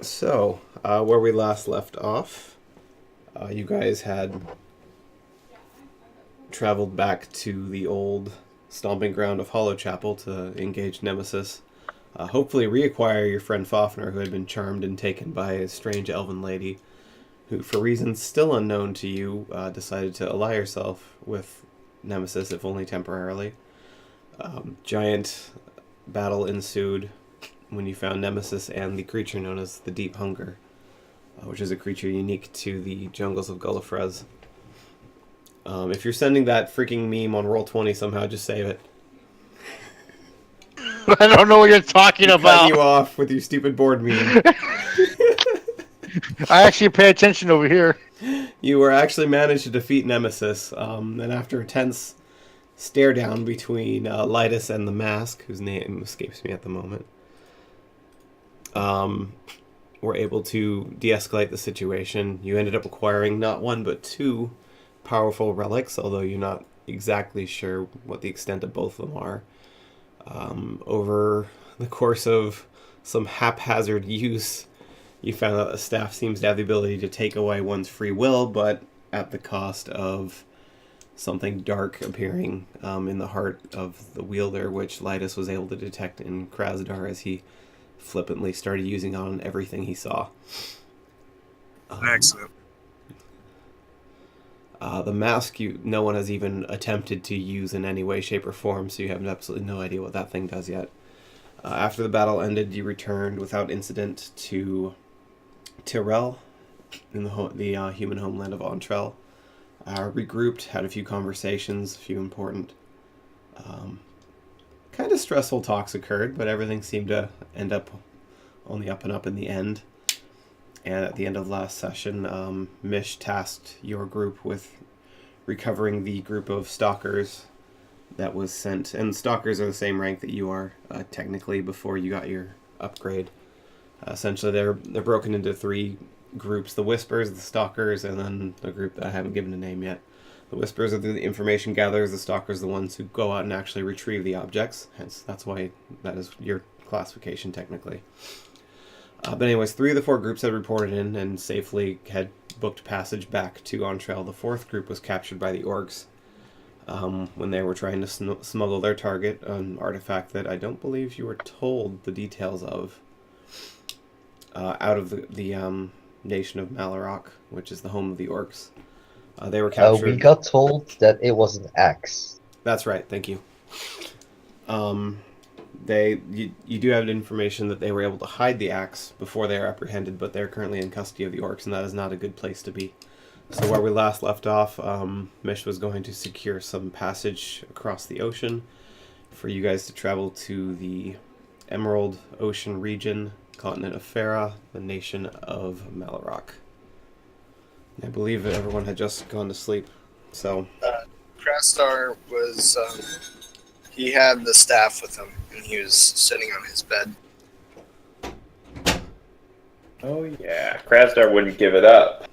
So, where we last left off, you guys had traveled back to the old stomping ground of Hollow Chapel to engage Nemesis. Hopefully reacquire your friend Fafnir, who had been charmed and taken by a strange elven lady, who, for reasons still unknown to you, decided to ally herself with Nemesis, if only temporarily. Giant battle ensued when you found Nemesis and the creature known as the Deep Hunger, which is a creature unique to the jungles of Gallifrez. If you're sending that freaking meme on Roll20 somehow, just save it. I don't know what you're talking about. Cutting you off with your stupid board meme. I actually pay attention over here. You were actually managed to defeat Nemesis, and after a tense stare down between Lytus and the Mask, whose name escapes me at the moment, were able to de-escalate the situation. You ended up acquiring not one but two powerful relics, although you're not exactly sure what the extent of both of them are. Over the course of some haphazard use, you found out the staff seems to have the ability to take away one's free will, but at the cost of something dark appearing in the heart of the wielder, which Lytus was able to detect in Krasdar as he flippantly started using on everything he saw. Excellent. The mask, no one has even attempted to use in any way, shape, or form, so you have absolutely no idea what that thing does yet. After the battle ended, you returned without incident to Tyrell, in the human homeland of Ontrell. Regrouped, had a few conversations, a few important. Kind of stressful talks occurred, but everything seemed to end up on the up and up in the end. And at the end of last session, Mish tasked your group with recovering the group of stalkers that was sent. And stalkers are the same rank that you are, technically, before you got your upgrade. Essentially, they're broken into three groups: the Whispers, the Stalkers, and then a group that I haven't given a name yet. The Whispers are the information gatherers, the Stalkers are the ones who go out and actually retrieve the objects. Hence, that's why that is your classification, technically. But anyways, 3 of the 4 groups had reported in and safely had booked passage back to Ontrell. The 4th group was captured by the Orcs when they were trying to smuggle their target, an artifact that I don't believe you were told the details of, out of the nation of Malorok, which is the home of the Orcs. They were captured. We got told that it was an axe. That's right, thank you. You do have information that they were able to hide the axe before they are apprehended, but they're currently in custody of the Orcs, and that is not a good place to be. So where we last left off, Mish was going to secure some passage across the ocean for you guys to travel to the Emerald Ocean region, continent of Farah, the nation of Malorok. I believe that everyone had just gone to sleep, so... Krastar was... he had the staff with him, and he was sitting on his bed. Oh yeah, Krasdar wouldn't give it up.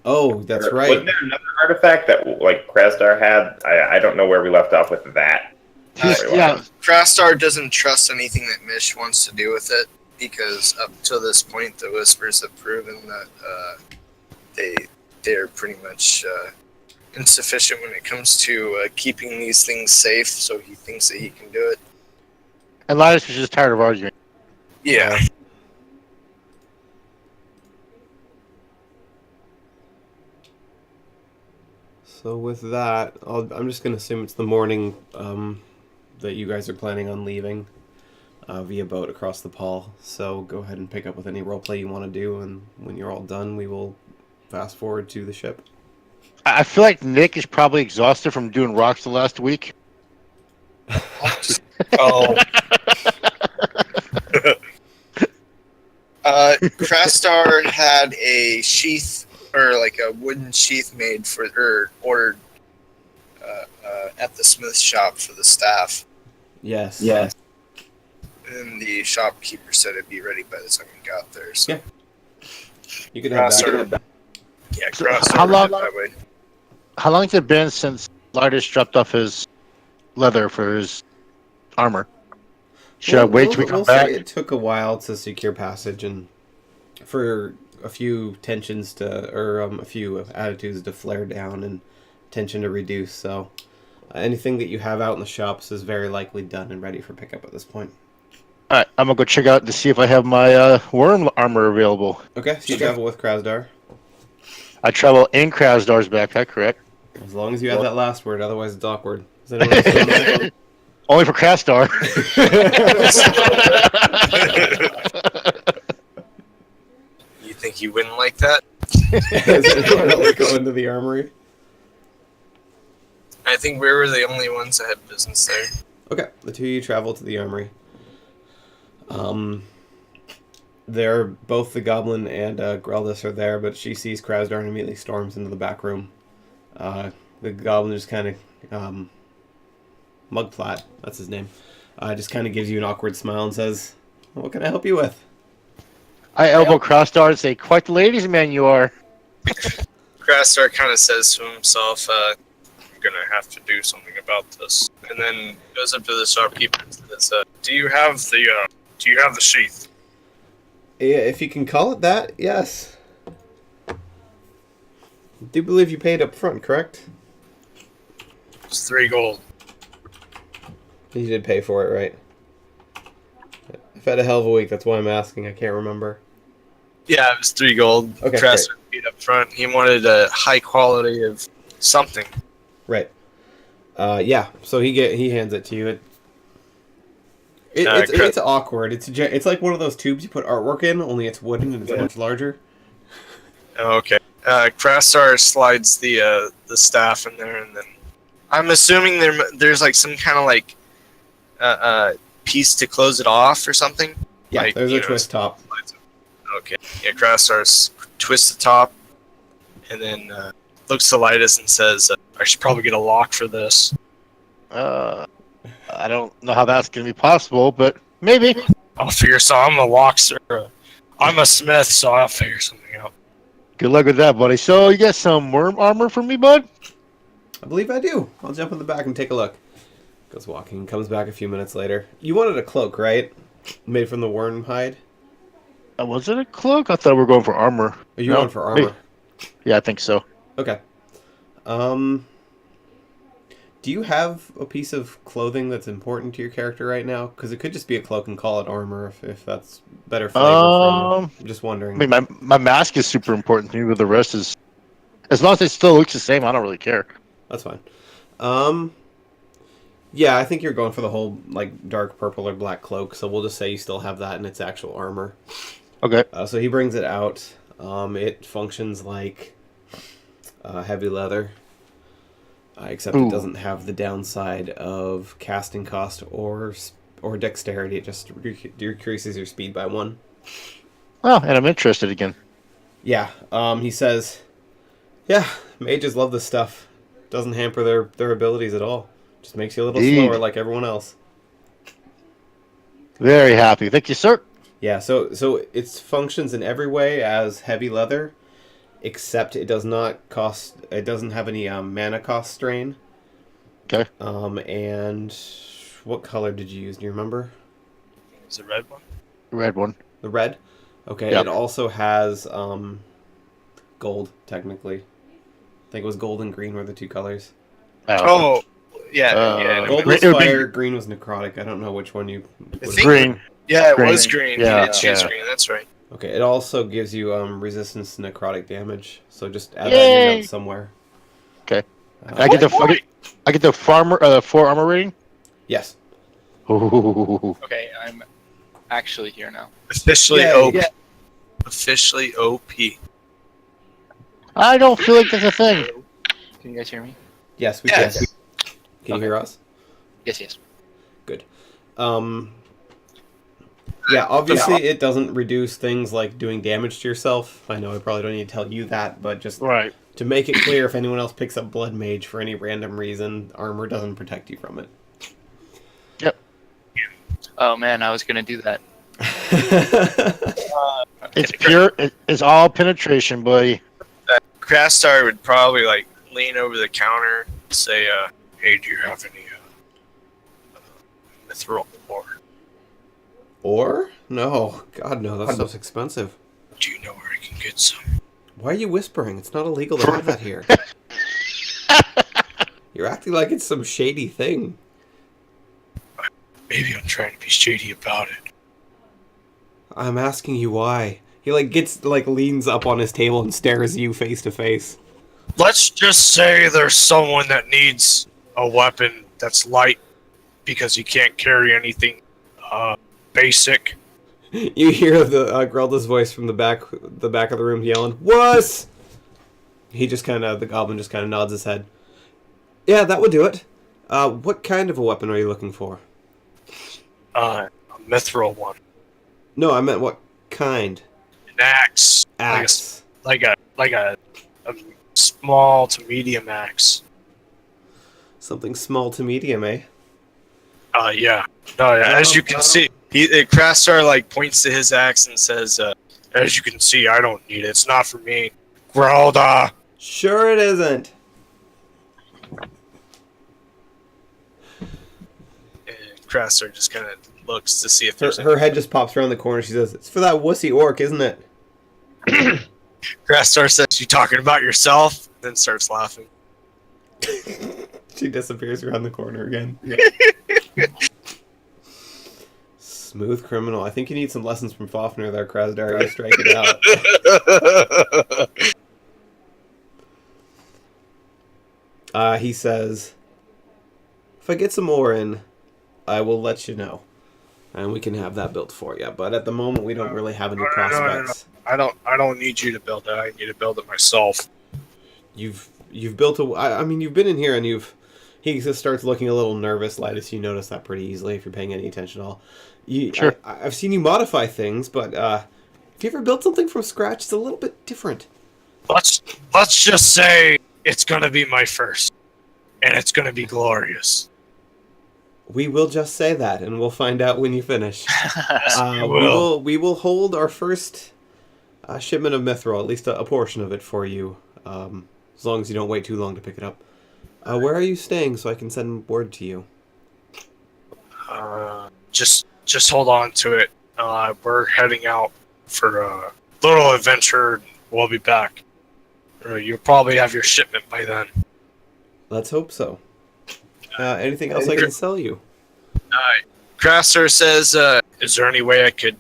Oh, that's right. Wasn't there another artifact that Krasdar had? I don't know where we left off with that. Yeah, Krastar doesn't trust anything that Mish wants to do with it, because up to this point, the Whispers have proven that they're pretty much insufficient when it comes to keeping these things safe, so he thinks that he can do it. and Linus was just tired of arguing. Yeah. So with that, I'm just going to assume it's the morning that you guys are planning on leaving via boat across the Paul. So go ahead and pick up with any roleplay you want to do, and when you're all done, we will fast forward to the ship. I feel like Nick is probably exhausted from doing rocks the last week. Oh. Krastar had a sheath, or like a wooden sheath made for her, ordered at the smith shop for the staff. Yes. Yes. And the shopkeeper said it'd be ready by the time we got there. So. Yeah. You could have Krastar, that. yeah, So Krastar how long- did that way. How long has it been since Linus dropped off his leather for his armor? Should I wait till we We'll come back? say it took a while to secure passage and for a few tensions to, or a few attitudes to flare down and tension to reduce. So anything that you have out in the shops is very likely done and ready for pickup at this point. All right, I'm gonna go check out to see if I have my worm armor available. Okay, so you travel with Krasdar. I travel in Krasdar's backpack, correct? As long as you have that last word, otherwise it's awkward. Is anyone else doing that? Only for Krasdar. You think you wouldn't like that? Is anyone else going to the armory? I think we were the only ones that had business there. Okay, the two of you travel to the armory. They're both the goblin and Greldis are there, but she sees Krasdar and immediately storms into the back room. The goblin just kind of Mugflat, that's his name. Just kind of gives you an awkward smile and says, "What can I help you with?" I elbow Krasdar and say, "Quite the ladies' man you are." Krasdar kind of says to himself, "I'm gonna have to do something about this," and then goes up to the shopkeeper and says, "Do you have the sheath?" Yeah, if you can call it that, yes. I do believe you paid up front, correct? It's 3 gold. You did pay for it, right? I've had a hell of a week, that's why I'm asking. I can't remember. Yeah, it was 3 gold. Okay, Krasdar paid up front. He wanted a high quality of something. Right. Yeah. So he hands it to you. It's awkward. It's like one of those tubes you put artwork in, only it's wooden and it's much larger. Okay. Krasdar slides the staff in there, and then I'm assuming there's like some kind of like piece to close it off or something. Yeah, like, there's a twist top. Okay. Yeah, Krasdar twists the top, and then looks to Lightus and says, "I should probably get a lock for this." I don't know how that's going to be possible, but maybe. I'll figure so. I'm a locksmith. I'm a smith, so I'll figure something out. Good luck with that, buddy. So, you got some worm armor for me, bud? I believe I do. I'll jump in the back and take a look. Goes walking, comes back a few minutes later. You wanted a cloak, right? Made from the worm hide? Was it a cloak? I thought we were going for armor. Are you going for armor? Yeah, I think so. Okay. Do you have a piece of clothing that's important to your character right now? Because it could just be a cloak and call it armor if that's better flavor for you. I'm just wondering. I mean, my mask is super important to me, but the rest is... As long as it still looks the same, I don't really care. That's fine. Yeah, I think you're going for the whole like dark purple or black cloak, so we'll just say you still have that in its actual armor. Okay. So he brings it out. It functions like heavy leather, except it doesn't have the downside of casting cost or dexterity. It just decreases your speed by 1. Oh, and I'm interested again. Yeah. He says, "Yeah, mages love this stuff. Doesn't hamper their abilities at all. Just makes you a little slower like everyone else." Very happy. Thank you, sir. Yeah, so it functions in every way as heavy leather, except it does not cost. It doesn't have any mana cost strain. Okay. And what color did you use? Do you remember? Is it red one? Red one. The red. Okay. Yep. It also has gold. Technically, I think it was gold and green were the 2 colors. Oh, yeah. Gold was fire. Green was necrotic. I don't know which one you. Green. Yeah, it Green. was green. Yeah, You did choose yeah. green. That's right. Okay. It also gives you resistance to necrotic damage. So just add that in Yay! your notes somewhere. Okay. I get the 4 armor rating. Yes. Ooh. Okay, I'm actually here now. Officially Yay. OP. Officially OP. I don't feel like that's a thing. Can you guys hear me? Yes, we Yes. can. Can you hear us? Yes. Good. Yeah, obviously it doesn't reduce things like doing damage to yourself. I know I probably don't need to tell you that, but just Right. to make it clear, if anyone else picks up Blood Mage for any random reason, armor doesn't protect you from it. Yep. Oh man, I was gonna do that. It's pure. It's all penetration, buddy. Krasdar would probably like lean over the counter and say, "Hey, do you have any mithril or Or? No. God, no. That stuff's expensive. Do you know where I can get some? Why are you whispering? It's not illegal to have that here. You're acting like it's some shady thing. Maybe I'm trying to be shady about it. I'm asking you why. He leans up on his table and stares you face to face. Let's just say there's someone that needs a weapon that's light because he can't carry anything basic. You hear the Grelda's voice from the back of the room yelling, "Wuss!" The goblin just kind of nods his head. Yeah, that would do it. What kind of a weapon are you looking for? A mithril one. No, I meant what kind? An axe. Axe. Like a small to medium axe. Something small to medium, eh? Yeah. No, yeah. As you can see, Krastar points to his axe and says, "As you can see, I don't need it. It's not for me." Grelda. Sure it isn't. And Krastar just kind of looks to see if there's Her head just pops around the corner. She says, "It's for that wussy orc, isn't it?" Krastar says, "You talking about yourself?" Then starts laughing. She disappears around the corner again. Smooth criminal. I think you need some lessons from Fafnir there, Krasdar. You strike it out. He says, "If I get some more in, I will let you know. And we can have that built for you. But at the moment, we don't really have any prospects." No. I don't need you to build it. I need to build it myself. You've built a... I mean, you've been in here and you've... He just starts looking a little nervous, Lightus. You notice that pretty easily if you're paying any attention at all. Sure. I've seen you modify things, but if you ever built something from scratch, it's a little bit different. Let's just say it's gonna be my first, and it's gonna be glorious. We will just say that, and we'll find out when you finish. will. We will hold our first shipment of mithril, at least a portion of it for you, as long as you don't wait too long to pick it up. Where are you staying so I can send word to you? Just hold on to it. We're heading out for a little adventure. We'll be back. You'll probably have your shipment by then. Let's hope so. Anything else I can sell you? Krastar says, "Is there any way I could,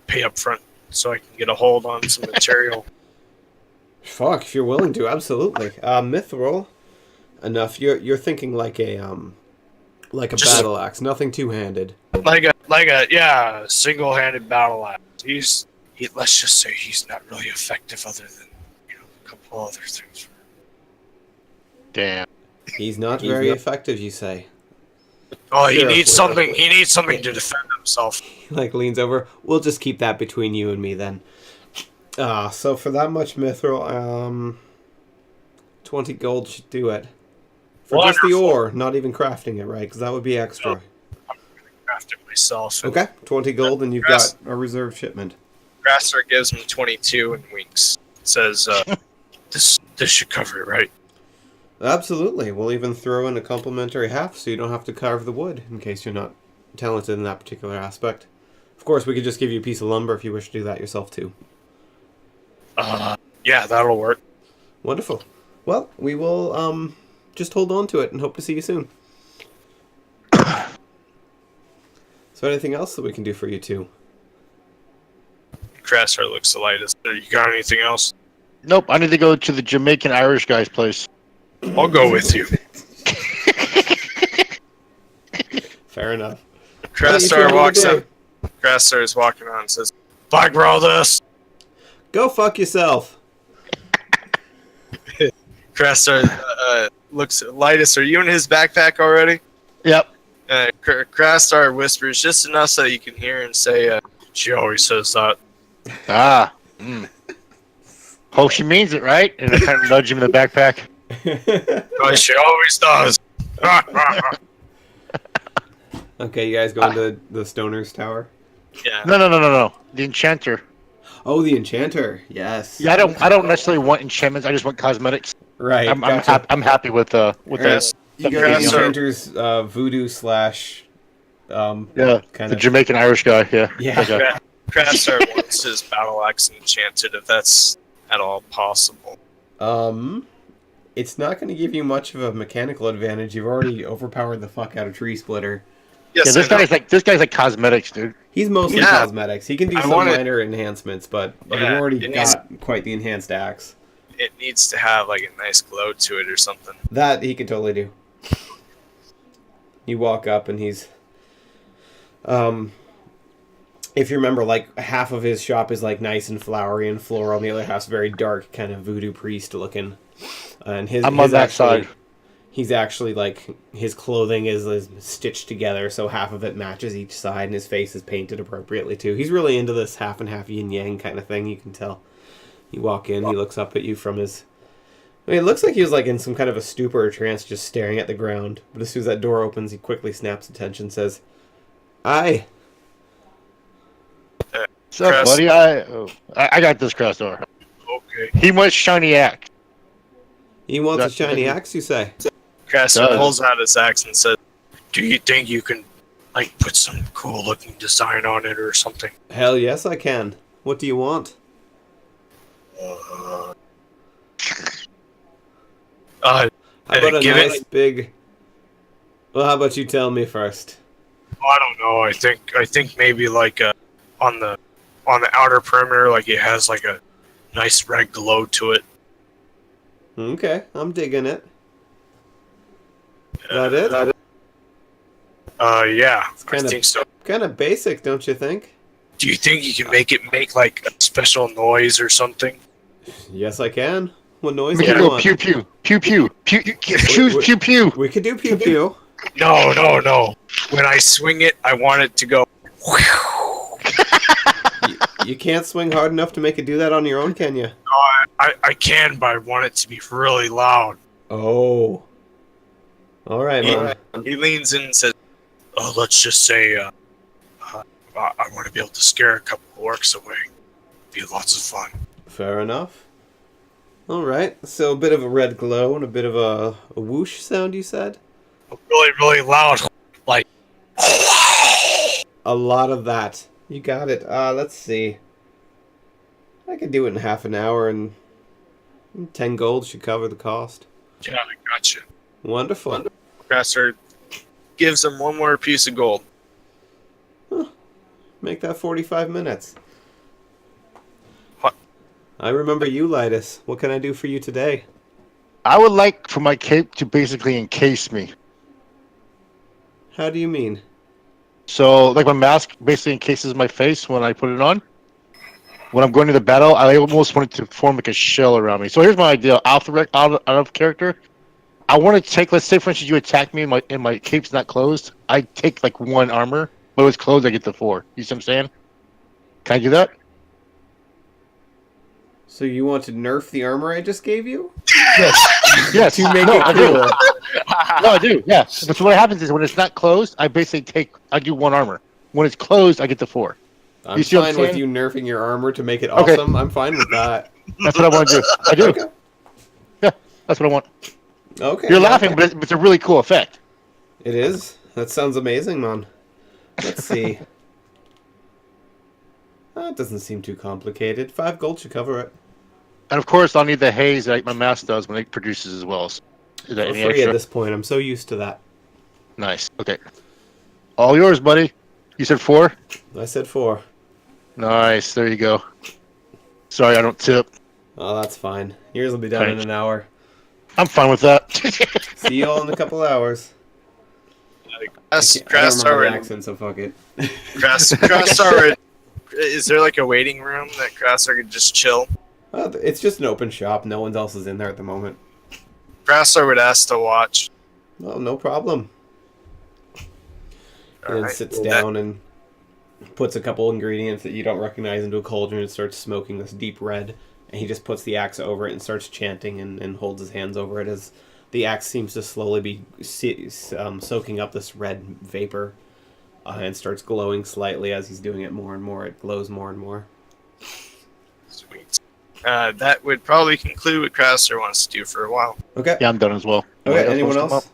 pay up front so I can get a hold on some material?" Fuck, if you're willing to, absolutely. Mithril, enough. You're thinking like a Just battle axe, nothing two-handed. Like a single-handed battle axe. Let's just say he's not really effective other than a couple other things. Damn. He's not very effective, you say. Oh, he Sure. needs something. He needs something to defend himself. He leans over. We'll just keep that between you and me then. So for that much mithril, 20 gold should do it. For just the Wonderful. ore, not even crafting it, right? Because that would be extra. I'm gonna craft it myself. and Okay, 20 gold, and you've got a reserved shipment. Krastar gives him 22 and winks. Says, "This should cover it, right?" Absolutely. We'll even throw in a complimentary half so you don't have to carve the wood, in case you're not talented in that particular aspect. Of course, we could just give you a piece of lumber if you wish to do that yourself, too. Yeah, that'll work. Wonderful. Well, we will just hold on to it and hope to see you soon. So anything else that we can do for you two? Krastar looks the lightest. You got anything else? Nope, I need to go to the Jamaican Irish guy's place. I'll go with you. Fair enough. Krastar walks up. Krastar is walking on and says, "Bye, Graldus." Go fuck yourself. Krastar looks at Lightus. Are you in his backpack already? Yep. Krastar whispers just enough so that you can hear and say, "She always says that." Hope she means it, right? And I kind of nudge him in the backpack. Oh, she always does. Okay, you guys going to the Stoner's Tower? Yeah. No. The Enchanter. Oh, the Enchanter. Yes. Yeah, I don't necessarily want enchantments. I just want cosmetics. Right. I'm gotcha. happy with Right. this. You got the Enchanter's voodoo / Yeah, kind the of. Jamaican Irish guy. Yeah. Yeah. That guy. Craftstar wants his battle axe enchanted if that's at all possible. It's not going to give you much of a mechanical advantage. You've already overpowered the fuck out of Tree Splitter. Yes, Yeah, this guy's like cosmetics, dude. He's mostly Yeah. cosmetics. He can do I some want it- minor enhancements, but you've Yeah, already it needs- got quite the enhanced axe. It needs to have like a nice glow to it or something. That he can totally do. You walk up and he's, if you remember, like half of his shop is like nice and flowery and floral, and the other half's very dark, kind of voodoo priest looking. And I'm on that side. He's actually like his clothing is stitched together, so half of it matches each side, and his face is painted appropriately too. He's really into this half and half yin yang kind of thing. You can tell. You walk in, he looks up at you from his. I mean, it looks like he was like in some kind of a stupor or trance, just staring at the ground. But as soon as that door opens, he quickly snaps attention, says, "Aye." What's up, Crest- buddy? I got this Craftstar. Okay. He wants shiny axe. He wants a That- shiny axe, you say? Craftstar Does. pulls out his axe and says, "Do you think you can, like, put some cool looking design on it or something?" Hell yes, I can. What do you want? Uh, How about a give it- nice big... Well, how about you tell me first? I don't know. I think maybe like on the outer perimeter, like it has like a nice red glow to it. Okay, I'm digging it. That it? Yeah, I kinda- think so. Kind of basic, don't you think? Do you think you can make it make like a special noise or something? Yes, I can. What noise Make do it you go want? pew pew pew pew pew. Choose pew pew. We could do pew pew. No. When I swing it, I want it to go. You can't swing hard enough to make it do that on your own, can you? I can, but I want it to be really loud. Oh. All right, man. He leans in and says, "Oh, let's just say, I want to be able to scare a couple of orcs away. Be lots of fun." Fair enough. All right. So a bit of a red glow and a bit of a whoosh sound, you said? Really, really loud. Like, A lot of that. You got it. Let's see. I could do it in half an hour, and 10 gold should cover the cost. yeah, I gotcha. Wonderful. Professor gives him one more piece of gold. Make that 45 minutes. What? I remember you, Lytus. What can I do for you today? I would like for my cape to basically encase me. How do you mean? So, like my mask basically encases my face when I put it on. When I'm going to the battle, I almost want it to form like a shell around me. So here's my idea: out of character. I want to take. Let's say, for instance, you attack me and my cape's not closed. I take like 1 armor, but when it's closed, I get the 4. You see what I'm saying? Can I do that? So you want to nerf the armor I just gave you? Yes. Yes. To make no, it I do. cool. No, I do. Yeah. But so what happens is when it's not closed, I basically I do 1 armor. When it's closed, I get the 4. I'm You see what I'm fine with saying? you nerfing your armor to make it Okay. awesome. I'm fine with that. That's what I want to do. I do. Okay. Yeah. That's what I want. Okay. You're laughing, but it's a really cool effect. It is. That sounds amazing, man. Let's see. That doesn't seem too complicated. 5 gold should cover it. And of course, I'll need the haze that my mask does when it produces as well. So, is that For any free extra? at this point. I'm so used to that. Nice. Okay. All yours, buddy. You said 4? I said 4. Nice. There you go. Sorry, I don't tip. Oh, that's fine. Yours will be done Thanks. in an hour. I'm fine with that. See you all in a couple hours. I don't remember Craftstar the and accent, so fuck it. Craftstar. Is there like a waiting room that Craftstar could just chill? It's just an open shop. No one else is in there at the moment. Craftstar would ask to watch. Oh, no problem. And then Alright. sits down and puts a couple ingredients that you don't recognize into a cauldron and starts smoking this deep red. And he just puts the axe over it and starts chanting and holds his hands over it as the axe seems to slowly be soaking up this red vapor and starts glowing slightly as he's doing it more and more. It glows more and more. Sweet. That would probably conclude what Craftstar wants to do for a while. Okay. Yeah, I'm done as well. Okay, Anybody anyone wants to else?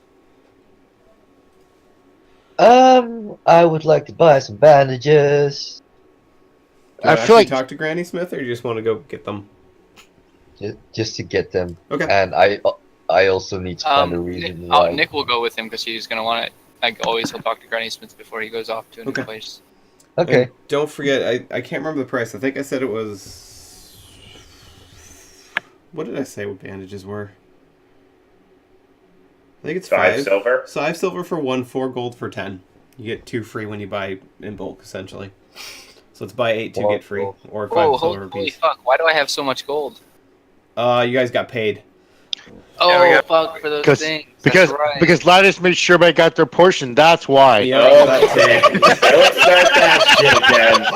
I would like to buy some bandages. Do you I feel actually like talk to Granny Smith, or you just want to go get them? Just to get them. Okay. And I also need to find a reason why. Nick will go with him because he's gonna want it. Like always, he'll talk to Granny Smith before he goes off to a new Okay. place. Okay. And don't forget, I can't remember the price. I think I said it was. What did I say? What bandages were? I think it's 5 silver. 5 silver for 1, 4 gold for 10. You get 2 free when you buy in bulk, essentially. So it's buy 8 to Well, get free, or 5 Oh, silver holy apiece. fuck! Why do I have so much gold? You guys got paid. Oh, we got- fuck for those because things. because That's right. because Lattice made sure I got their portion. That's why. Yeah, Oh, that don't start that shit again.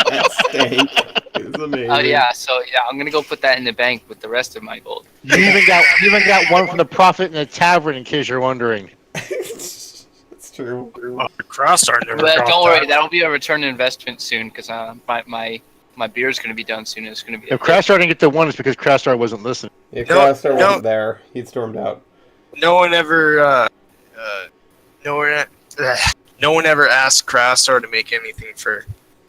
that stank. It's amazing. Oh yeah, so I'm gonna go put that in the bank with the rest of my gold. You even got one from the prophet in the tavern, in case you're wondering. It's true. Oh, Crossstar never But got don't worry, that. that'll be a return investment soon because my beer's gonna be done soon. It's gonna be. If Craftstar didn't get the one, it's because Craftstar wasn't listening. If No, Crowster no. wasn't there, he'd stormed out. No one ever, no one ever asked Crastar to make anything for,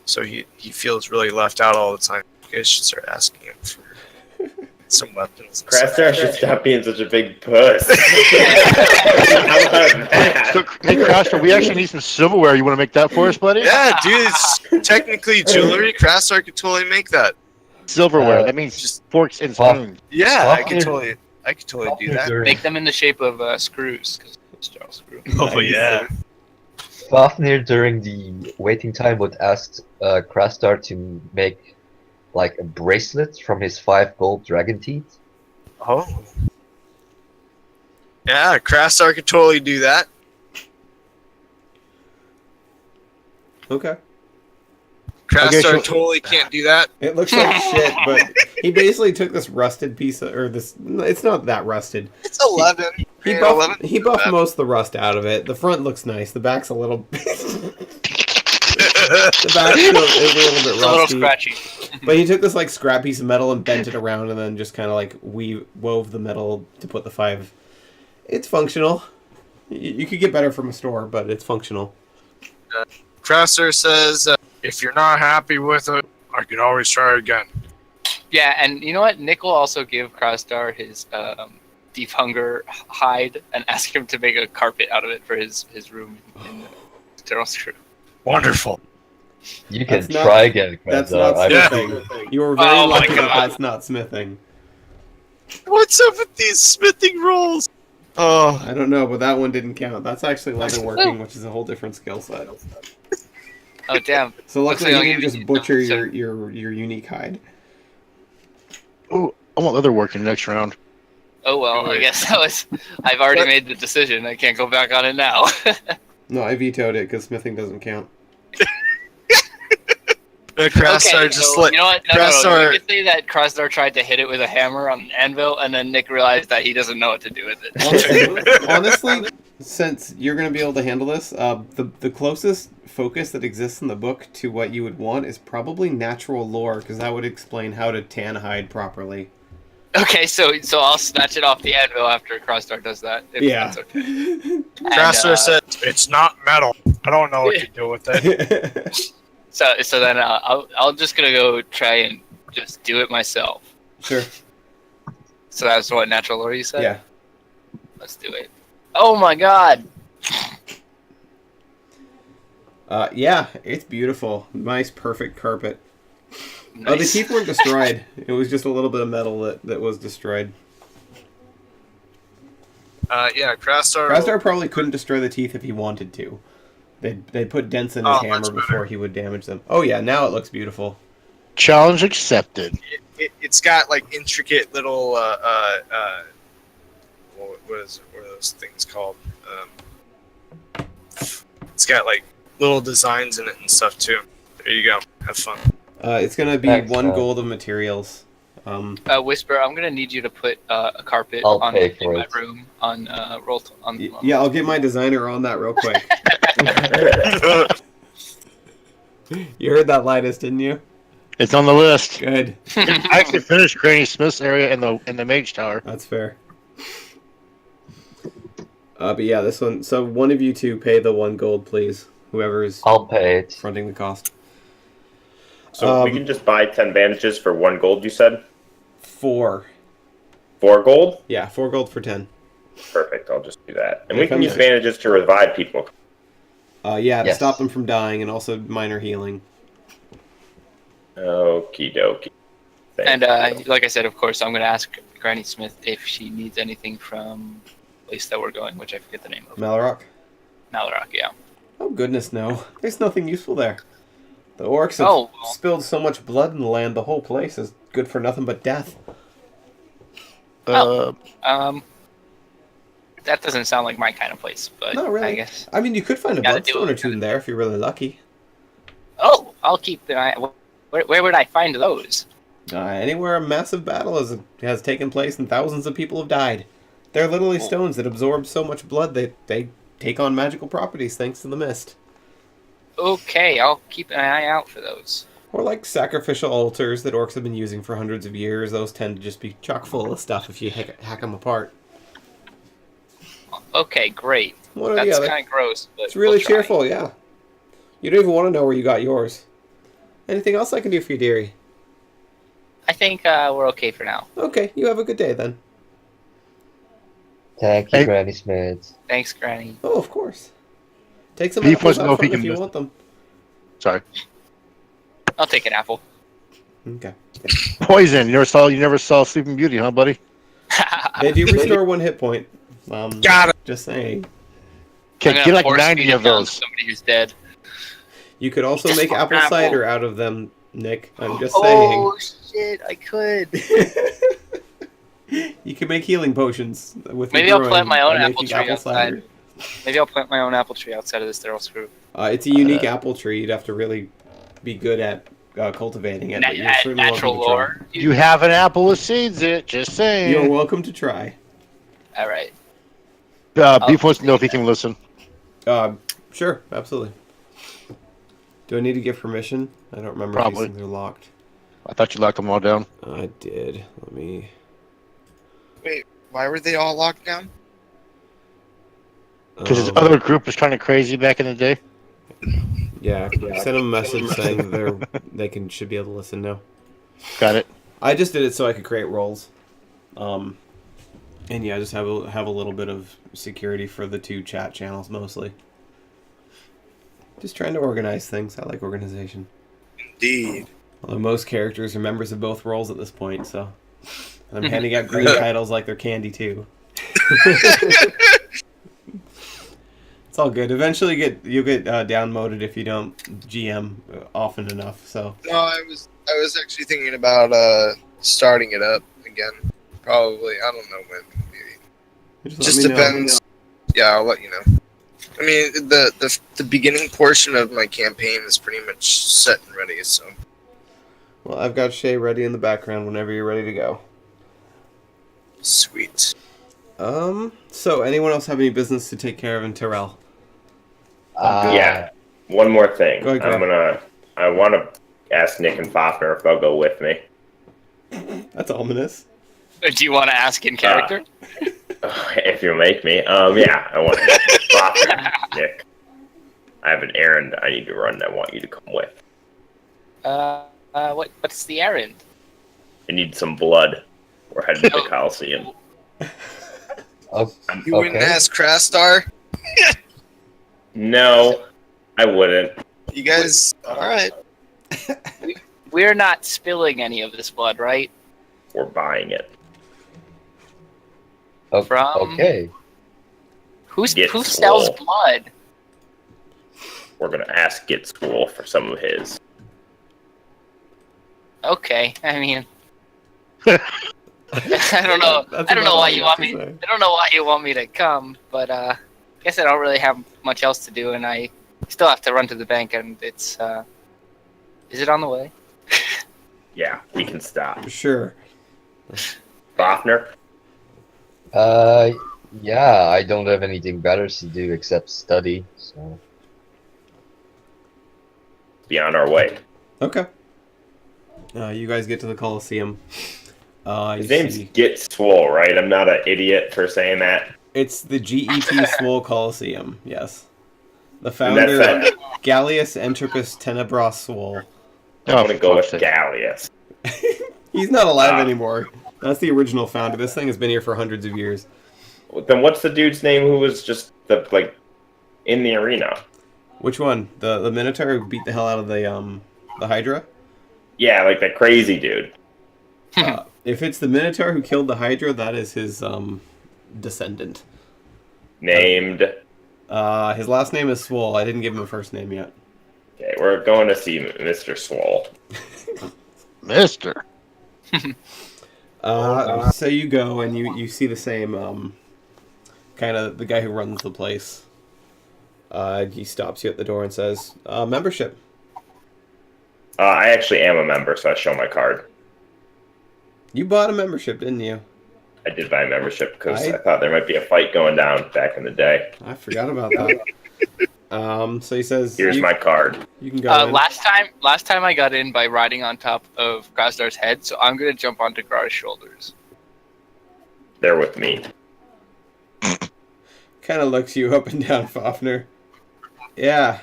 so he feels really left out all the time. You guys should start asking him for some weapons. and stuff. Crastar should stop being such a big puss. How about that? So, hey, Craftstar, we actually need some silverware. You want to make that for us, buddy? Yeah, dude, it's technically jewelry. Crastar could totally make that. Silverware. That means Just- forks and Well- spoons. Yeah, I could Fafnir- totally do that. Make them in the shape of screws because it's Charles Screw. Oh yeah. Fafnir during the waiting time would ask Crastar to make like a bracelet from his 5 gold dragon teeth. Oh. Yeah, Crastar could totally do that. Okay. Crastar Okay, so- totally can't do that. It looks like shit, but he basically took this rusted piece of, or this. It's not that rusted. It's 11. He Yeah, buffed, 11. he buffed most of the rust out of it. The front looks nice. The back's a little. The back still is a little bit It's a little rusty. scratchy. But he took this like scrap piece of metal and bent it around, and then just kind of like wove the metal to put the 5. It's functional. You could get better from a store, but it's functional. Crastar says, if you're not happy with it, I can always try again. Yeah, and you know what? Nick will also give Crossstar his deep hunger hide and ask him to make a carpet out of it for his room in the Charles Screw. Wonderful. You can That's not- try again, That's Crastar. not Yeah. smithing. You were very Oh my lucky that God. that's not smithing. What's up with these smithing rolls? Oh, I don't know, but that one didn't count. That's actually leatherworking, which is a whole different skill set. Oh damn! So Looks luckily like you I'll didn't give just you- butcher so- your unique hide. Ooh, I want leather working next round. Oh well, I guess that was. I've already made the decision. I can't go back on it now. No, I vetoed it because smithing doesn't count. Crastar just so, let. you know what? No, Crassstar- You could say that Crossstar tried to hit it with a hammer on an anvil, and then Nick realized that he doesn't know what to do with it. Honestly, since you're going to be able to handle this, the closest focus that exists in the book to what you would want is probably natural lore, because that would explain how to tan hide properly. Okay, so I'll snatch it off the anvil after Crossstar does that. If Yeah. that's okay. And, Crastar said, it's not metal. I don't know what to do with it. So then I'll just gonna go try and just do it myself. Sure. So that's what natural lore you said. Yeah. Let's do it. Oh my god! Yeah, it's beautiful. Nice, perfect carpet. Nice. Oh, the teeth weren't destroyed. It was just a little bit of metal that was destroyed. Yeah, Crastar. Krasdar probably couldn't destroy the teeth if he wanted to. They put dents in his Oh, hammer much better. before he would damage them. Oh yeah, now it looks beautiful. Challenge accepted. It's got like intricate little what are those things called? It's got like little designs in it and stuff too. There you go. Have fun. It's gonna be Excellent. 1 gold of materials. Whisper, I'm gonna need you to put a carpet I'll on pay in for my it. room on roll on. Yeah, I'll get my designer on that real quick. You heard that, Linus, didn't you? It's on the list. Good. I actually finished Granny Smith's area in the Mage Tower. That's fair. But yeah, this one. So one of you two pay the 1 gold, please. Whoever's I'll pay it. fronting the cost. So we can just buy 10 bandages for 1 gold, you said? 4. 4 gold? Yeah, 4 gold for 10. Perfect, I'll just do that. And Here we can comes use it. bandages to revive people. Yeah, to Yes. stop them from dying and also minor healing. Okie dokie. Thank And you. like I said, of course, I'm going to ask Granny Smith if she needs anything from the place that we're going, which I forget the name of. Malrock? Malrock, yeah. Oh, goodness, no. There's nothing useful there. The orcs have Oh, well. spilled so much blood in the land, the whole place is good for nothing but death. That doesn't sound like my kind of place, but Not really. I guess. I mean, you could find a Gotta do bloodstone it. or two in there if you're really lucky. Oh, I'll keep an eye. Where would I find those? Anywhere a massive battle has taken place and thousands of people have died. They're literally stones that absorb so much blood they take on magical properties thanks to the mist. Okay, I'll keep an eye out for those. Or like sacrificial altars that orcs have been using for hundreds of years. Those tend to just be chock full of stuff if you hack them apart. Okay, great. One or the That's other. kind of gross, but It's really we'll try. cheerful, yeah. You don't even want to know where you got yours. Anything else I can do for you, dearie? I think we're okay for now. Okay, you have a good day then. Thank you, Hey. Granny Smith. Thanks, Granny. Oh, of course. Take some Beef apples wants to know out if he front if can you listen. want them. Sorry. I'll take an apple. Okay. Poison. You never saw Sleeping Beauty, huh, buddy? They do restore 1 hit point. Got it. Just saying. I'm Okay, gonna get like force 90 feed it of down to those. somebody who's dead. You could also Just make fucking apple apple. cider out of them, Nick. I'm just Oh shit! I could. saying. You can make healing potions with Maybe your I'll plant my own by apple making tree outside. Maybe I'll plant my own apple tree outside of this sterile screw. It's a unique apple tree. You'd have to really be good at cultivating it. but you're certainly Natural welcome to try. lore. You have an apple with seeds in it. Just saying. You're welcome to try. All right. Beef wants to know if he can listen. Sure, absolutely. Do I need to give permission? I don't remember if Probably. these things are locked. I thought you locked them all down. I did. Let me... Why were they all locked down? Because his other group was kind of crazy back in the day. Yeah, I sent them a message saying that should be able to listen now. Got it. I just did it so I could create roles. And yeah, just have a little bit of security for the 2 chat channels mostly. Just trying to organize things. I like organization. Indeed. Although most characters are members of both roles at this point, so I'm handing out green titles like they're candy too. It's all good. Eventually, you'll get downmoded if you don't GM often enough. So No, I was actually thinking about starting it up again. Probably. I don't know when. Maybe. just Just let me know. depends. Yeah, I'll let you know. I mean, the beginning portion of my campaign is pretty much set and ready. So Well, I've got Shay ready in the background whenever you're ready to go. sweet. So anyone else have any business to take care of in Tyrell? Yeah. One more thing. Go ahead, I want to ask Nick and Fafner if they'll go with me. That's ominous. Do you want to ask in character? If you make me. Yeah, I want to Fafner, Nick. I have an errand I need to run. I want you to come with. What's the errand? I need some blood. We're heading to the Coliseum. You wouldn't ask Krastar? No, I wouldn't. You guys, all right? We're not spilling any of this blood, right? We're buying it. From- Okay. Who Get sells swole. blood? We're gonna ask Get School for some of his. Okay, I mean, I don't know. That's I don't know about why all you you want have to me. say. I don't know why you want me to come, but I guess I don't really have much else to do, and I still have to run to the bank, and it's. Is it on the way? Yeah, we can stop. Sure. Fafner? Yeah, I don't have anything better to do except study, so. Be on our way. Okay. You guys get to the Coliseum. His name's Get Swole, right? I'm not an idiot for saying that. It's the GET Swole Coliseum, yes. The And founder, that's it. Gallius Entropus Tenebras Swole. I'm gonna go with fuck's sake. Gallius. He's not alive Ah. anymore. That's the original founder. This thing has been here for hundreds of years. Then what's the dude's name who was just in the arena? Which one? The Minotaur who beat the hell out of the Hydra? Yeah, like the crazy dude. If it's the Minotaur who killed the Hydra, that is his descendant. Named. His last name is Swole. I didn't give him a first name yet. Okay, we're going to see Mr. Swole. Mister. So you go and you see the same kind of the guy who runs the place. He stops you at the door and says, "Membership." I actually am a member, so I show my card. You bought a membership, didn't you? I did buy a membership because I- I thought there might be a fight going down back in the day. I forgot about that. So he says, Here's my card. You can go in. Last time I got in by riding on top of Krasdar's head, so I'm gonna jump onto Grar's shoulders. They're with me. Kind of looks you up and down, Fafnir. Yeah.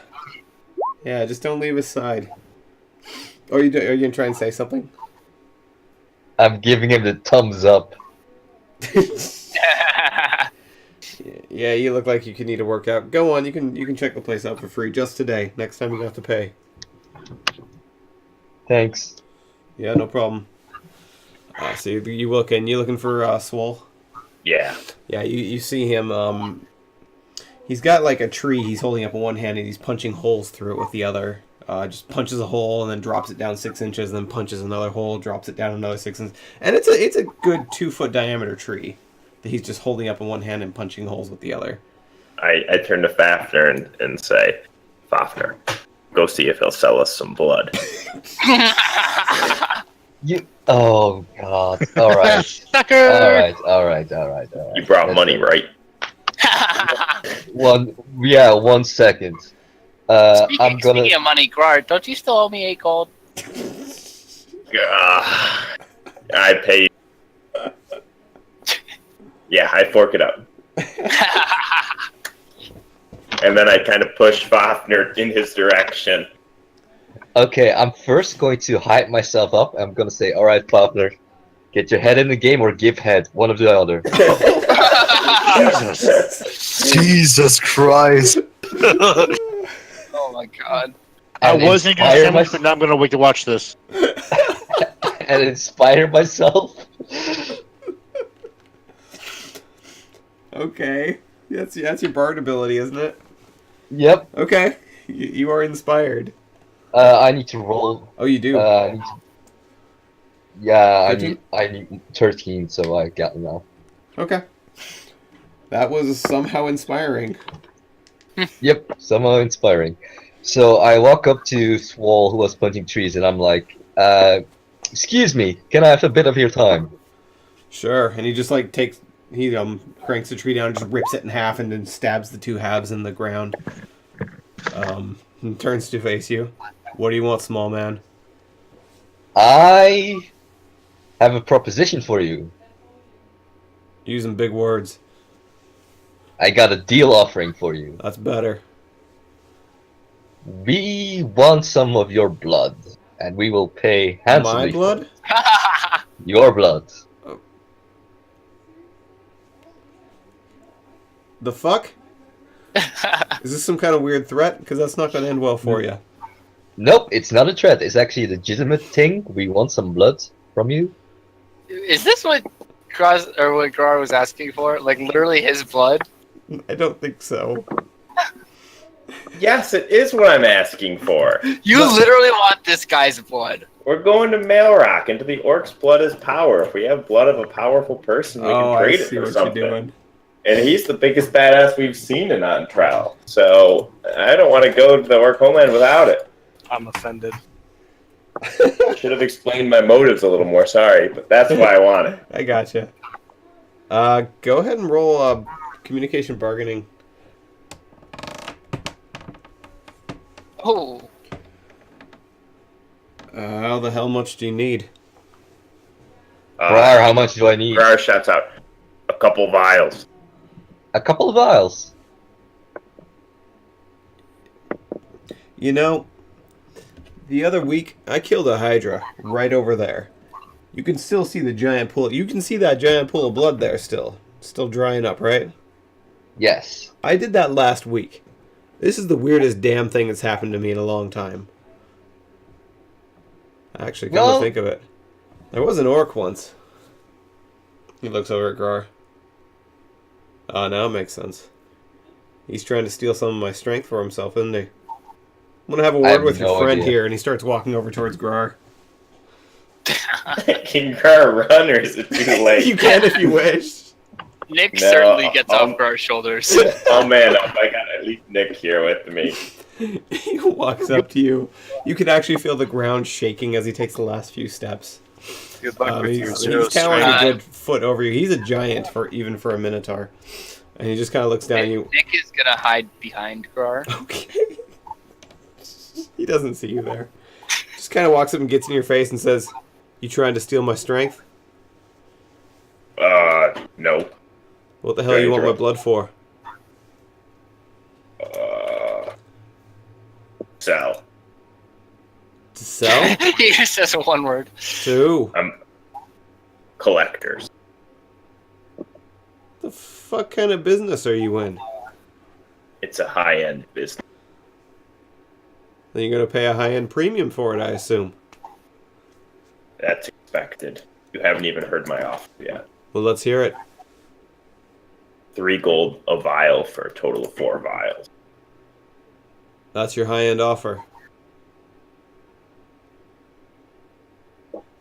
Yeah, just don't leave his side. Are you going to try and say something? I'm giving him the thumbs up. Yeah, you look like you could need a workout. Go on, you can check the place out for free just today. Next time you don't have to pay. Thanks. Yeah, no problem. So you look in. You looking for Swole? Yeah. Yeah, you see him. He's got like a tree he's holding up in one hand and he's punching holes through it with the other. Just punches a hole and then drops it down 6 inches, and then punches another hole, drops it down another 6 inches. And it's a good 2-foot diameter tree that he's just holding up in one hand and punching holes with the other. I turn to Fafnir and say, Fafnir, go see if he'll sell us some blood. You. Oh God. All right. Sucker. All right. You brought Let's money, go. right? One second. I'm gonna. Speaking of money, Grar, don't you still owe me 8 gold? I pay you. Yeah, I fork it up. And then I kind of push Fafnir in his direction. Okay, I'm first going to hype myself up. I'm gonna say, "All right, Fafnir, get your head in the game or give head, one of the other." Jesus Christ. Oh my god. I And wasn't gonna inspire say much, mys- but now I'm gonna wait to watch this. and inspire myself. Okay. That's your bard ability, isn't it? Yep. Okay. You are inspired. I need to roll. Oh, you do? I need to... Yeah, 13? I need 13, so I got enough. Okay. That was somehow inspiring. Yep, somehow inspiring. So I walk up to Swole, who was punching trees, and I'm like, "Excuse me, can I have a bit of your time?" Sure. And he just like he cranks the tree down, just rips it in half, and then stabs the 2 halves in the ground. And turns to face you. What do you want, small man? I have a proposition for you. Using big words. I got a deal offering for you. That's better. We want some of your blood, and we will pay handsomely. My blood? Your blood. The fuck? Is this some kind of weird threat? Because that's not going to end well for you. Nope, it's not a threat. It's actually a legitimate thing. We want some blood from you. Is this what Grar was asking for? Like literally his blood? I don't think so. Yes, it is what I'm asking for. You literally want this guy's blood. We're going to Mailrock, into the orc's blood is power. If we have blood of a powerful person, we Oh, can I trade it see for what something. you're doing. And he's the biggest badass we've seen in Ontrell. So I don't want to go to the orc homeland without it. I'm offended. I should have explained my motives a little more, sorry, but that's why I want it. I gotcha. Go ahead and roll communication bargaining. Oh. How the hell much do you need? Brar, how much do I need? Grar shouts out, a couple vials. A couple of vials. You know, the other week I killed a Hydra right over there. You can still see the giant pool. You can see that giant pool of blood there still drying up, right? Yes. I did that last week. This is the weirdest damn thing that's happened to me in a long time. Actually, come to think of it, there was an orc once. He looks over at Grar. Ah, now it makes sense. He's trying to steal some of my strength for himself, isn't he? I'm gonna have a word with your friend here, and he starts walking over towards Grar. Can Gar run, or is it too late? You can if you wish. Nick certainly gets off Gar's shoulders. Oh man, I got at least Nick here with me. He walks up to you. You can actually feel the ground shaking as he takes the last few steps. Good luck with your He's zero towering strength. a good foot over you. He's a giant even for a Minotaur. And he just kind of looks down at you. Nick is gonna hide behind Gar. Okay. He doesn't see you there. Just kind of walks up and gets in your face and says, "You trying to steal my strength? No. What the hell you want my blood for?" Sell. To sell? He just says one word. To? Collectors. The fuck kind of business are you in? It's a high-end business. Then you're going to pay a high-end premium for it, I assume. That's expected. You haven't even heard my offer yet. Well, let's hear it. 3 gold a vial for a total of 4 vials. That's your high-end offer.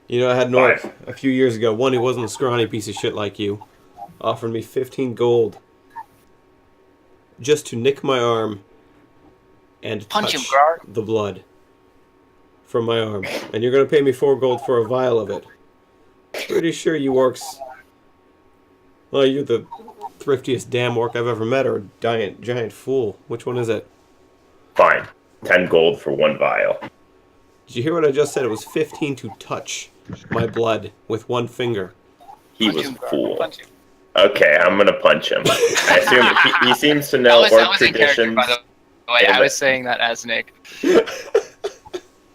You know, I had an orc a few years ago, one who wasn't a scrawny piece of shit like you, offered me 15 gold just to nick my arm and Punch touch him, Gar. the blood from my arm. And you're going to pay me 4 gold for a vial of it. Pretty sure you orcs... Well, you're the thriftiest damn orc I've ever met, or a giant fool. Which one is it? Fine. 10 gold for 1 vial. Did you hear what I just said? It was 15 to touch my blood with 1 finger. He Punch was him, a Gar. fool. Punch him. Okay, I'm gonna punch him. I assume he seems to know That orc was in character, traditions. by the way. I was saying that as Nick.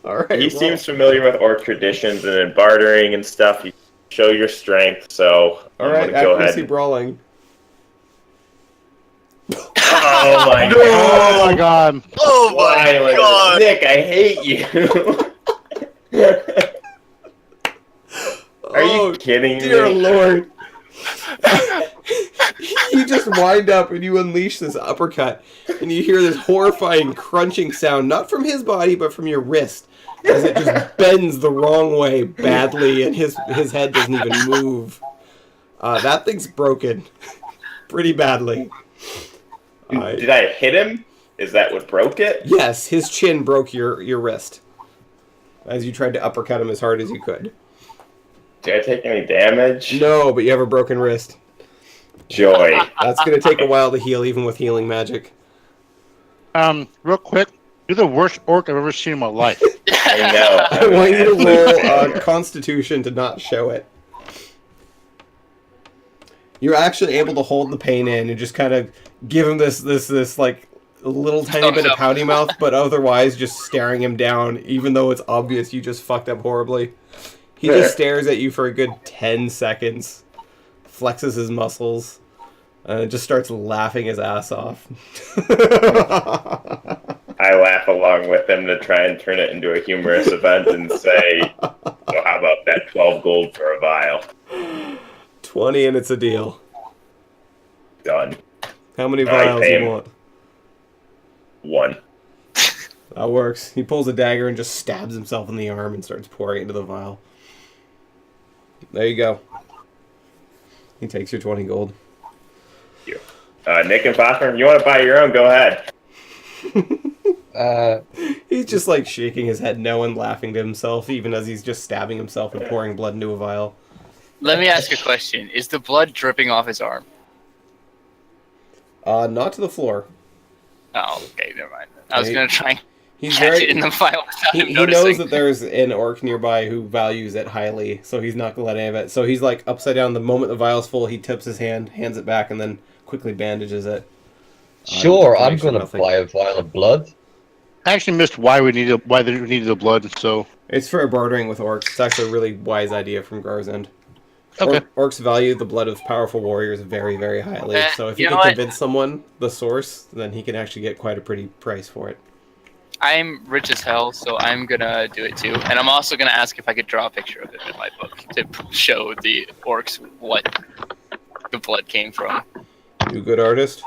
Alright, He seems familiar with orc traditions and in bartering and stuff. You show your strength, so I'm Alright, gonna go accuracy ahead. brawling. Oh my god! Oh my god! Oh my Why, god! Nick, I hate you. Are Oh, you kidding dear me? lord. You just wind up and you unleash this uppercut, and you hear this horrifying crunching sound, not from his body, but from your wrist, as it just bends the wrong way badly, and his head doesn't even move. That thing's broken pretty badly. Did I hit him? Is that what broke it? Yes, his chin broke your wrist as you tried to uppercut him as hard as you could. Did I take any damage? No, but you have a broken wrist. Joy. That's going to take a while to heal, even with healing magic. Real quick, you're the worst orc I've ever seen in my life. I know. I want you to roll Constitution to not show it. You're actually able to hold the pain in and just kind of give him this like little tiny bit of pouty mouth, but otherwise just staring him down, even though it's obvious you just fucked up horribly. He just stares at you for a good 10 seconds, flexes his muscles, and just starts laughing his ass off. I laugh along with him to try and turn it into a humorous event and say, so how about that 12 gold for a vial? 20 and it's a deal. Done. How many I vials do pay you him. want? 1. That works. He pulls a dagger and just stabs himself in the arm and starts pouring it into the vial. There you go. He takes your 20 gold. Nick and Foster, you want to buy your own? Go ahead. He's just like shaking his head no and laughing to himself, even as he's just stabbing himself and pouring blood into a vial. Let me ask a question. Is the blood dripping off his arm? Not to the floor. Oh, okay, never mind. I was going to try and He's catch very. it in the file without him He noticing. knows that there's an orc nearby who values it highly, so he's not gonna let any of it. So he's like upside down. The moment the vial's full, he tips his hand, hands it back, and then quickly bandages it. Sure, to I'm make sure gonna nothing- buy a vial of blood. I actually missed why they needed the blood. So It's for bartering with orcs. It's actually a really wise idea from Gar's end. okay. Orcs value the blood of powerful warriors very, very highly. So if you you can know what? convince someone the source, then he can actually get quite a pretty price for it. I'm rich as hell, so I'm gonna do it too. And I'm also gonna ask if I could draw a picture of it in my book to show the orcs what the blood came from. You a good artist?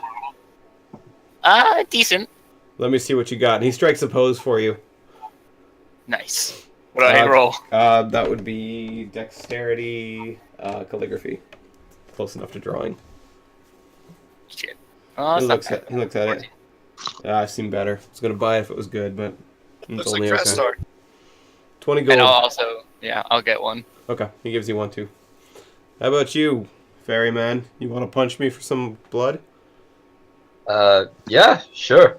Decent. Let me see what you got. And he strikes a pose for you. Nice. What do I Uh, roll? That would be dexterity, calligraphy. Close enough to drawing. Shit. Oh, He it's not looks bad. at it. I've seen better. I was gonna buy it if it was good, but it's Looks like only okay. Crastar. 20 And I'll gold. also, I'll get one. Okay, he gives you one too. How about you, ferryman? You want to punch me for some blood? Yeah, sure.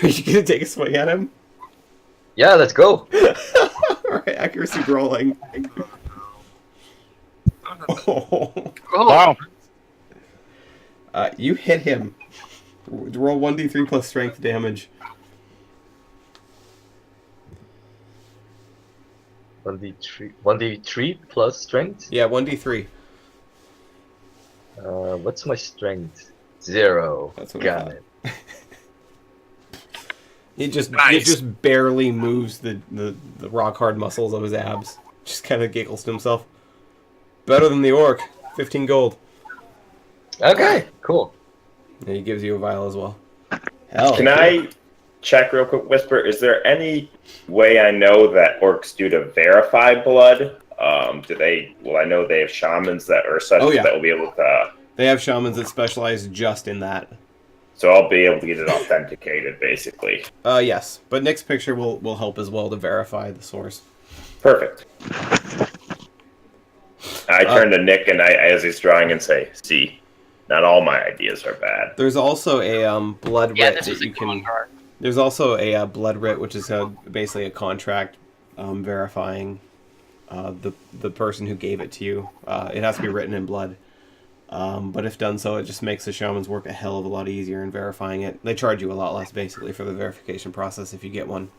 Are you gonna take a swing at him? Yeah, let's go. Alright, accuracy rolling. Oh. Oh, Wow. You hit him. Roll 1d3 plus strength damage. 1d3 plus strength. Yeah, 1d3. What's my strength? 0. That's what I Got thought. it. He just Nice. barely moves the rock hard muscles of his abs. Just kind of giggles to himself. Better than the orc. 15 gold. Okay, cool. And he gives you a vial as well. Hell. Can I check real quick, Whisper? Is there any way I know that orcs do to verify blood? Well, I know they have shamans that are such Oh, yeah. that will be able to. They have shamans that specialize just in that. So I'll be able to get it authenticated, basically. Yes, but Nick's picture will help as well to verify the source. Perfect. I turn to Nick and as he's drawing and say, "See, not all my ideas are bad." There's also a blood yeah, writ this that is a you common can. card. There's also a blood writ, which is basically a contract verifying the person who gave it to you. It has to be written in blood. But if done so, it just makes the shamans work a hell of a lot easier in verifying it. They charge you a lot less, basically, for the verification process if you get one.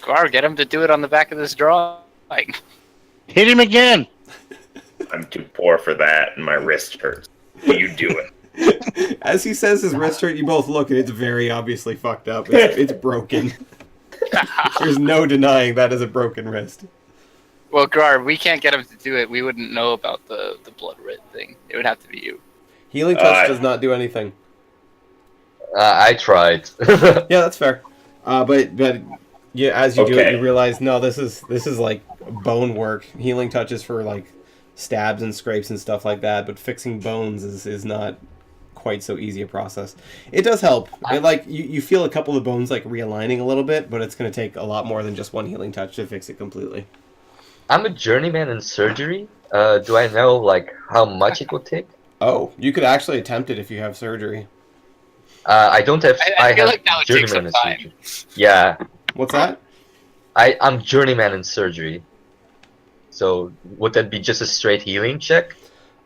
Gar, get him to do it on the back of this drawing. Hit him again. I'm too poor for that, and my wrist hurts. You do it. As he says his wrist hurt, you both look, and it's very obviously fucked up. It's broken. There's no denying that is a broken wrist. Well, Gar, we can't get him to do it. We wouldn't know about the blood writ thing. It would have to be you. Healing touch does not do anything. I tried. Yeah, that's fair. But yeah, as you do it, Okay. you realize no, this is like bone work. Healing touches for like stabs and scrapes and stuff like that, but fixing bones is not quite so easy a process. It does help. It, like you feel a couple of bones like realigning a little bit, but it's going to take a lot more than just one healing touch to fix it completely. I'm a journeyman in surgery. Do I know like how much it would take? Oh, you could actually attempt it if you have surgery. I don't have. I I feel have like that would take journeyman some in time. surgery. Yeah, What's that? I'm journeyman in surgery. So would that be just a straight healing check?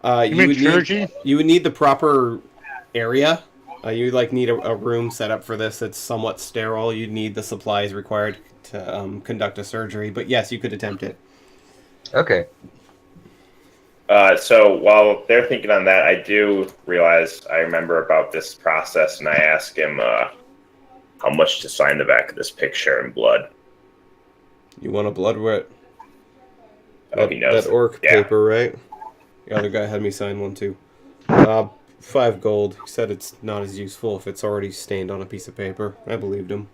You mean would surgery? need you would need the proper area. You like need a room set up for this that's somewhat sterile. You'd need the supplies required to conduct a surgery. But yes, you could attempt it. Okay. So while they're thinking on that, I do realize I remember about this process, and I ask him how much to sign the back of this picture in blood. You want a blood writ? Oh, he knows. That orc Yeah. paper, right? The other guy had me sign one too. 5 gold. He said it's not as useful if it's already stained on a piece of paper. I believed him.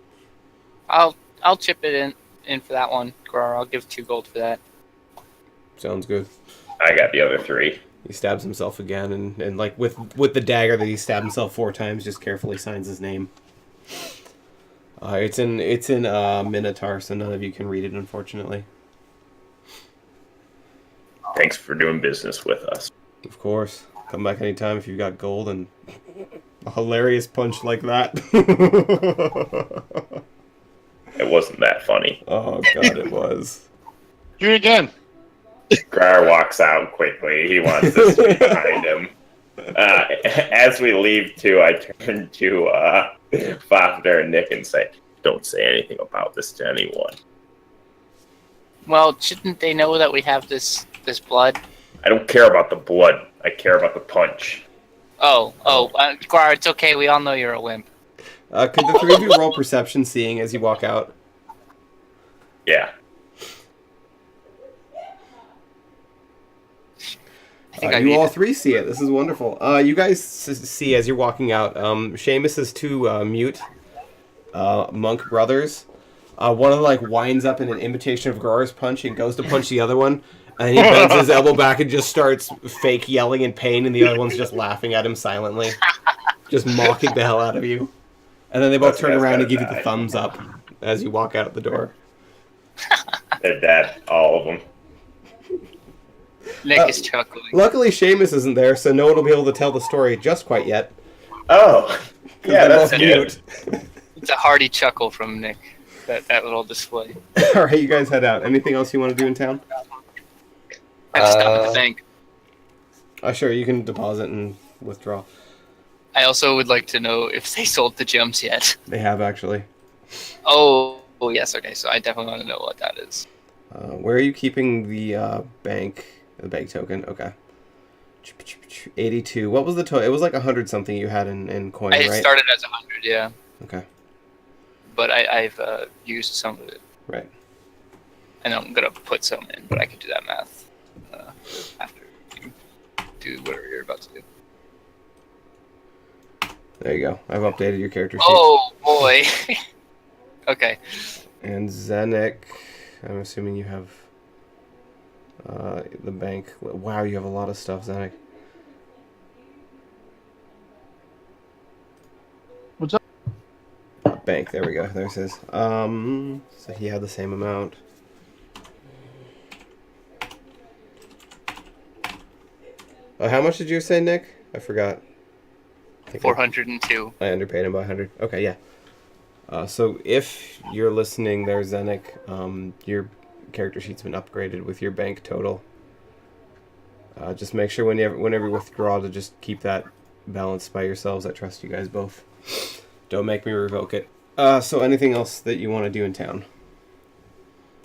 I'll chip it in for that one, Gar. I'll give 2 gold for that. Sounds good. I got the other 3. He stabs himself again, and like with the dagger that he stabbed himself 4 times, just carefully signs his name. It's in Minotaur, so none of you can read it, unfortunately. Thanks for doing business with us. Of course, come back anytime if you've got gold, and A hilarious punch like that. It wasn't that funny. Oh god, it was. Do it again. Grar walks out quickly. He wants to stay behind him. As we leave, too, I turn to Fafner and Nick and say, "Don't say anything about this to anyone." Well, shouldn't they know that we have this blood? I don't care about the blood. I care about the punch. Guar, it's okay. We all know you're a wimp. Could the three of you roll perception seeing as you walk out? Yeah. I think You all three see it. This is wonderful. You guys see as you're walking out, Seamus's two mute monk brothers. One of them like winds up in an imitation of Grar's punch and goes to punch the other one, and he bends his elbow back and just starts fake yelling in pain, and the other one's just laughing at him silently, just mocking the hell out of you. And then they both turn around and give you the thumbs up as you walk out the door. They're dead, all of them. Nick is chuckling. Luckily, Seamus isn't there, so no one will be able to tell the story just quite yet. Oh, yeah, that's good. It's a hearty chuckle from Nick. That little display. All right, you guys head out. Anything else you want to do in town? I have to stop at the bank. Sure, you can deposit and withdraw. I also would like to know if they sold the gems yet. They have, actually. Oh yes, okay, so I definitely want to know what that is. Where are you keeping the bank token? Okay. 82. What was the total? It was like 100 something you had in coin, right? I started as 100, yeah. Okay. But I've used some of it. Right. And I'm going to put some in, but I can do that math after you do whatever you're about to do. There you go. I've updated your character sheet. Oh, boy. Okay. And Zenek, I'm assuming you have the bank. Wow, you have a lot of stuff, Zenek. What's up? Bank, there we go. There's his. So he had the same amount. How much did you say, Nick? I forgot. I think 402. I underpaid him by 100. Okay, yeah. So if you're listening there, Zenek, your character sheet's been upgraded with your bank total. Just make sure whenever you withdraw to just keep that balanced by yourselves. I trust you guys both. Don't make me revoke it. So anything else that you want to do in town?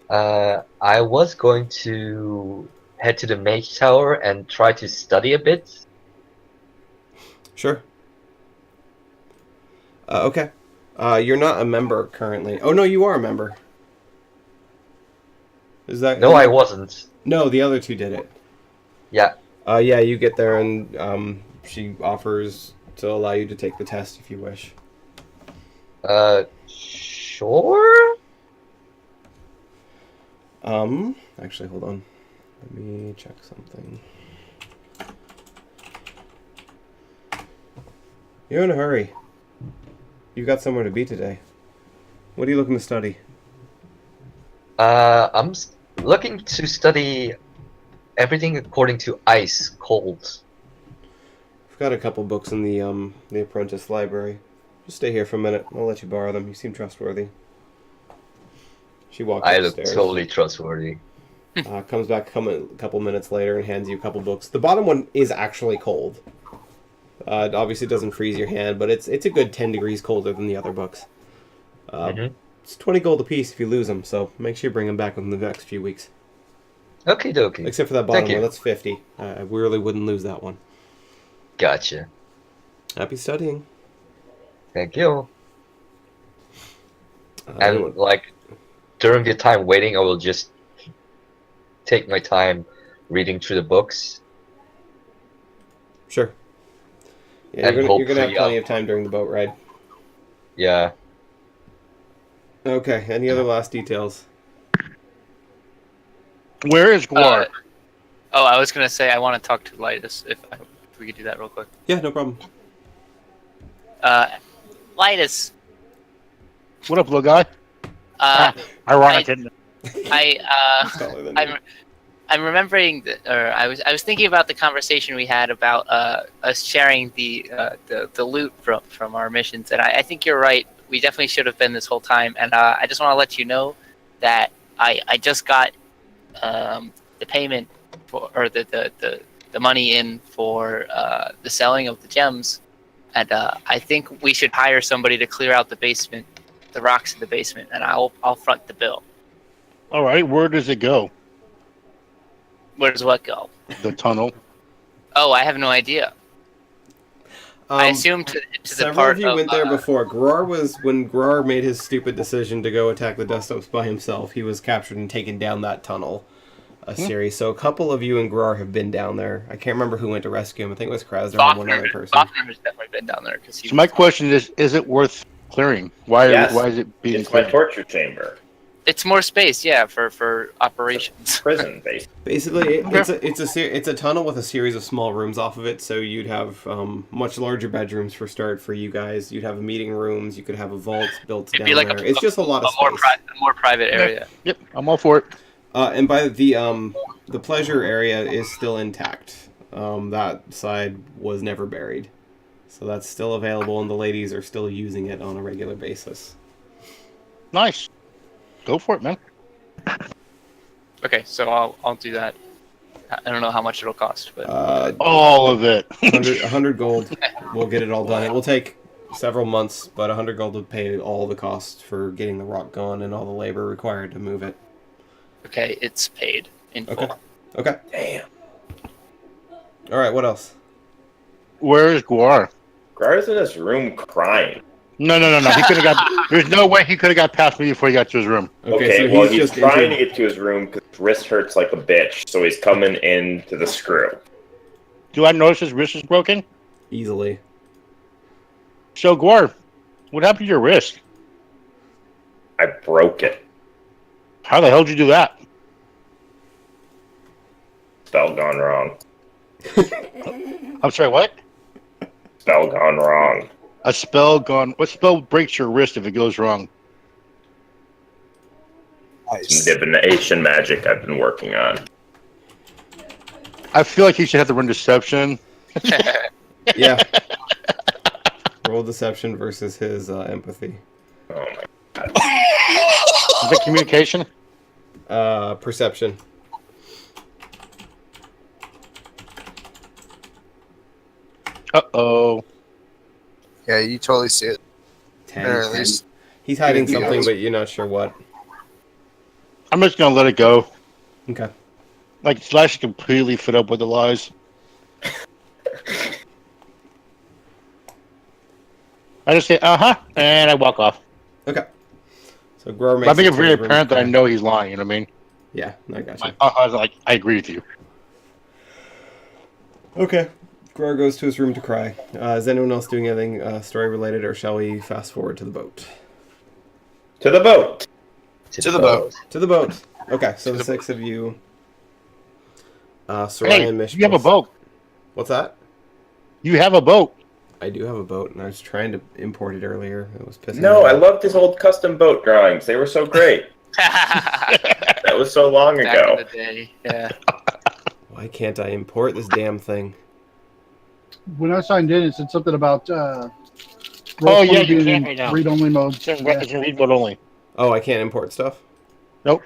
I was going to head to the Mage Tower and try to study a bit. Sure. Okay. You're not a member currently. Oh, no, you are a member. Is that... No, I wasn't. No, the other two did it. Yeah. Yeah, you get there and she offers to allow you to take the test if you wish. Sure? Actually, hold on. Let me check something. You're in a hurry. You've got somewhere to be today. What are you looking to study? I'm looking to study everything according to ice, cold. I've got a couple books in the apprentice library. Just stay here for a minute. I'll let you borrow them. You seem trustworthy. She walks I look upstairs. totally trustworthy. Comes back a couple minutes later and hands you a couple books. The bottom one is actually cold. It obviously doesn't freeze your hand, but it's a good 10 degrees colder than the other books. It's 20 gold apiece if you lose them, so make sure you bring them back within the next few weeks. Okie dokie. Except for that bottom Thank you. one, that's 50. I really wouldn't lose that one. Gotcha. Happy studying. Thank you. Anyone- And like during the time waiting, I will just take my time reading through the books. Sure. Yeah, And you're gonna have hopefully, plenty of time during the boat ride. Yeah. Okay, any other last details? Where is Guar? I was going to say I want to talk to Lightus if we could do that real quick. Yeah, no problem. Lightus. What up, little guy? Uh, Ironic, isn't it? I Taller than I'm you. I'm remembering that, or I was thinking about the conversation we had about us sharing the loot from our missions, and I think you're right. We definitely should have been this whole time, and I just want to let you know that I just got the payment for, or the money in for the selling of the gems, and I think we should hire somebody to clear out the basement, the rocks in the basement, and I'll front the bill. All right, where does it go? Where does what go? The tunnel. Oh, I have no idea. I assume to the Several part of you went there before. When Grar made his stupid decision to go attack the dust ups by himself, he was captured and taken down that tunnel a series. So a couple of you and Grar have been down there. I can't remember who went to rescue him. I think it was Krasner and one other person. Bofner has definitely been down there. So my question is it worth clearing? Why is it being It's my cleared? torture chamber. It's more space, yeah, for operations. Prison, basically. Basically, it's a tunnel with a series of small rooms off of it. So you'd have much larger bedrooms for you guys. You'd have meeting rooms. You could have a vault built It'd down be like there. It's just a lot of space. More private area. Yep, I'm all for it. And by the pleasure area is still intact. That side was never buried, so that's still available, and the ladies are still using it on a regular basis. Nice. Go for it, man. Okay, so I'll do that. I don't know how much it'll cost, but All of it. 100 gold. We'll get it all done. It will take several months, but 100 gold would pay all the costs for getting the rock gone and all the labor required to move it. okay, it's paid in full. Okay. Damn. All right. What else? Where is Guar? Grar's in his room crying. No. He could have got. There's no way he could have got past me before he got to his room. Okay, so well, he's just trying to injured. get to his room because his wrist hurts like a bitch, so he's coming into the screw. Do I notice his wrist is broken? Easily. So Guar, what happened to your wrist? I broke it. How the hell did you do that? Spell gone wrong. I'm sorry, what? Spell gone wrong. A spell gone. What spell breaks your wrist if it goes wrong? Nice. Divination magic I've been working on. I feel like he should have to run deception. Yeah. Roll deception versus his empathy. Oh my god. Is that communication? Perception. Uh-oh. Yeah, you totally see it. 10. Or at least He's hiding Maybe something, else. but you're not sure what. I'm just gonna let it go. Okay. Like Slash is completely fed up with the lies. I just say and I walk off. Okay. So Grar makes I make it to very his room apparent that I cry. know he's lying. You know what I mean? Yeah, I got you. I was like, I agree with you. Okay. Grar goes to his room to cry. Is anyone else doing anything story related, or shall we fast forward to the boat? To the boat! To the boat. To the boat. Okay, so To the the six of you. Soraya Hey, and Mish. you have a boat. What's that? You have a boat. I do have a boat, and I was trying to import it earlier. It was pissing No, me I off. loved his old custom boat drawings. They were so great. That was so long Back ago. in the day, yeah. Why can't I import this damn thing? When I signed in, it said something about Oh, Roll20 yeah, you being can't in right now. read-only mode. It's in Yeah. read mode only. Oh, I can't import stuff? Nope.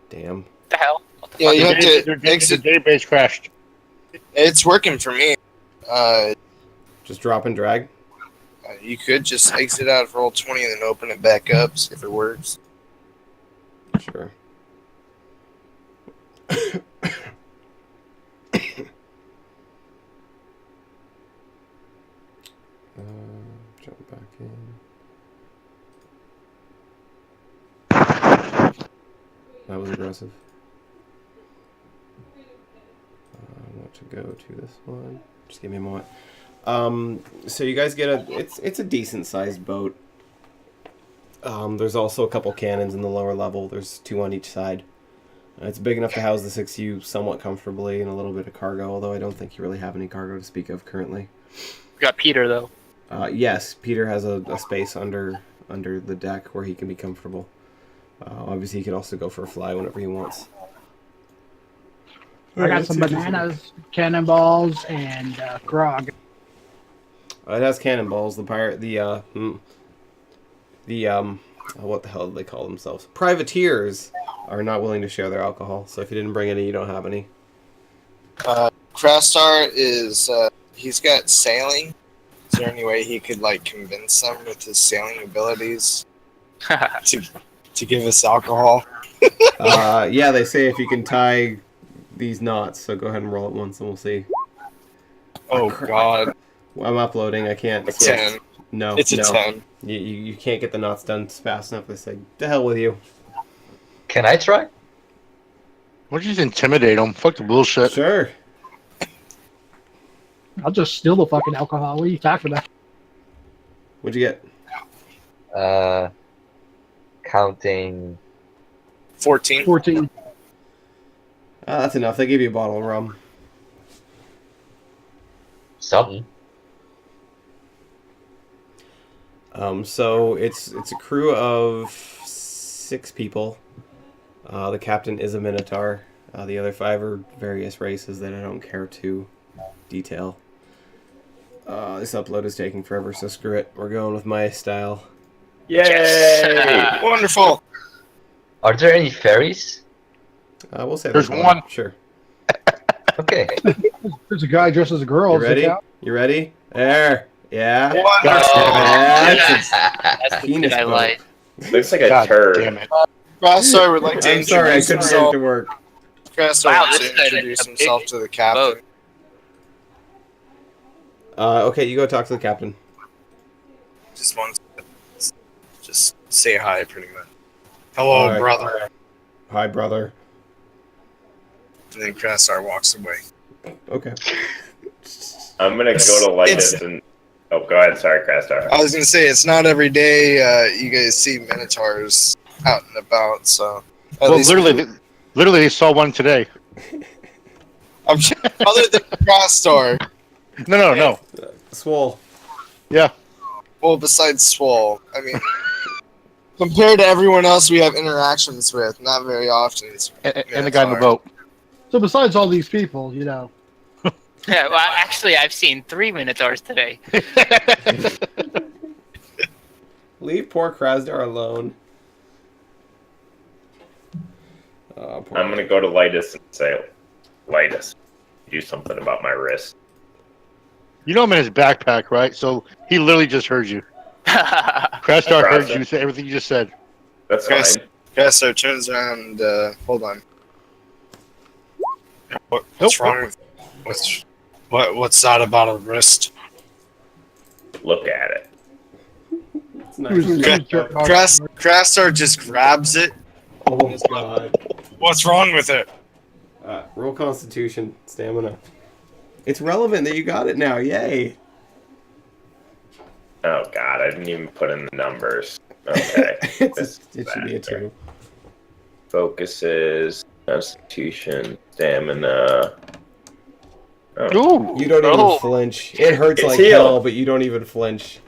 Damn. What the hell? Yeah, you have Their to exit. database crashed. It's working for me. Just drop and drag? You could just exit out of Roll20 and then open it back up, see if it works. Sure. Jump back in. That was aggressive. I want to go to this one. Just give me a moment. So you guys get it's a decent sized boat. There's also a couple cannons in the lower level. There's 2 on each side. It's big enough to house the 6 of you somewhat comfortably and a little bit of cargo, although I don't think you really have any cargo to speak of currently. We got Peter though. Yes, Peter has a space under the deck where he can be comfortable. Obviously, he can also go for a fly whenever he wants. I got some bananas, cannonballs, and grog. It has cannonballs. The pirate, what the hell do they call themselves? Privateers are not willing to share their alcohol. So if you didn't bring any, you don't have any. Crastar is he's got sailing. Is there any way he could like convince them with his sailing abilities to give us alcohol? Yeah, they say if you can tie these knots. So go ahead and roll it once, and we'll see. Oh God! I'm uploading. I can't. A 10. No, It's a no. 10. You can't get the knots done fast enough. They say, "To hell with you." Can I try? Why don't you just intimidate them? Fuck the bullshit. Sure. I'll just steal the fucking alcohol. What are you talking about? What'd you get? Counting 14. 14. That's enough. They give you a bottle of rum. something. So it's a crew of 6 people. The captain is a Minotaur. The other 5 are various races that I don't care to detail. This upload is taking forever, so screw it. We're going with my style. Yay! Yes. Wonderful. Are there any fairies? We'll say There's one. Sure. Okay. There's a guy dressed as a girl. You ready? You ready? There. Yeah. Wonderful. That's That's the penis thing I bump. like. Looks like a God turd. damn it. Crastar would like to I'm sorry, I introduce couldn't get it himself. to work. Crastar Wow, wants this to is a introduce big himself to the captain. boat. Okay, you go talk to the captain. Just wants to just say hi, pretty much. Hello, All right. brother. Hi, brother. And then Crastar walks away. Okay. I'm gonna go to Lytus and. Oh, go ahead. Sorry, Crastar. I was gonna say it's not every day you guys see minotaurs out and about, so. At Well, least- literally, they saw one today. I'm sure, other than Crastar, No. Swole. Yeah. well, besides Swole, I mean, compared to everyone else we have interactions with, not very often. It's And the guy in the boat. So besides all these people, you know, Yeah, well, actually, I've seen 3 Minotaurs today. Leave poor Krasdar alone. Poor I'm gonna go to Lytus and say, Lytus, do something about my wrist. You know I'm in his backpack, right? So he literally just heard you. Crastar heard you say everything you just said. That's Yes. fine. Crastar turns around. Hold on. What's wrong with what's that about a wrist? Look at it. It's who's nice. jerk off. Crastar just grabs it. Oh god. What's wrong with it? Roll Constitution, stamina. It's relevant that you got it now. Yay. Oh god, I didn't even put in the numbers. Okay. It should be a 2. Focuses, Constitution, Stamina. Oh. Ooh. You don't even Oh. flinch. It hurts It's like healed. hell, but you don't even flinch.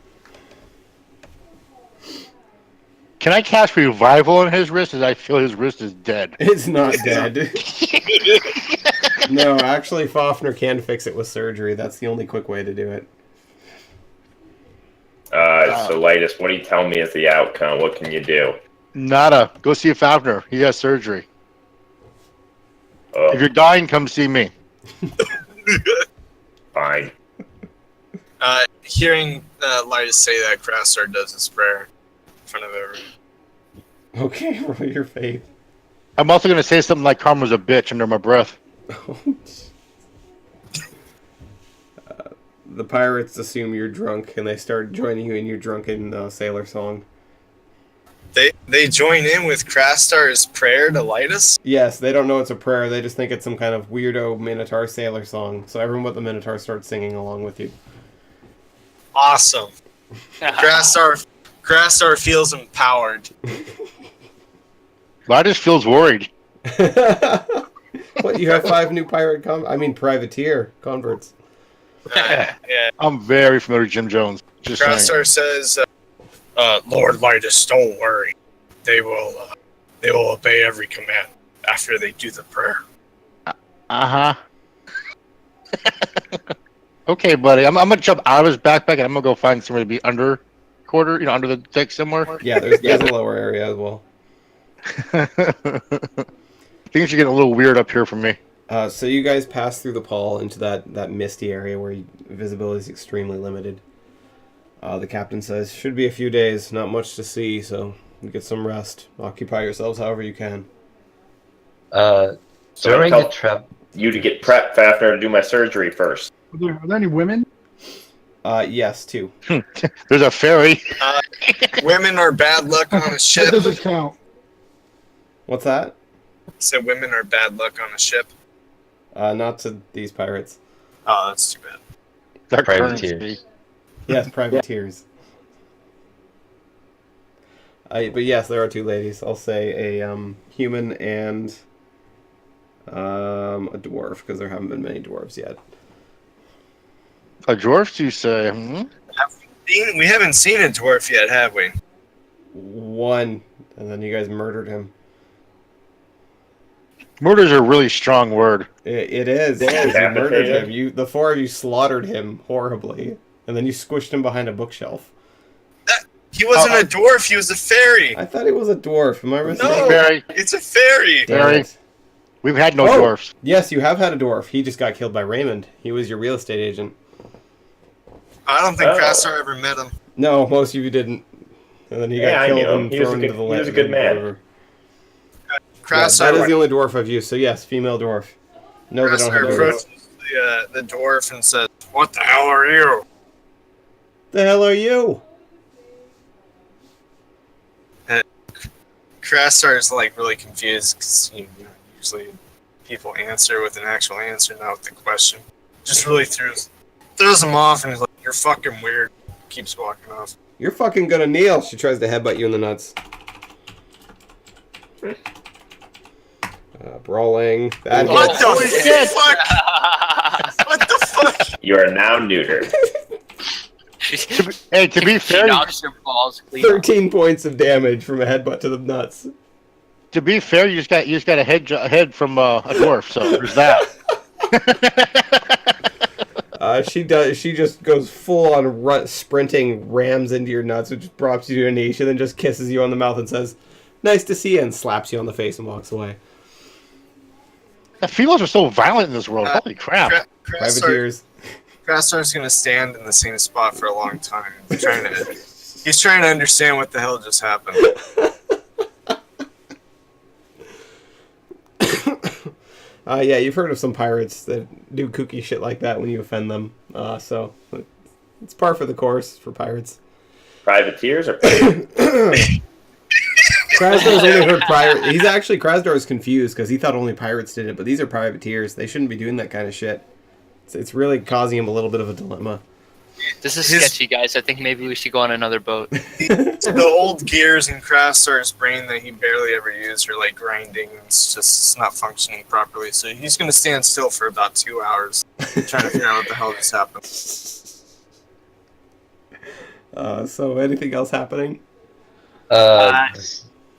Can I cast revival on his wrist as I feel his wrist is dead? It's not dead. No, actually, Fafnir can fix it with surgery. That's the only quick way to do it. So Lytus, what do you tell me is the outcome? What can you do? Nada. Go see a Fafnir. He has surgery. Oh, If you're dying, come see me. fine. Hearing Lytus say that, Crastar does his prayer in front of everyone. Okay, roll your faith. I'm also going to say something like Karma's a bitch under my breath. The pirates assume you're drunk, and they start joining you in your drunken sailor song. They join in with Crastar's prayer to Lytus. Yes, they don't know it's a prayer. They just think it's some kind of weirdo Minotaur sailor song. So everyone but the Minotaur starts singing along with you. Awesome. Crastar feels empowered. Lytus feels worried. What, you have 5 new privateer converts. Yeah. I'm very familiar with Jim Jones. Just saying. Crastar says, Lord Lytus, don't worry. They will obey every command after they do the prayer. Uh-huh. Okay, buddy. I'm gonna jump out of his backpack and I'm gonna go find somewhere to be under under the deck somewhere. Yeah, there's a lower area as well. Things are getting a little weird up here for me. So you guys pass through the pall into that misty area where visibility is extremely limited. The captain says, should be a few days, not much to see, so get some rest. Occupy yourselves however you can. So During I the tell trap, you to get prepped, Fafner, to do my surgery first. Are there any women? Yes, two. There's a ferry. Women are bad luck on a That ship. doesn't count. What's that? So women are bad luck on a ship. Not to these pirates. Oh, that's too bad. They're Privateers. currency. Yes, privateers. But yes, there are two ladies. I'll say a human and a dwarf, because there haven't been many dwarves yet. A dwarf, you say? We haven't seen a dwarf yet, have we? One, and then you guys murdered him. Murder's a really strong word. It is. You murdered him. The four of you slaughtered him horribly, and then you squished him behind a bookshelf. He wasn't a dwarf. He was a fairy. I thought he was a dwarf. Am I mistaken? No, Fairy. it's a fairy. Damn Fairy. it. We've had no Oh! dwarfs. Yes, you have had a dwarf. He just got killed by Raymond. He was your real estate agent. I don't think Oh. Krasar ever met him. No, most of you didn't. And then he got I killed knew him. and He was thrown a into good- the he was a lake. good man. River. Yeah, Krasar, that is the only dwarf I've used. So yes, female dwarf. No, they don't have Krasar dwarves. approaches the dwarf and says, "What the hell are you?" The hell are you? Krasar is like really confused because usually people answer with an actual answer, not with a question. Just really throws him off and he's like, "You're fucking weird." Keeps walking off. You're fucking gonna kneel. She tries to headbutt you in the nuts. Brawling. That What hits. the fuck? What the fuck? You are now neutered. Hey, to be She fair, knocks your balls clean off. 13 points of damage from a headbutt to the nuts. you just got a head from a dwarf. So there's that. She just goes full on sprinting, rams into your nuts, which drops you to a niche, and then just kisses you on the mouth and says, "Nice to see you," and slaps you on the face and walks away. The females are so violent in this world. Holy crap! Privateers. Krasar's gonna stand in the same spot for a long time. He's trying to understand what the hell just happened. Yeah, you've heard of some pirates that do kooky shit like that when you offend them. So it's par for the course for pirates. Privateers or pirates? Krasdor's only heard pirate. He's actually Krasdor's confused because he thought only pirates did it, but these are privateers. They shouldn't be doing that kind of shit. It's really causing him a little bit of a dilemma. This is sketchy, guys. I think maybe we should go on another boat. The old gears in Krasar's brain that he barely ever used are like grinding. It's not functioning properly. So he's gonna stand still for about 2 hours, trying to figure out what the hell just happened. So anything else happening?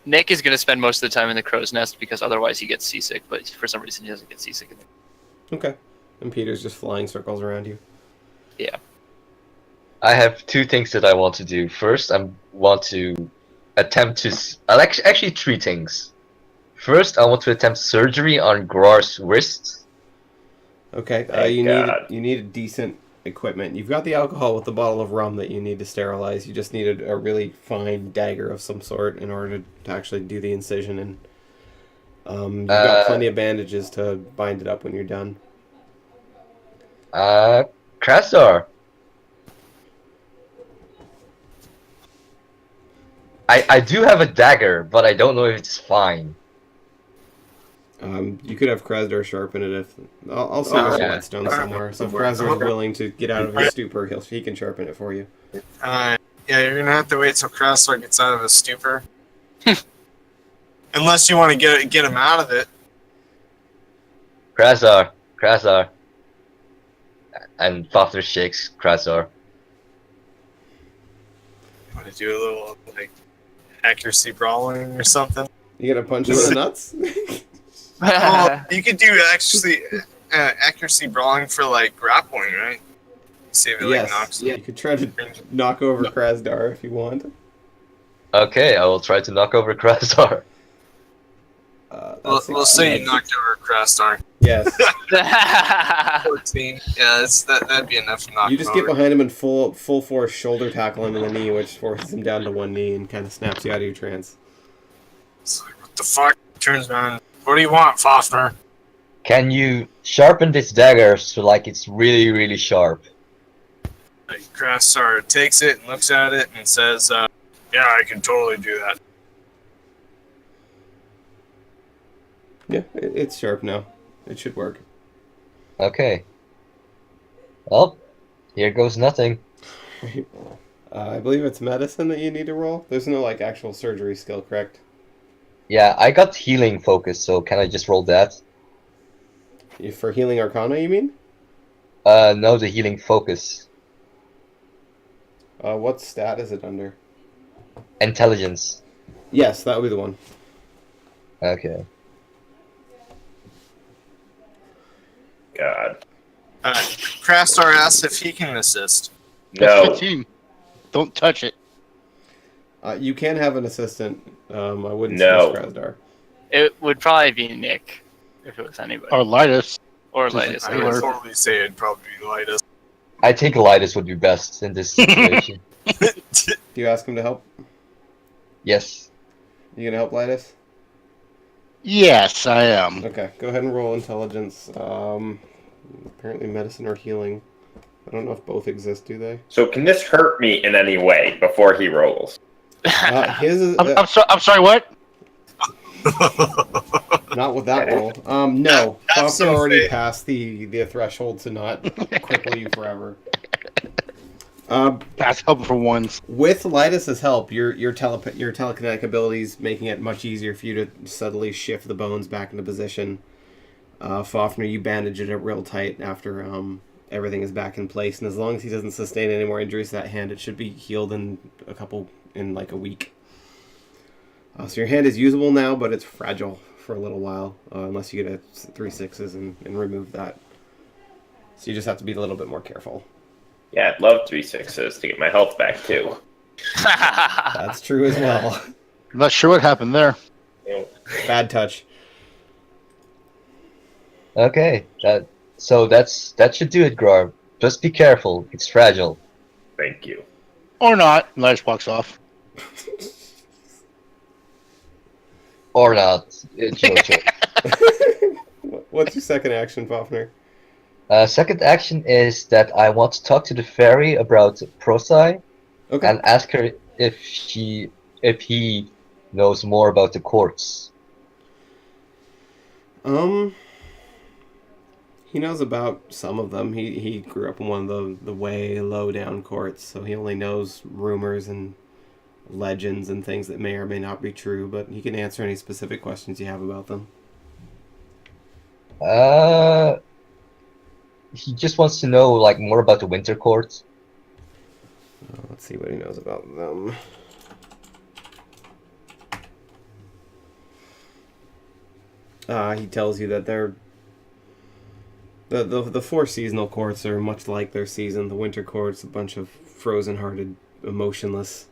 Nick is going to spend most of the time in the crow's nest because otherwise he gets seasick, but for some reason he doesn't get seasick. Okay. And Peter's just flying circles around you. Yeah. I have two things that I want to do. First, I want to attempt to... Actually, three things. First, I want to attempt surgery on Grar's wrist. Okay. Thank You God. need a decent equipment. You've got the alcohol with the bottle of rum that you need to sterilize. You just need a really fine dagger of some sort in order to actually do the incision, and you've got plenty of bandages to bind it up when you're done. Krasar. I do have a dagger, but I don't know if it's fine. You could have Krasdor sharpen it if... I'll see there's a whetstone somewhere. So if Krasdor's willing to get out of his stupor, he can sharpen it for you. Yeah, you're gonna have to wait till Krasar gets out of his stupor. Unless you want to get him out of it. Krasar. And Fafner shakes Krasar. Want to do a little like accuracy brawling or something? You gonna punch him in the nuts? Well, you could do actually accuracy brawling for like grappling, right? See if it like knocks. You could try to knock over Krasdar if you want. Okay, I will try to knock over Krasdar. We'll say you knocked over Krasdar. Yes. 14. Yeah, that'd be enough to knock You just him get over. behind him and full force shoulder tackle him in the knee, which forces him down to one knee and kind of snaps you out of your trance. It's like, what the fuck? Turns around. What do you want, Fafner? Can you sharpen this dagger so like it's really, really sharp? Like, Krasdar takes it and looks at it and says, yeah, I can totally do that. Yeah, it's sharp now. It should work. Okay. Well, here goes nothing. I believe it's medicine that you need to roll. There's no like actual surgery skill, correct? Yeah, I got healing focus, so can I just roll that? For healing arcana, you mean? No, the healing focus. What stat is it under? Intelligence. Yes, that would be the one. Okay. God. Krasdar asks if he can assist. That's No. 15. Don't touch it. You can have an assistant. I wouldn't No. stress Krasdar. It would probably be Nick if it was anybody. Or Lightus. Or just Lightus. I would totally say it'd probably be Lightus. I think Lightus would be best in this situation. Do you ask him to help? Yes. You gonna help Lightus? Yes, I am. Okay, go ahead and roll intelligence. Apparently medicine or healing. I don't know if both exist, do they? So can this hurt me in any way before he rolls? His is, I'm sorry, what? not with that roll. No. Have Fafner some already faith. passed the threshold to not cripple you forever. That's helpful for once. With Lightus's help, your telekinetic abilities making it much easier for you to subtly shift the bones back into position. Fafner, you bandage it up real tight after everything is back in place, and as long as he doesn't sustain any more injuries to that hand, it should be healed in like a week. So your hand is usable now, but it's fragile for a little while, unless you get a 3 6s and remove that. So you just have to be a little bit more careful. Yeah, I'd love 3 6s to get my health back too. That's true as well. I'm not sure what happened there. Bad touch. Okay. That should do it, Grar. Just be careful. It's fragile. Thank you. Or not. Lightus walks off. Or not. It's your choice. What's your second action, Fafner? Second action is that I want to talk to the fairy about Prosai Okay. and ask her if he knows more about the courts. He knows about some of them. He grew up in one of the way low down courts, so he only knows rumors and legends and things that may or may not be true, but he can answer any specific questions you have about them. He just wants to know like more about the winter courts. Let's see what he knows about them. He tells you that they're the 4 seasonal courts are much like their season. The winter courts, a bunch of frozen-hearted, emotionless,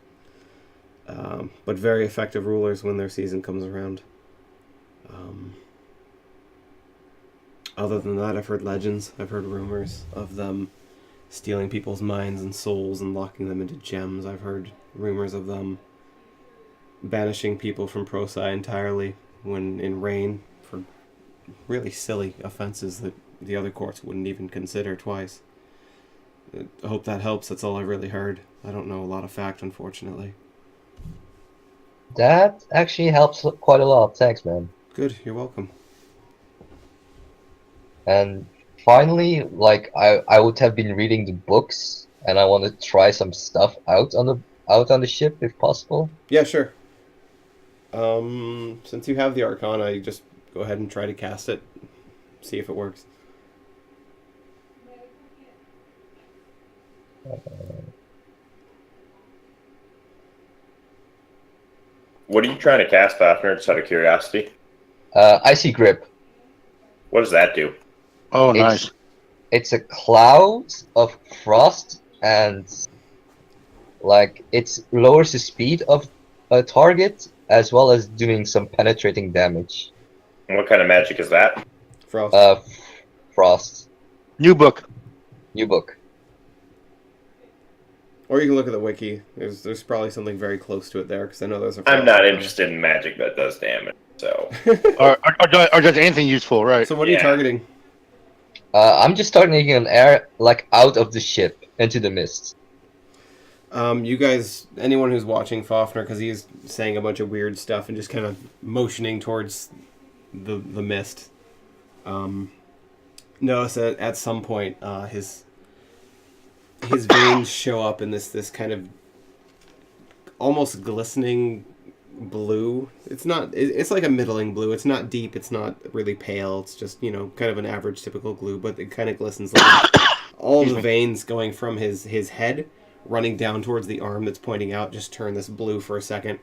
but very effective rulers when their season comes around. Other than that, I've heard legends. I've heard rumors of them stealing people's minds and souls and locking them into gems. I've heard rumors of them banishing people from Prosai entirely when in rain for really silly offenses that the other courts wouldn't even consider twice. I hope that helps. That's all I've really heard. I don't know a lot of fact, unfortunately. That actually helps quite a lot. Thanks, man. Good, you're welcome. And finally, like I would have been reading the books, and I want to try some stuff out on the ship if possible. Yeah, sure. Since you have the Arcana, you just go ahead and try to cast it. See if it works. What are you trying to cast, Fafner, just out of curiosity? Icy grip. What does that do? Oh, It's- nice. It's a cloud of frost, and like it lowers the speed of a target as well as doing some penetrating damage. And what kind of magic is that? Frost. Frost. New book. New book. Or you can look at the wiki. There's probably something very close to it there, because I know there's a... I'm not interested in magic that does damage, so... Or does anything useful, right? So what are you Yeah. targeting? I'm just targeting an air like out of the ship into the mist. You guys, anyone who's watching Fafner, because he's saying a bunch of weird stuff and just kind of motioning towards the mist, notice that at some point his veins show up in this kind of almost glistening blue. It's not. It's like a middling blue. It's not deep. It's not really pale. It's just kind of an average typical glue, but it kind of glistens like all of the veins going from his head running down towards the arm that's pointing out just turn this blue for a second,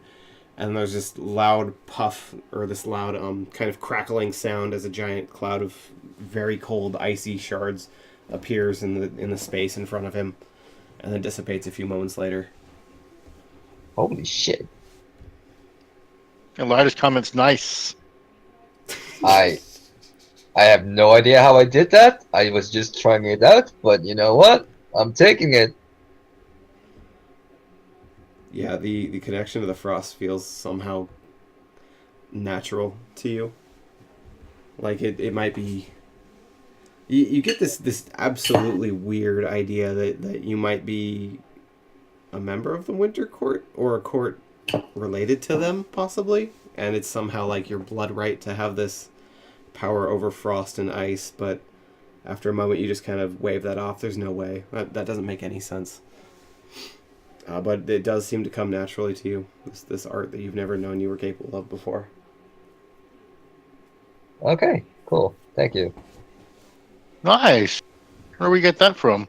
and there's this loud puff or this loud kind of crackling sound as a giant cloud of very cold icy shards appears in the space in front of him, and then dissipates a few moments later. Holy shit. And Lida's comments, nice. I have no idea how I did that. I was just trying it out, but you know what? I'm taking it. Yeah, the connection to the frost feels somehow natural to you. Like it might be... You get this absolutely weird idea that you might be a member of the Winter Court, or a court related to them, possibly. And it's somehow like your blood right to have this power over frost and ice, but after a moment you just kind of wave that off. There's no way. That doesn't make any sense. But it does seem to come naturally to you. This art that you've never known you were capable of before. Okay, cool. Thank you. Nice. Where do we get that from?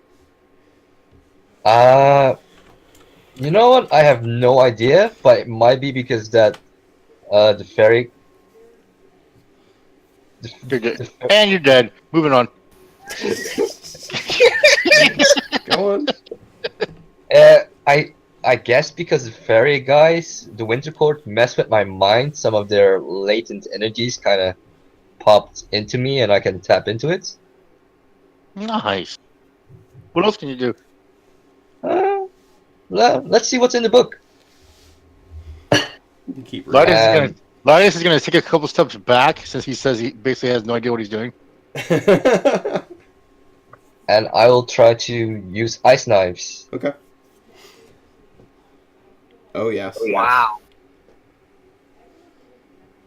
You know what? I have no idea, but it might be because that the fairy. You're dead. And you're dead. Moving on. Go on. I guess because the fairy guys, the Winter Court, mess with my mind. Some of their latent energies kind of popped into me, and I can tap into it. Nice. What else can you do? Let's see what's in the book. You keep reading. Linus is gonna take a couple steps back since he says he basically has no idea what he's doing. And I will try to use ice knives. Okay. Oh, yes. Wow.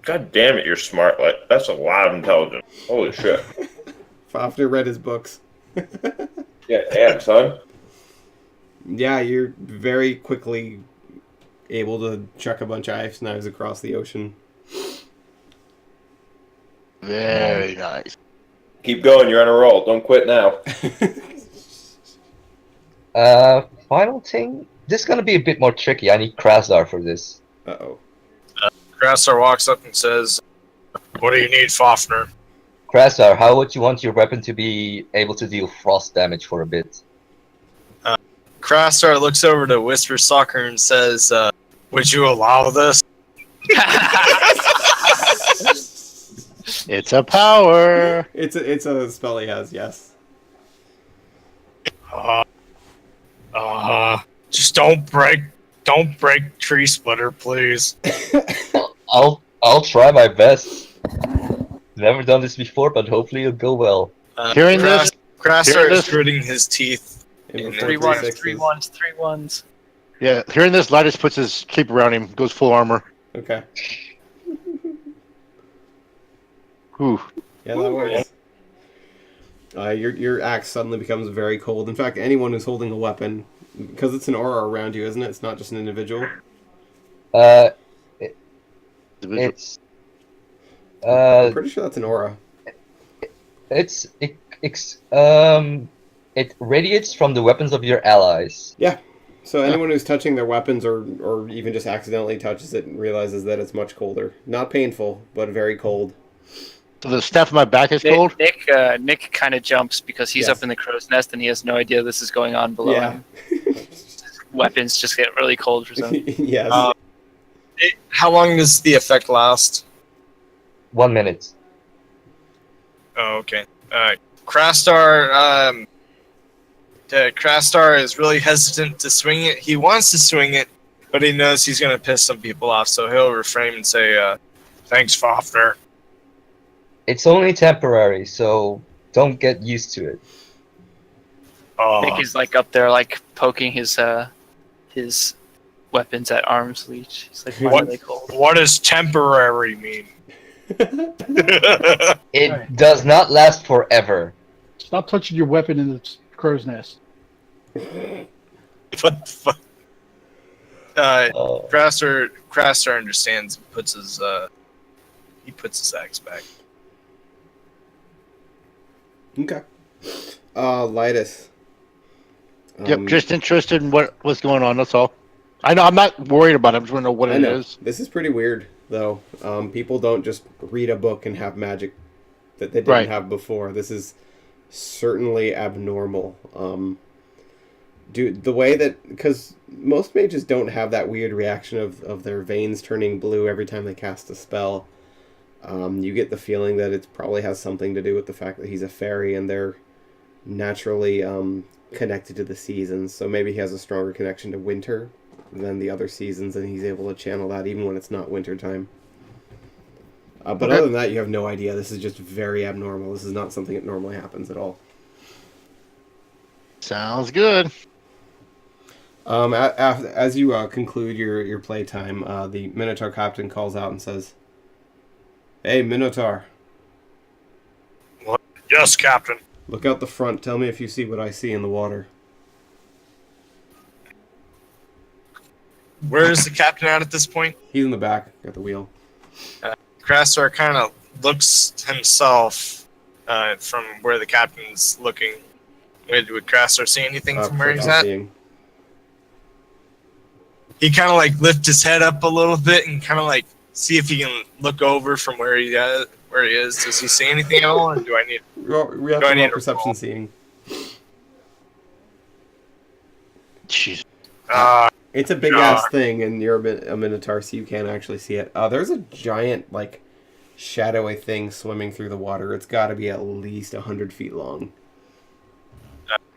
God damn it, you're smart. Like, that's a lot of intelligence. Holy shit. Fafner read his books. Yeah, damn, son. Yeah, you're very quickly able to chuck a bunch of ice knives across the ocean. Very nice. Keep going, you're on a roll. Don't quit now. Final thing. This is gonna be a bit more tricky. I need Krasdar for this. Uh-oh. Grassar walks up and says, "What do you need, Fafner?" Krasdar, how would you want your weapon to be able to deal frost damage for a bit? Krastar looks over to Whisperstalker and says, "Would you allow this?" It's a power. It's a spell he has, yes. Just don't break Tree Splitter, please. I'll try my best. Never done this before, but hopefully it'll go well. Hearing this- Krastar hearing is this- gritting his teeth. And before 3 ones, 3/6s. 3 ones, 3 ones. Yeah, hearing this, Linus puts his cape around him, goes full armor. Okay. Whew. Yeah, that works. Your axe suddenly becomes very cold. In fact, anyone who's holding a weapon, because it's an aura around you, isn't it? It's not just an individual. It's I'm pretty sure that's an aura. it radiates from the weapons of your allies. Yeah. So anyone who's touching their weapons or even just accidentally touches it and realizes that it's much colder. Not painful, but very cold. The staff in my back is cold. Nick kind of jumps because he's Yes. up in the crow's nest and he has no idea this is going on below Yeah. him. Weapons just get really cold for some. Yes. How long does the effect last? 1 minute. Oh, okay. Crastar, Crastar is really hesitant to swing it. He wants to swing it, but he knows he's going to piss some people off, so he'll refrain and say, thanks, Fafner. It's only temporary, so don't get used to it. Nick is like up there, like poking his weapons at arm's reach. He's like, why are they cold? What does temporary mean? It Right. does not last forever. Stop touching your weapon in the crow's nest. What the fuck? Oh. Crastar understands and puts his axe back. Okay. Lytus. Yep, just interested in what was going on. That's all. I know I'm not worried about it. I just want to know what I it know. is. This is pretty weird, though. People don't just read a book and have magic that they didn't Right. have before. This is certainly abnormal. The way that, because most mages don't have that weird reaction of their veins turning blue every time they cast a spell. You get the feeling that it probably has something to do with the fact that he's a fairy and they're naturally connected to the seasons. So maybe he has a stronger connection to winter than the other seasons, and he's able to channel that even when it's not winter time. But Okay. other than that, you have no idea. This is just very abnormal. This is not something that normally happens at all. Sounds good. As you conclude your playtime, the Minotaur captain calls out and says, "Hey, Minotaur, Yes, Captain. look out the front. Tell me if you see what I see in the water." Where is the captain at this point? He's in the back at the wheel. Crastar kind of looks himself from where the captain's looking. Would Crastar see anything from where he's I'm at? seeing. He kind of like lift his head up a little bit and kind of like see if he can look over from where he is. Does he see anything at all, or do I need? We have Do I to need roll to perception roll? seeing. Jeez. It's a big ass thing, and you're a Minotaur, so you can't actually see it. There's a giant, like, shadowy thing swimming through the water. It's got to be at least 100 feet long.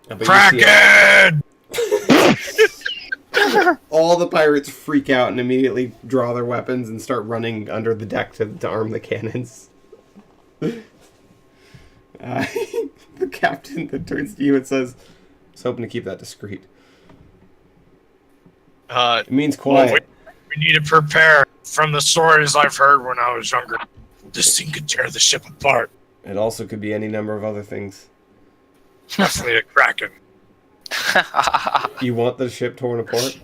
But you see it. Kraken! All the pirates freak out and immediately draw their weapons and start running under the deck to arm the cannons. The captain that turns to you and says, "I was hoping to keep that discreet." It means quiet. We need to prepare. From the stories I've heard when I was younger, this thing could tear the ship apart. It also could be any number of other things. Definitely a Kraken. You want the ship torn apart?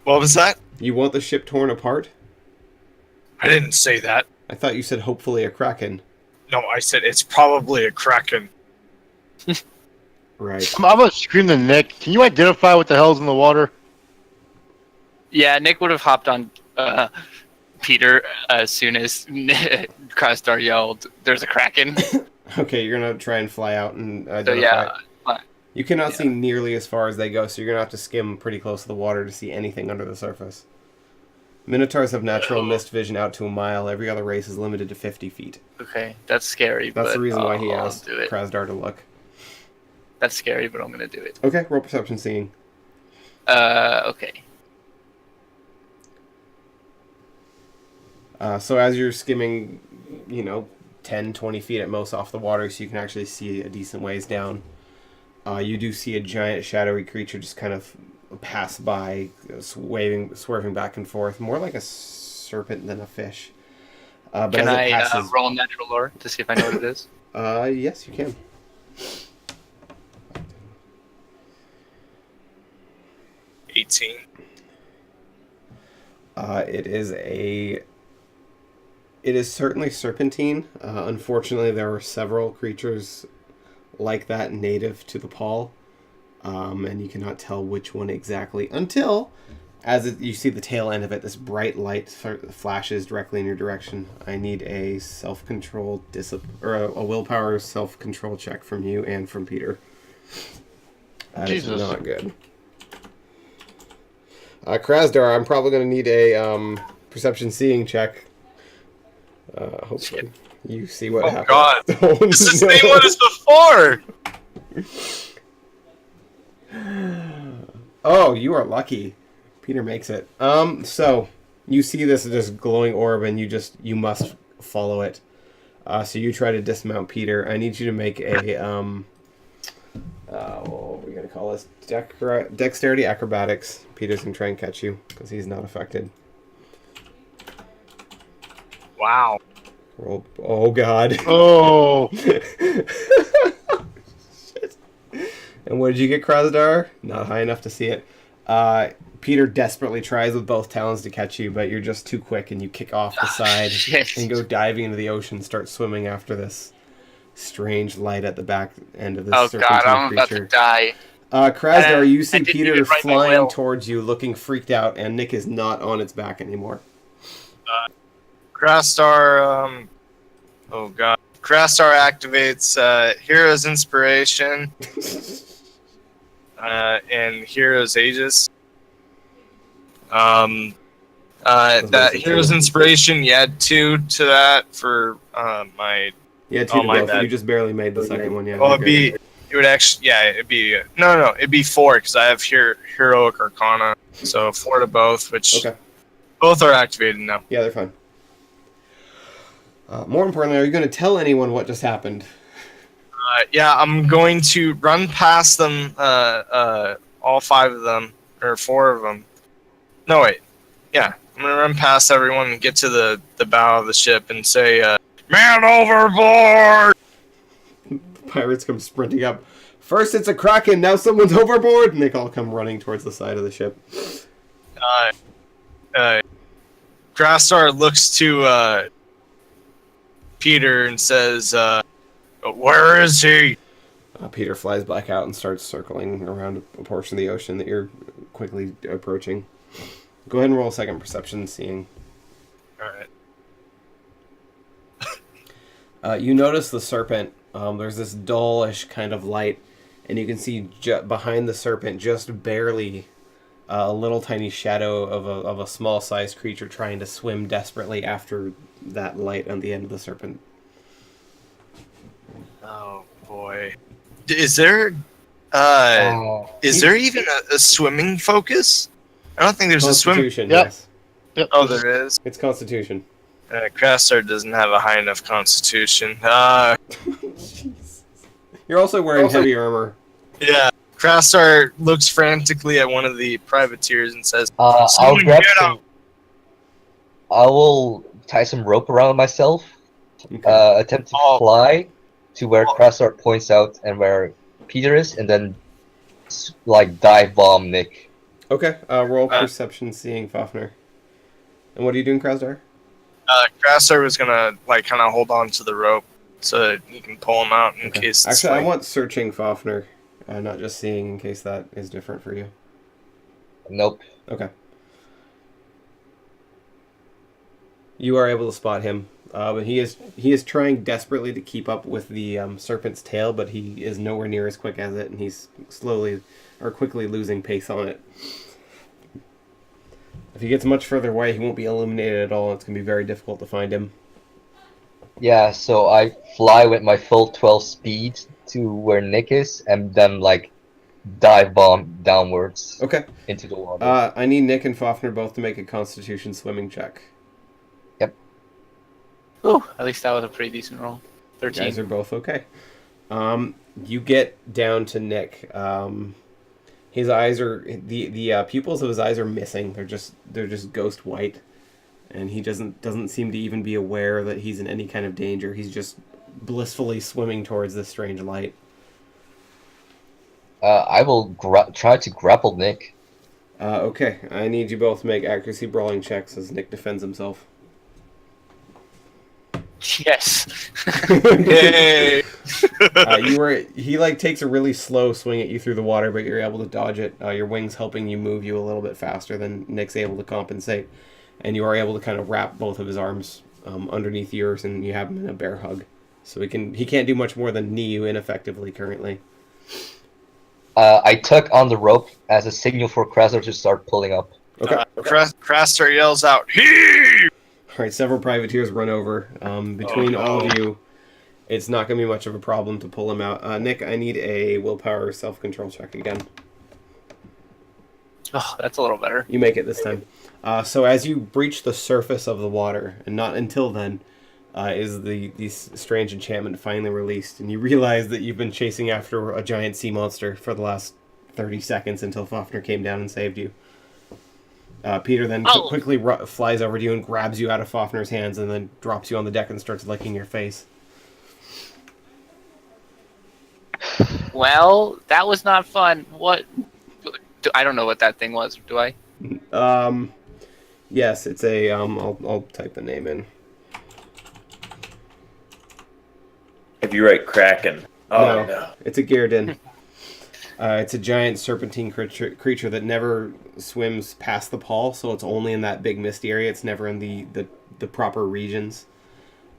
What was that? You want the ship torn apart? I didn't say that. I thought you said hopefully a kraken. No, I said it's probably a Kraken. Right. I'm gonna scream to Nick. Can you identify what the hell's in the water? Yeah, Nick would have hopped on Peter as soon as Crastar yelled, "There's a kraken!" Okay, you're gonna try and fly out and So identify. yeah, You cannot see nearly as far as they go, so you're gonna have to skim pretty close to the water to see anything under the surface. Minotaurs have natural mist vision out to a mile. Every other race is limited to 50 feet. okay, that's scary. That's but the reason why he I'll asked do it. Krasdar to look. That's scary, but I'm gonna do it. Okay, roll perception seeing. Okay. So as you're skimming, 10, 20 feet at most off the water, so you can actually see a decent ways down, you do see a giant shadowy creature just kind of pass by, swerving back and forth, more like a serpent than a fish. But Can as I it passes, roll natural lore to see if I know what it is? yes, you can. It is certainly serpentine. Unfortunately, there are several creatures like that native to the Paul, and you cannot tell which one exactly until you see the tail end of it, this bright light flashes directly in your direction. I need a self-control or a willpower self-control check from you and from Peter. That is Jesus. not good. Krasdar, I'm probably going to need a perception seeing check. Hopefully you see what Oh happens. God! Oh, This is the no. same one as before. Oh, you are lucky. Peter makes it. So you see this glowing orb, and you must follow it. So you try to dismount Peter. I need you to make a what are we gonna call this? Dexterity acrobatics. Peter's gonna try and catch you because he's not affected. Wow. Roll. Oh God. Oh, Shit. And what did you get, Krasdar? Not high enough to see it. Peter desperately tries with both talons to catch you, but you're just too quick, and you kick off the side Shit. and go diving into the ocean, start swimming after this strange light at the back end of this Oh serpentine God, I'm about to creature. die. Krasdar, you I see didn't Peter even write my flying will. towards you, looking freaked out, and Nick is not on its back anymore. Krastar, oh God. Krastar activates Hero's Inspiration and Hero's Aegis. That Hero's Inspiration, you add 2 to that for my... Yeah, two Oh, to my both. bad. You just barely made the second one. Yeah. Well, you're good. it would actually... Yeah, it'd be... No, it'd be 4 because I have Heroic Arcana. So 4 to both, which Okay. both are activated now. Yeah, they're fine. More importantly, are you going to tell anyone what just happened? Yeah, I'm going to run past them, all 5 of them, or 4 of them. No, wait. Yeah, I'm going to run past everyone and get to the bow of the ship and say, Man overboard! Pirates come sprinting up. First it's a kraken, now someone's overboard! And they all come running towards the side of the ship. Grasstar looks to Peter and says, Where is he? Peter flies back out and starts circling around a portion of the ocean that you're quickly approaching. Go ahead and roll a second perception seeing. Alright. You notice the serpent. There's this dullish kind of light, and you can see behind the serpent just barely a little tiny shadow of a small-sized creature trying to swim desperately after that light on the end of the serpent. Oh, boy. Is there even a swimming focus? I don't think there's a swimming... Constitution, Yep. yes. yep. Oh, there is? It's Constitution. Krastar doesn't have a high enough constitution. Jeez. You're also wearing heavy armor. Yeah. Krastar looks frantically at one of the privateers and says, I'll "Someone grab get some. out." I will tie some rope around myself. Okay. Attempt to Oh. fly to where Krasar points out and where Peter is, and then dive bomb Nick. Okay, roll perception seeing Fafnir. And what are you doing, Krasdar? Krastar was gonna kind of hold on to the rope so that you can pull him out in case. It's Actually, I want searching Fafnir, not just seeing, in case that is different for you. Nope. Okay. You are able to spot him, but he is trying desperately to keep up with the serpent's tail, but he is nowhere near as quick as it, and he's quickly losing pace on it. If he gets much further away, he won't be illuminated at all. It's going to be very difficult to find him. Yeah, so I fly with my full 12 speed to where Nick is, and then dive bomb downwards Okay. into the water. I need Nick and Fafnir both to make a Constitution swimming check. Ooh, at least that was a pretty decent roll. You 13. guys are both okay. You get down to Nick. His eyes are the pupils of his eyes are missing. They're just ghost white, and he doesn't seem to even be aware that he's in any kind of danger. He's just blissfully swimming towards this strange light. I will try to grapple Nick. Okay, I need you both to make accuracy brawling checks as Nick defends himself. Yes. Yay! He takes a really slow swing at you through the water, but you're able to dodge it. Your wings helping you move you a little bit faster than Nick's able to compensate, and you are able to kind of wrap both of his arms underneath yours, and you have him in a bear hug. So he can't do much more than knee you ineffectively currently. I tug on the rope as a signal for Krasner to start pulling up. Okay. Crastar yells out, "Heave!" All right, several privateers run over. Between all of you, it's not going to be much of a problem to pull him out. Nick, I need a willpower self-control check again. Oh, that's a little better. You make it this time. So as you breach the surface of the water, and not until then, is the strange enchantment finally released, and you realize that you've been chasing after a giant sea monster for the last 30 seconds until Fafnir came down and saved you. Peter then quickly flies over to you and grabs you out of Fafnir's hands and then drops you on the deck and starts licking your face. Well, that was not fun. What? I don't know what that thing was. Do I? Yes, it's a I'll type the name in. If you write Kraken. Oh no. It's a Gyardin. It's a giant serpentine creature that never swims past the pole, so it's only in that big misty area. It's never in the proper regions.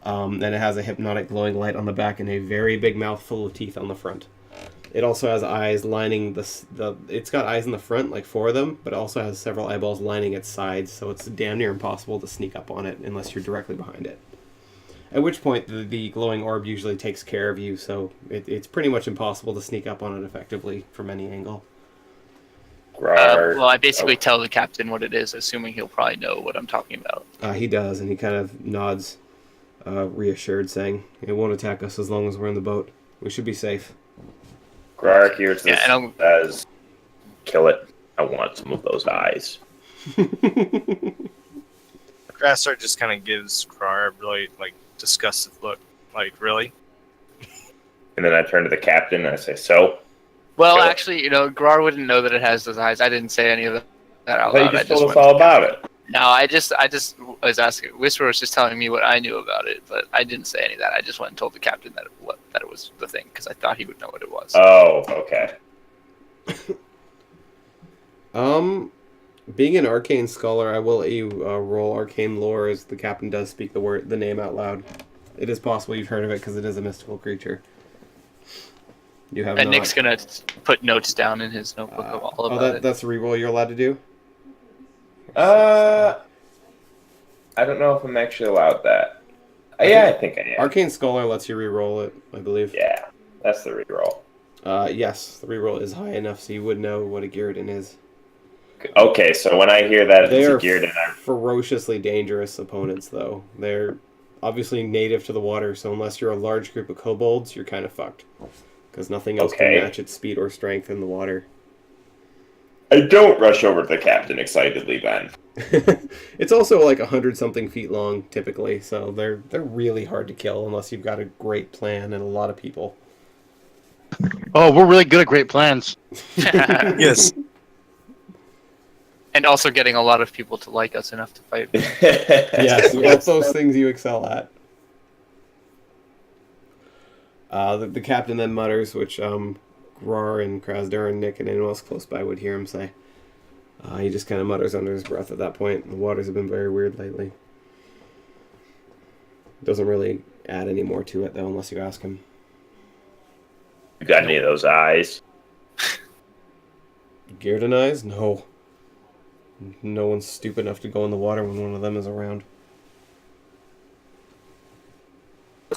And it has a hypnotic glowing light on the back and a very big mouth full of teeth on the front. It also has eyes lining it's got eyes in the front, like 4 of them, but it also has several eyeballs lining its sides, so it's damn near impossible to sneak up on it unless you're directly behind it. At which point, the glowing orb usually takes care of you, so it's pretty much impossible to sneak up on it effectively from any angle. Well, I basically tell the captain what it is, assuming he'll probably know what I'm talking about. He does, and he kind of nods, reassured, saying, "It won't attack us as long as we're in the boat. We should be safe." Grar hears this and says, "Kill it. I want some of those eyes." Crastar just kind of gives Grar a really disgusted look. Like, really? And then I turn to the captain and I say, "So?" Well, actually, Grar wouldn't know that it has those eyes. I didn't say any of that out loud. You just told us all about it. No, I just was asking. Whisper was just telling me what I knew about it, but I didn't say any of that. I just went and told the captain that it was the thing because I thought he would know what it was. Oh, okay. Being an arcane scholar, I will let you roll arcane lore as the captain does speak the name out loud. It is possible you've heard of it because it is a mystical creature. You have. And not. Nick's gonna put notes down in his notebook of all about it. That's a reroll you're allowed to do. I don't know if I'm actually allowed that. Yeah, I think I am. Arcane Scholar lets you reroll it, I believe. Yeah, that's the reroll. Yes, the reroll is high enough so you would know what a Gyardin is. Okay, so when I hear that they it's are a Gyardin, ferociously dangerous opponents, though. They're obviously native to the water, so unless you're a large group of kobolds, you're kind of fucked. Because nothing else can match its speed or strength in the water. I don't rush over to the captain excitedly, Ben. It's also like 100-something feet long, typically, so they're really hard to kill unless you've got a great plan and a lot of people. Oh, we're really good at great plans. Yes. And also getting a lot of people to like us enough to fight. Yes, both those things you excel at. The captain then mutters, which Grar and Krasner and Nick and anyone else close by would hear him say. He just kind of mutters under his breath at that point. The waters have been very weird lately. Doesn't really add any more to it, though, unless you ask him. You got any of those eyes? Gyardin eyes? No. No one's stupid enough to go in the water when one of them is around.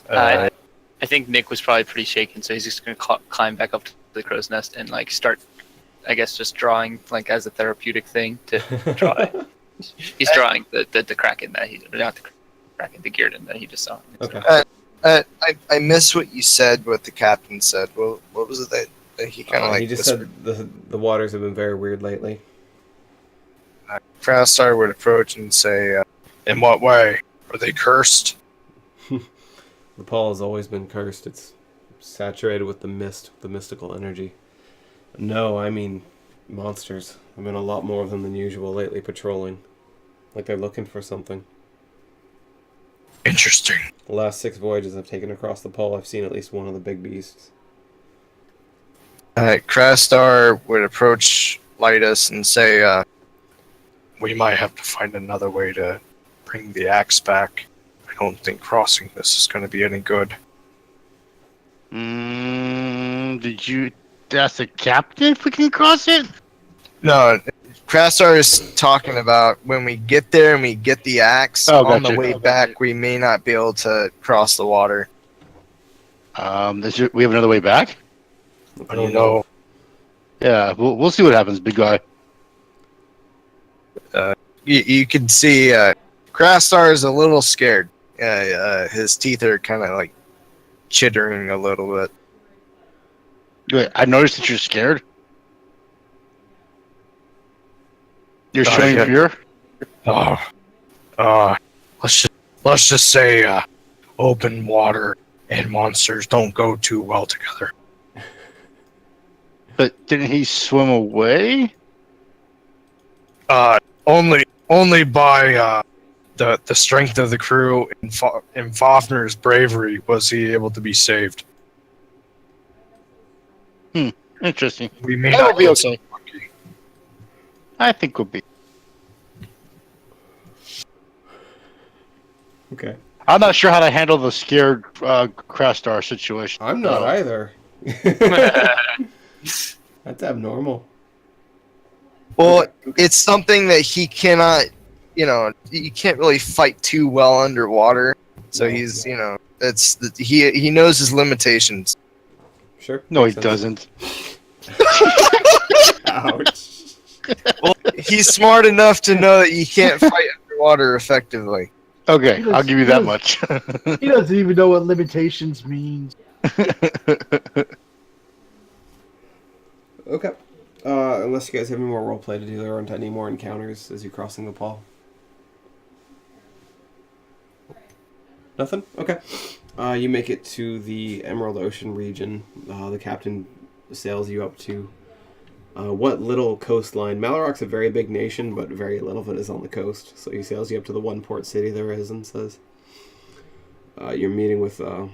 I think Nick was probably pretty shaken, so he's just going to climb back up to the crow's nest and start, I guess, just drawing as a therapeutic thing to draw. He's drawing the Kraken that not the Kraken, the Gyardin that he just saw. Okay. I missed what you said. What the captain said. Well, what was it that he kind of He just whispered? said the waters have been very weird lately. Krastar would approach and say, "In what way? Are they cursed?" The Paul has always been cursed. It's saturated with the mist, the mystical energy. No, I mean monsters. There have been a lot more of them than usual lately patrolling. Like they're looking for something. Interesting. The last 6 voyages I've taken across the pole, I've seen at least one of the big beasts. Krastar would approach Lytus and say, we might have to find another way to bring the axe back. I don't think crossing this is going to be any good. Did you ask the captain if we can cross it? No, Krastar is talking about when we get there and we get the axe, on the gotcha. way back, we may not be able to cross the water. We have another way back? I don't know. Yeah, we'll see what happens, big guy. You can see Krastar is a little scared. His teeth are kind of like chittering a little bit. Wait, I noticed that you're scared. You're showing yeah. fear? Let's just say open water and monsters don't go too well together. But didn't he swim away? Only by the strength of the crew and Fafner's bravery was he able to be saved. Interesting. We may That not would be okay. lucky. I think we'll be. Okay. I'm not sure how to handle the scared Krastar situation. I'm not either. That's abnormal. Well, it's something that he cannot, you can't really fight too well underwater. So he's, he knows his limitations. Sure. No, he Makes sense. doesn't. Ouch. Well, he's smart enough to know that you can't fight underwater effectively. Okay, I'll give you that much. He doesn't even know what limitations means. Okay. Unless you guys have any more roleplay to do, there aren't any more encounters as you're crossing the pole. Nothing? Okay. You make it to the Emerald Ocean region. The captain sails you up to what little coastline. Maloroc's a very big nation, but very little of it is on the coast. So he sails you up to the one port city there is and says, you're meeting with, I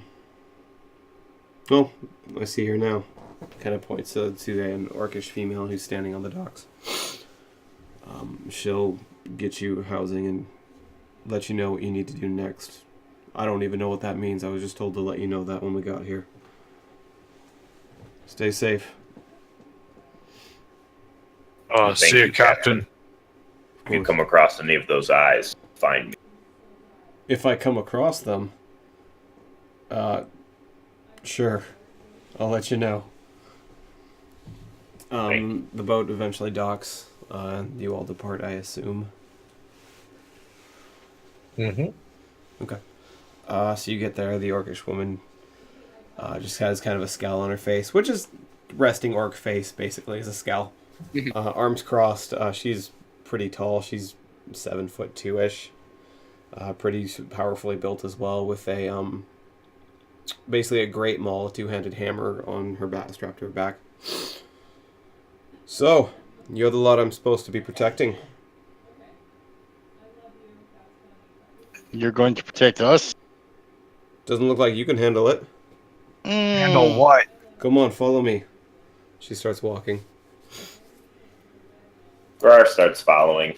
see her now. Kind of points to an orcish female who's standing on the docks. She'll get you housing and let you know what you need to do next. I don't even know what that means. I was just told to let you know that when we got here. Stay safe. Thank See you, Captain. If you come across any of those eyes, find me. If I come across them, sure. I'll let you know. The boat eventually docks. You all depart, I assume. Mm-hmm. Okay. So you get there, the orcish woman just has kind of a scowl on her face, which is resting orc face, basically, is a scowl. Arms crossed. She's pretty tall. She's 7'2" pretty powerfully built as well, with a basically a great maul, a 2-handed hammer on her back, strapped to her back. So, you're the lot I'm supposed to be protecting. You're going to protect us? Doesn't look like you can handle it. Handle what? Come on, follow me. She starts walking. Grar starts following.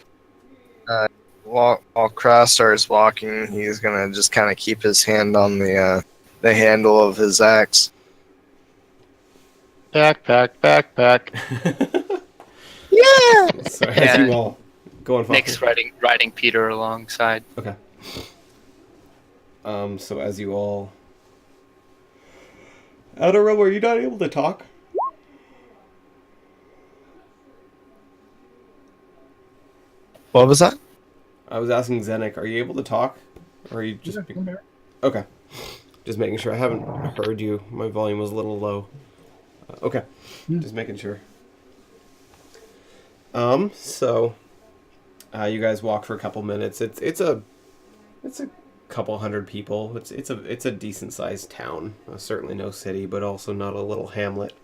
While Krastar is walking, he's gonna just kind of keep his hand on the handle of his axe. Backpack. Yeah. So as you all go on. Nick's riding Peter alongside. Okay. So as you all... Outer were you not able to talk? What was that? I was asking Zenik, are you able to talk? Or are you just... Okay. Just making sure. I haven't heard you. My volume was a little low. Okay. Just making sure. So... you guys walk for a couple minutes. It's a couple hundred people. It's a decent sized town. Certainly no city, but also not a little hamlet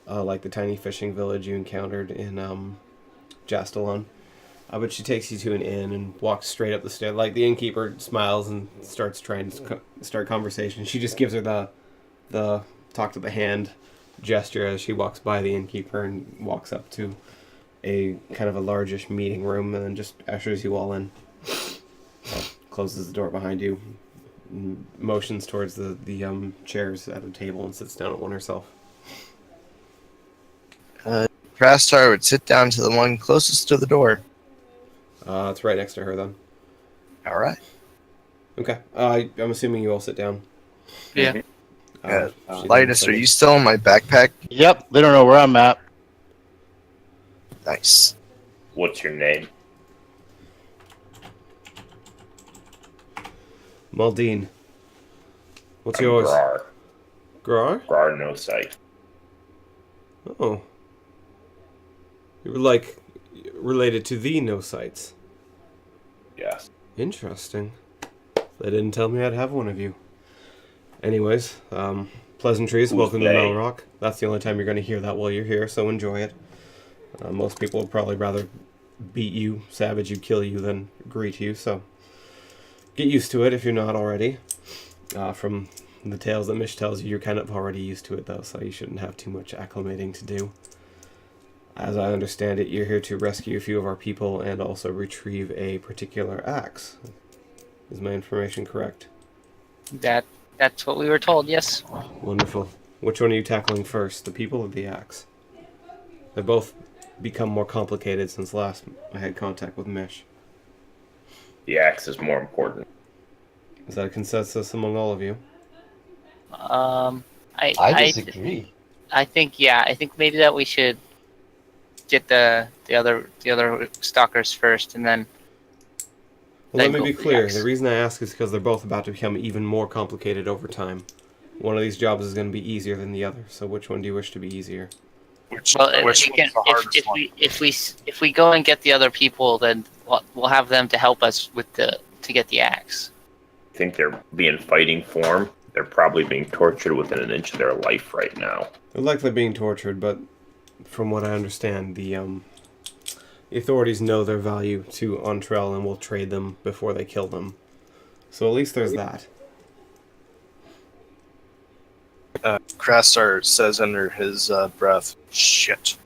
like the tiny fishing village you encountered in Jastelon. But she takes you to an inn and walks straight up the stairs. Like, the innkeeper smiles and starts trying to start conversation. She just gives her the talk to the hand gesture as she walks by the innkeeper and walks up to a kind of a largish meeting room and then just ushers you all in. Closes the door behind you, motions towards the chairs at a table and sits down at one herself. Crastar would sit down to the one closest to the door. It's right next to her then. All right. Okay. I'm assuming you all sit down. Yeah. She Linus, then are you still in my backpack? Yep, they don't know where I'm at. Nice. What's your name? Maldine. What's I'm yours? Grar. Grar? Grar no sight. Oh. You were like related to the no sights. Yes. Interesting. They didn't tell me I'd have one of you. Anyways, pleasantries. Who's Welcome to they? Melrock. That's the only time you're going to hear that while you're here, so enjoy it. Most people would probably rather beat you, savage you, kill you than greet you, so get used to it if you're not already. From the tales that Mish tells you, you're kind of already used to it, though, so you shouldn't have too much acclimating to do. As I understand it, you're here to rescue a few of our people and also retrieve a particular axe. Is my information correct? That's what we were told. Yes. Wonderful. Which one are you tackling first, the people or the axe? They've both become more complicated since last I had contact with Mish. The axe is more important. Is that a consensus among all of you? I disagree. I think maybe that we should get the other stalkers first, and then. Well, then let me go be for the clear. axe. The reason I ask is because they're both about to become even more complicated over time. One of these jobs is going to be easier than the other. So, which one do you wish to be easier? Well, if we go and get the other people, then we'll have them to help us to get the axe. I think they're being fighting form. They're probably being tortured within an inch of their life right now. They're likely being tortured, but from what I understand, the authorities know their value to Ontrell and will trade them before they kill them. So at least there's that. Crastar says under his breath, "Shit."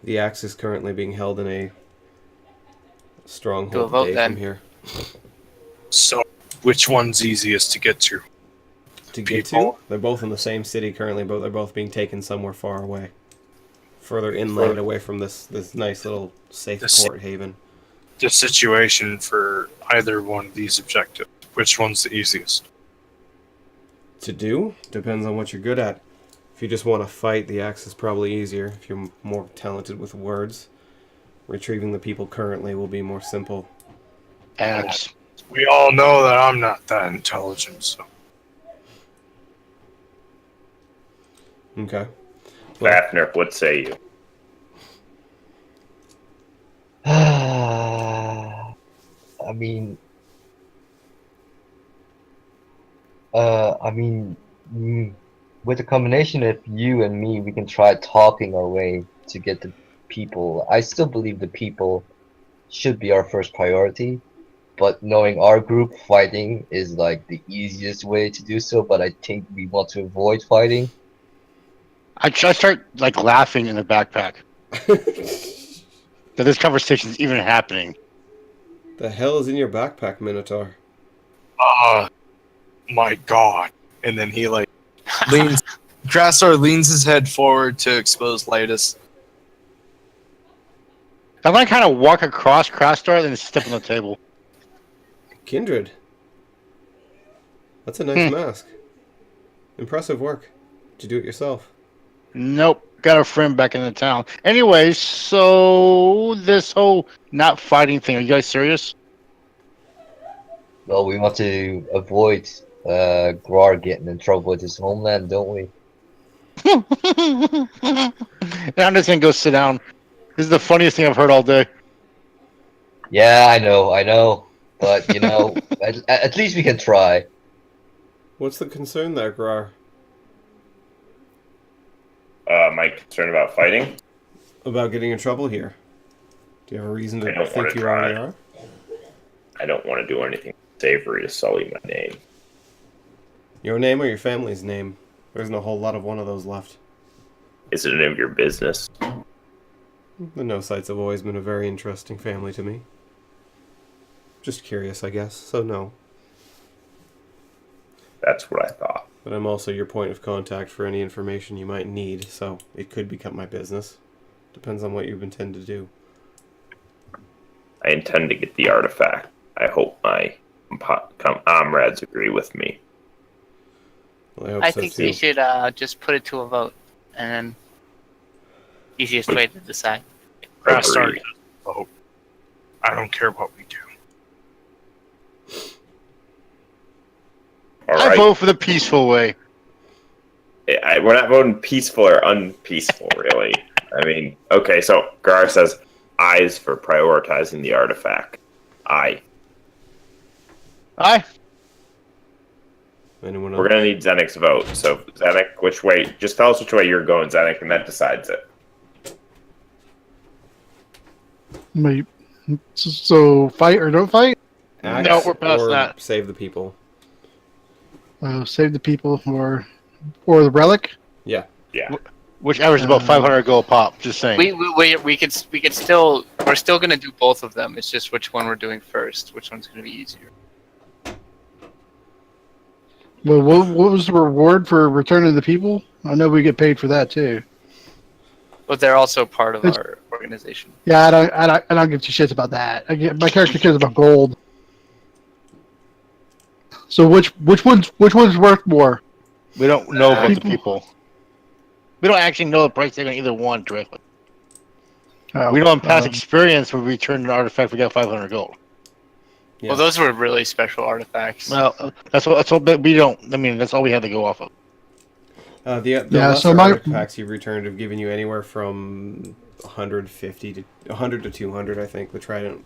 The axe is currently being held in a Do a stronghold vote, day then. from here. So, which one's easiest to get to? To get to? People. They're both in the same city currently, but they're both being taken somewhere far away. Further inland, away from this nice little safe port haven. The situation for either one of these objectives. Which one's the easiest? To do? Depends on what you're good at. If you just want to fight, the axe is probably easier. If you're more talented with words, retrieving the people currently will be more simple. Abs. We all know that I'm not that intelligent, so. Okay. Fafnir, what say you? I mean, with a combination of you and me, we can try talking our way to get the people. I still believe the people should be our first priority, but knowing our group, fighting is like the easiest way to do so, but I think we want to avoid fighting. I start like laughing in the backpack that this conversation is even happening. The hell is in your backpack, Minotaur? My God. And then he leans. Crastar leans his head forward to expose Lightus. I'm gonna kind of walk across Crastar and then step on the table. Kindred. That's a nice mask. Impressive work. Did you do it yourself? Nope, got a friend back in the town. Anyways, so this whole not fighting thing, are you guys serious? Well, we want to avoid Grar getting in trouble with his homeland, don't we? I'm just gonna go sit down. This is the funniest thing I've heard all day. Yeah, I know. But, at least we can try. What's the concern there, Grar? my concern about fighting? About getting in trouble here. Do you have a reason I to don't think wanna you try. already are? I don't want to do anything savory to sully my name. Your name or your family's name? There isn't a whole lot of one of those left. Is it any of your business? The No Sights have always been a very interesting family to me. Just curious, I guess, so no. That's what I thought. But I'm also your point of contact for any information you might need, so it could become my business. Depends on what you intend to do. I intend to get the artifact. I hope my comrades agree with me. Well, I hope I so think too. we should just put it to a vote, and then easiest way to decide. Grasstar Agreed. doesn't vote. I don't care what we do. All I right. vote for the peaceful way. We're not voting peaceful or unpeaceful, really. I mean, okay, so Gar says ayes for prioritizing the artifact. Aye. Aye. Anyone else? We're going to need Zenek's vote. So, Zenek, which way? Just tell us which way you're going, Zenek, and that decides it. Wait, so fight or don't fight? Axe No, we're past or that. Save the people. Save the people or the relic. Yeah. Yeah. Which averages about 500 gold pop. Just saying. We could still we're still gonna do both of them. It's just which one we're doing first. Which one's gonna be easier. Well, what was the reward for returning the people? I know we get paid for that too. But they're also part of It's- our organization. Yeah, I don't give two shits about that. My character cares about gold. So which one's worth more? We don't know about the People- people. We don't actually know the price they're going to either one directly. Oh, We know in past experience when we returned an artifact, we got 500 gold. Yeah. Well, those were really special artifacts. Well, that's what we don't. I mean, that's all we had to go off of. The Yeah, lesser so my- artifacts you've returned have given you anywhere from 150 to 100 to 200, I think. The trident,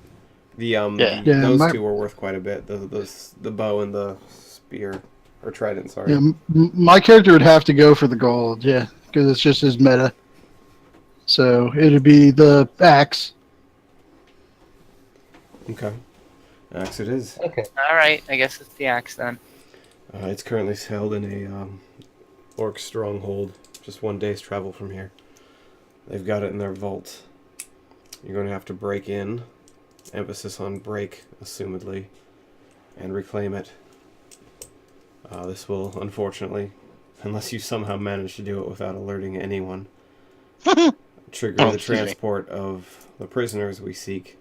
Yeah, those my- two were worth quite a bit. The bow and the spear, or trident. Sorry. Yeah, my character would have to go for the gold. Yeah, because it's just his meta. So it'd be the axe. Okay. Axe it is. Okay. All right, I guess it's the axe then. It's currently held in a orc stronghold, just one day's travel from here. They've got it in their vault. You're going to have to break in, emphasis on break, assumedly, and reclaim it. This will, unfortunately, unless you somehow manage to do it without alerting anyone, trigger the Excuse me. transport of the prisoners we seek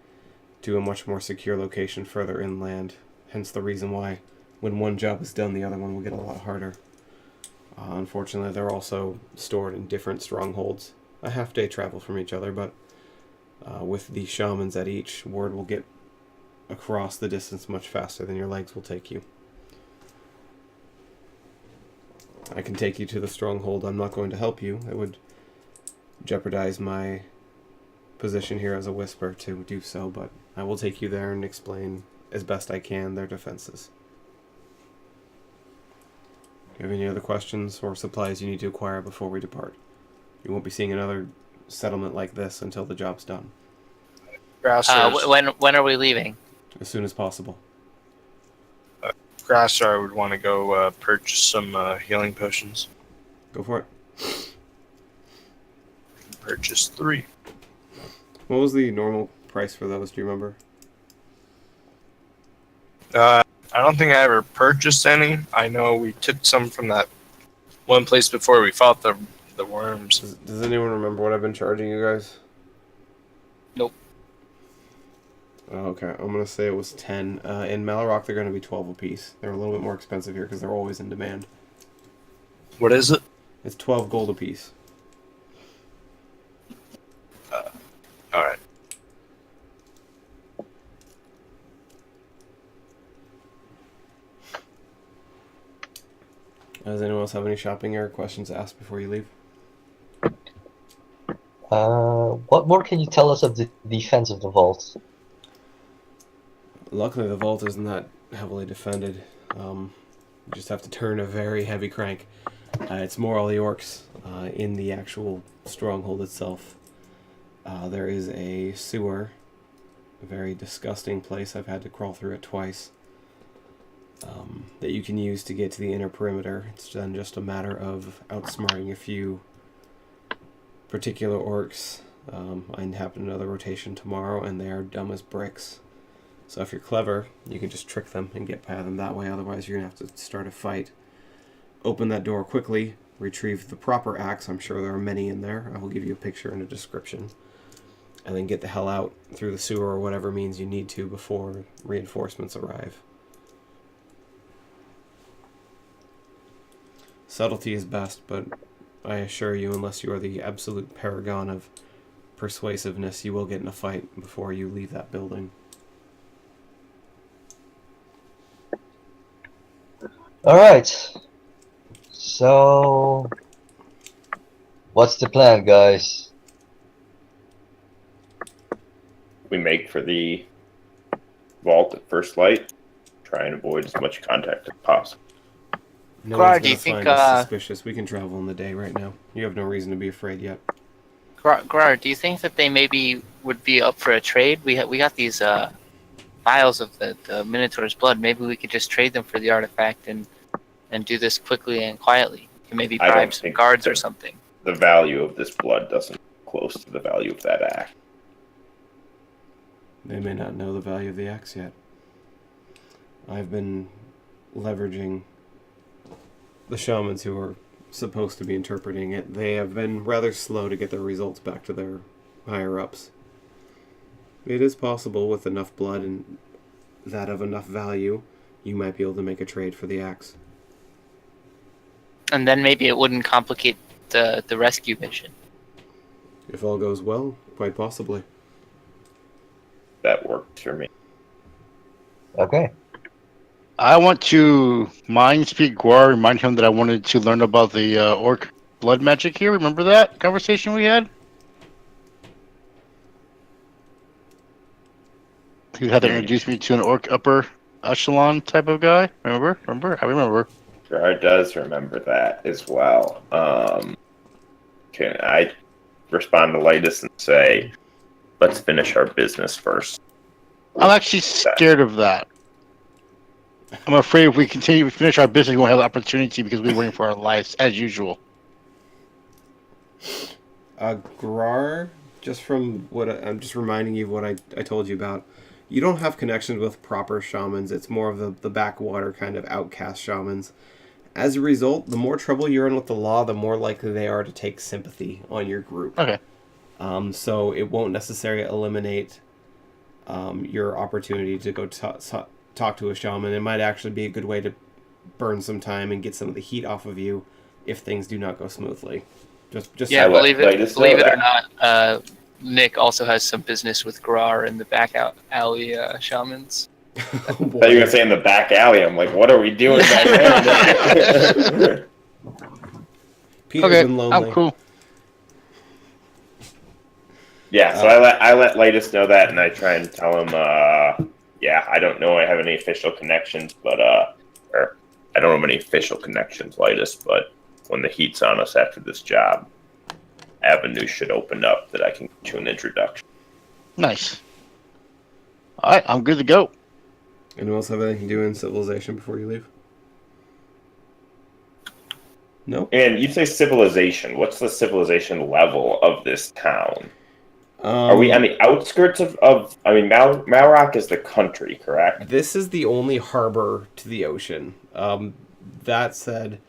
to a much more secure location further inland. Hence the reason why, when one job is done, the other one will get a lot harder. Unfortunately, they're also stored in different strongholds, a half-day travel from each other, but with the shamans at each, word will get across the distance much faster than your legs will take you. I can take you to the stronghold. I'm not going to help you. It would jeopardize my position here as a whisper to do so, but I will take you there and explain as best I can their defenses. Do you have any other questions or supplies you need to acquire before we depart? You won't be seeing another settlement like this until the job's done, When are we leaving? as soon as possible. Grasstar would want to go purchase some healing potions. Go for it. Purchase 3. What was the normal price for those? Do you remember? I don't think I ever purchased any. I know we took some from that one place before we fought the worms. Does anyone remember what I've been charging you guys? Nope. Oh, okay, I'm gonna say it was 10. In Malrock, they're gonna be 12 apiece. They're a little bit more expensive here because they're always in demand. What is it? It's 12 gold apiece. All right. Does anyone else have any shopping or questions to ask before you leave? What more can you tell us of the defense of the vault? Luckily, the vault isn't that heavily defended. You just have to turn a very heavy crank. It's more all the orcs in the actual stronghold itself. There is a sewer, a very disgusting place. I've had to crawl through it twice. That you can use to get to the inner perimeter. It's then just a matter of outsmarting a few particular orcs. I happen another rotation tomorrow, and they are dumb as bricks. So if you're clever, you can just trick them and get by them that way. Otherwise, you're going to have to start a fight. Open that door quickly, retrieve the proper axe. I'm sure there are many in there. I will give you a picture and a description. And then get the hell out through the sewer or whatever means you need to before reinforcements arrive. Subtlety is best, but I assure you, unless you are the absolute paragon of persuasiveness, you will get in a fight before you leave that building. Alright. So, what's the plan, guys? We make for the vault at first light. Try and avoid as much contact as possible. No Grar, one's do you gonna think, find us suspicious. We can travel in the day right now. You have no reason to be afraid yet. Grar, do you think that they maybe would be up for a trade? We got these vials of the Minotaur's blood. Maybe we could just trade them for the artifact and do this quickly and quietly. And maybe I don't bribe some think guards so. or something. The value of this blood doesn't come close to the value of that axe. They may not know the value of the axe yet. I've been leveraging the shamans who are supposed to be interpreting it. They have been rather slow to get their results back to their higher-ups. It is possible with enough blood and that of enough value, you might be able to make a trade for the axe. And then maybe it wouldn't complicate the rescue mission. If all goes well, quite possibly. That worked for me. Okay. I want to mind speak Guar, remind him that I wanted to learn about the orc blood magic here. Remember that conversation we had? He had to introduce me to an orc upper echelon type of guy. Remember? I remember. Gerard does remember that as well. Can I respond to Latus and say, let's finish our business first? I'm actually scared of that. I'm afraid if we continue to finish our business, we won't have the opportunity because we're waiting for our lives, as usual. Grar, just from what I'm just reminding you of what I told you about, you don't have connections with proper shamans. It's more of the backwater kind of outcast shamans. As a result, the more trouble you're in with the law, the more likely they are to take sympathy on your group. Okay. So it won't necessarily eliminate your opportunity to go talk to a shaman. It might actually be a good way to burn some time and get some of the heat off of you if things do not go smoothly. Just Yeah, believe it or that. not, Nick also has some business with Grar in the back alley shamans. Oh, I thought you were going to say in the back alley. I'm like, what are we doing back there? Peter's Okay, been lonely. I'm cool. Yeah, so I let Latus know that, and I try and tell him, yeah, I don't know I have any official connections, but, or I don't have any official connections, Latus, but when the heat's on us after this job, avenues should open up that I can get you an introduction. Nice. All right, I'm good to go. Anyone else have anything to do in Civilization before you leave? No? And you say civilization. What's the civilization level of this town? Are we on the outskirts of I mean, Malrock is the country, correct? This is the only harbor to the ocean. That said,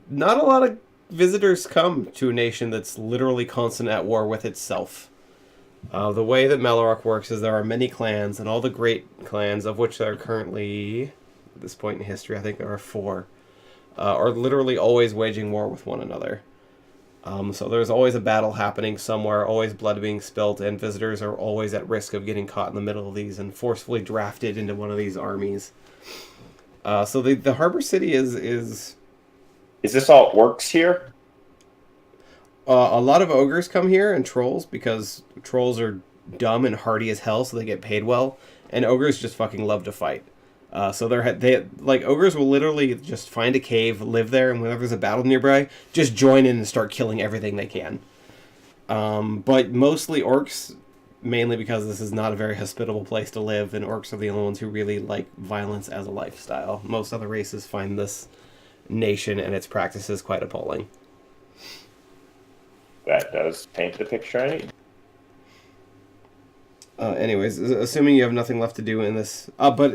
not a lot of visitors come to a nation that's literally constant at war with itself. The way that Malrock works is there are many clans, and all the great clans, of which there are currently, at this point in history, I think there are 4, are literally always waging war with one another. So there's always a battle happening somewhere, always blood being spilt, and visitors are always at risk of getting caught in the middle of these and forcefully drafted into one of these armies. So the harbor city is Is this all orcs here? a lot of ogres come here and trolls, because trolls are dumb and hardy as hell, so they get paid well, and ogres just fucking love to fight. So they like ogres will literally just find a cave, live there, and whenever there's a battle nearby, just join in and start killing everything they can. But mostly orcs, mainly because this is not a very hospitable place to live, and orcs are the only ones who really like violence as a lifestyle. Most other races find this nation and its practices quite appalling. That does paint the picture I need. Anyways, assuming you have nothing left to do in this, but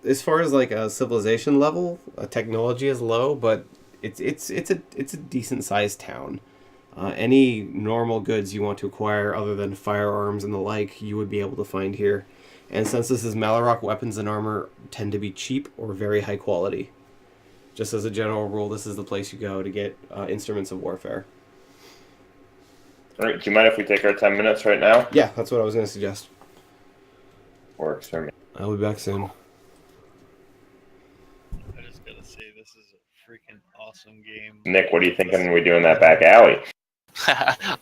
as far as like a civilization level, technology is low, but it's a decent sized town. Any normal goods you want to acquire other than firearms and the like, you would be able to find here. And since this is Malarok, weapons and armor tend to be cheap or very high quality. Just as a general rule, this is the place you go to get instruments of warfare. All right, do you mind if we take our 10 minutes right now? Yeah, that's what I was going to suggest. Works for me. I'll be back soon. I just gotta say, this is a freaking awesome game. Nick, what are you thinking we do in that back alley?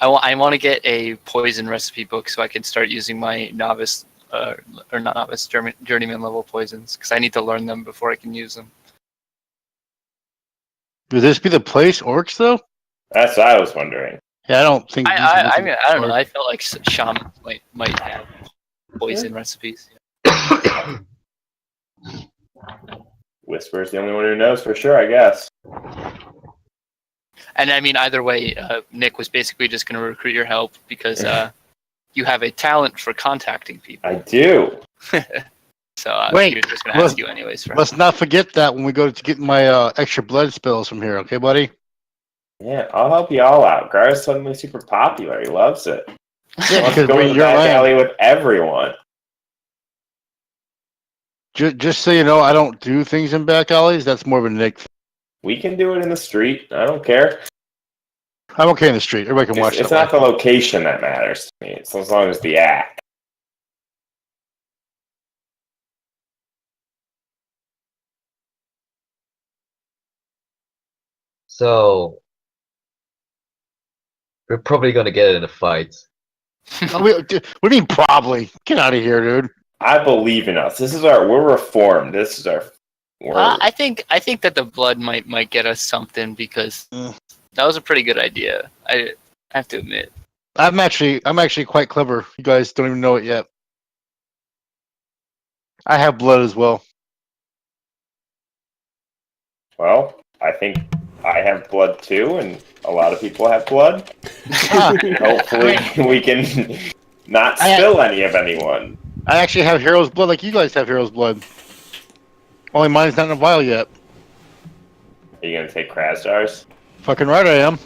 I want to get a poison recipe book so I can start using my novice, or not novice, journeyman level poisons, because I need to learn them before I can use them. Would this be the place, orcs, though? That's what I was wondering. Yeah, I don't think... I mean, I don't know. I felt like shamans might have poison recipes. Whisper's the only one who knows for sure, I guess. And I mean, either way, Nick was basically just going to recruit your help because you have a talent for contacting people. I do. So Wait, he was just going to ask you anyways. Let's not forget that when we go to get my extra blood spells from here, okay, buddy? Yeah, I'll help you all out. Gar's suddenly super popular. He loves it. He Yeah, wants to because go in the you're back right. alley with everyone. Just so you know, I don't do things in back alleys. That's more of a Nick thing. We can do it in the street. I don't care. I'm okay in the street. Everybody can watch It's that not way. the location that matters to me. It's as long as the act. So we're probably gonna get in a fight. What do you mean, probably? Get out of here, dude. I believe in us. We're reformed. This is our. I think that the blood might get us something because that was a pretty good idea. I have to admit. I'm actually quite clever. You guys don't even know it yet. I have blood as well. Well, I think I have blood too, and a lot of people have blood. Hopefully, we can not spill any of anyone. I actually have hero's blood like you guys have hero's blood. Only mine's not in a vial yet. Are you gonna take Krasdar's? Fucking right I am.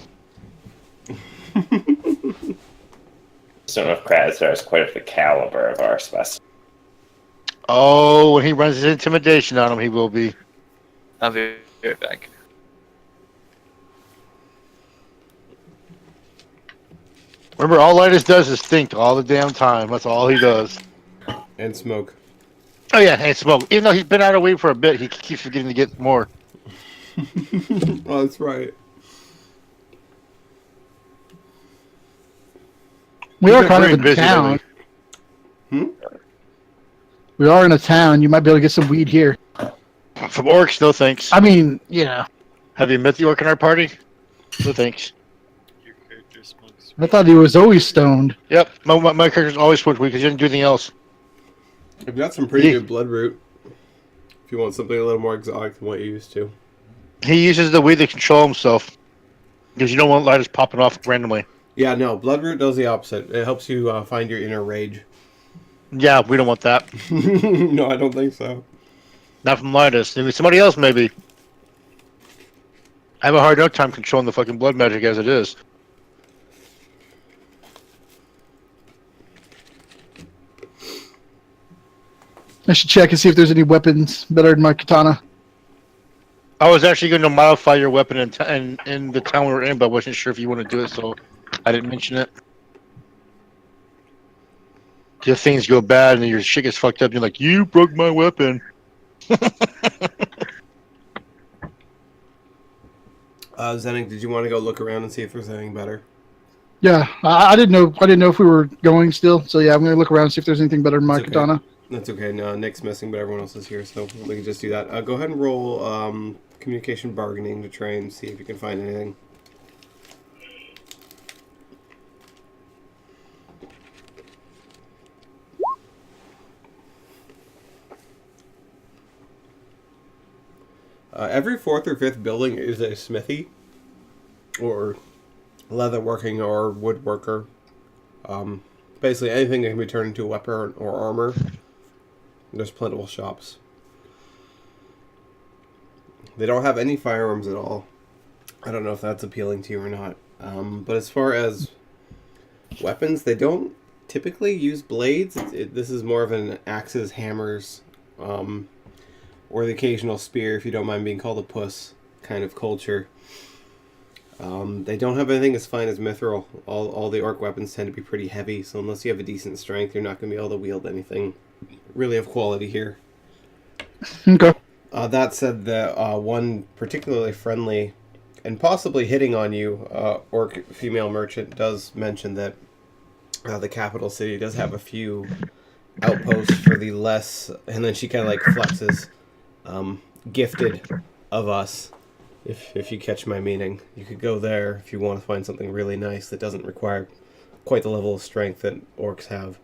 Just don't know if Krasdar is quite of the caliber of our specimen. Oh, when he runs his intimidation on him, he will be. I'll be right back. Remember, all Linus does is think all the damn time. That's all he does. And smoke. Oh yeah, and smoke. Even though he's been out of weed for a bit, he keeps forgetting to get more. Oh, that's right. We are He's kind very of in busy town. lately. We are in a town. You might be able to get some weed here. From orcs, no thanks. I mean, you know, Have you met the orc in our party? No thanks. Your character smokes. I thought he was always stoned. Yep, my character's always smoked weed because he doesn't do anything else. I've got some pretty Yeah. good blood root. If you want something a little more exotic than what you used to. He uses the weed to control himself because you don't want lighters popping off randomly. Yeah, no, blood root does the opposite. It helps you find your inner rage. Yeah, we don't want that. No, I don't think so. Not from Linus. Maybe somebody else, maybe. I have a hard enough time controlling the fucking blood magic as it is. I should check and see if there's any weapons better than my katana. I was actually going to modify your weapon in the town we were in, but I wasn't sure if you want to do it, so I didn't mention it. If things go bad and your shit gets fucked up, you're like, you broke my weapon. Zenik, did you want to go look around and see if there's anything better? Yeah, I didn't know. I didn't know if we were going still. So yeah, I'm gonna look around and see if there's anything better than my It's okay. katana. That's okay. No, Nick's missing, but everyone else is here, so we can just do that. Go ahead and roll communication bargaining to try and see if you can find anything. Every fourth or fifth building is a smithy, or leatherworking, or woodworker. Basically anything that can be turned into a weapon or armor. There's plentiful shops. They don't have any firearms at all. I don't know if that's appealing to you or not. But as far as weapons, they don't typically use blades. This is more of an axes, hammers, or the occasional spear, if you don't mind being called a puss kind of culture. They don't have anything as fine as mithril. All the orc weapons tend to be pretty heavy, so unless you have a decent strength, you're not going to be able to wield anything really of quality here. Okay. That said, the one particularly friendly and possibly hitting on you orc female merchant does mention that the capital city does have a few outposts for the less, and then she kind of like flexes, gifted of us. If you catch my meaning, you could go there if you want to find something really nice that doesn't require quite the level of strength that orcs have.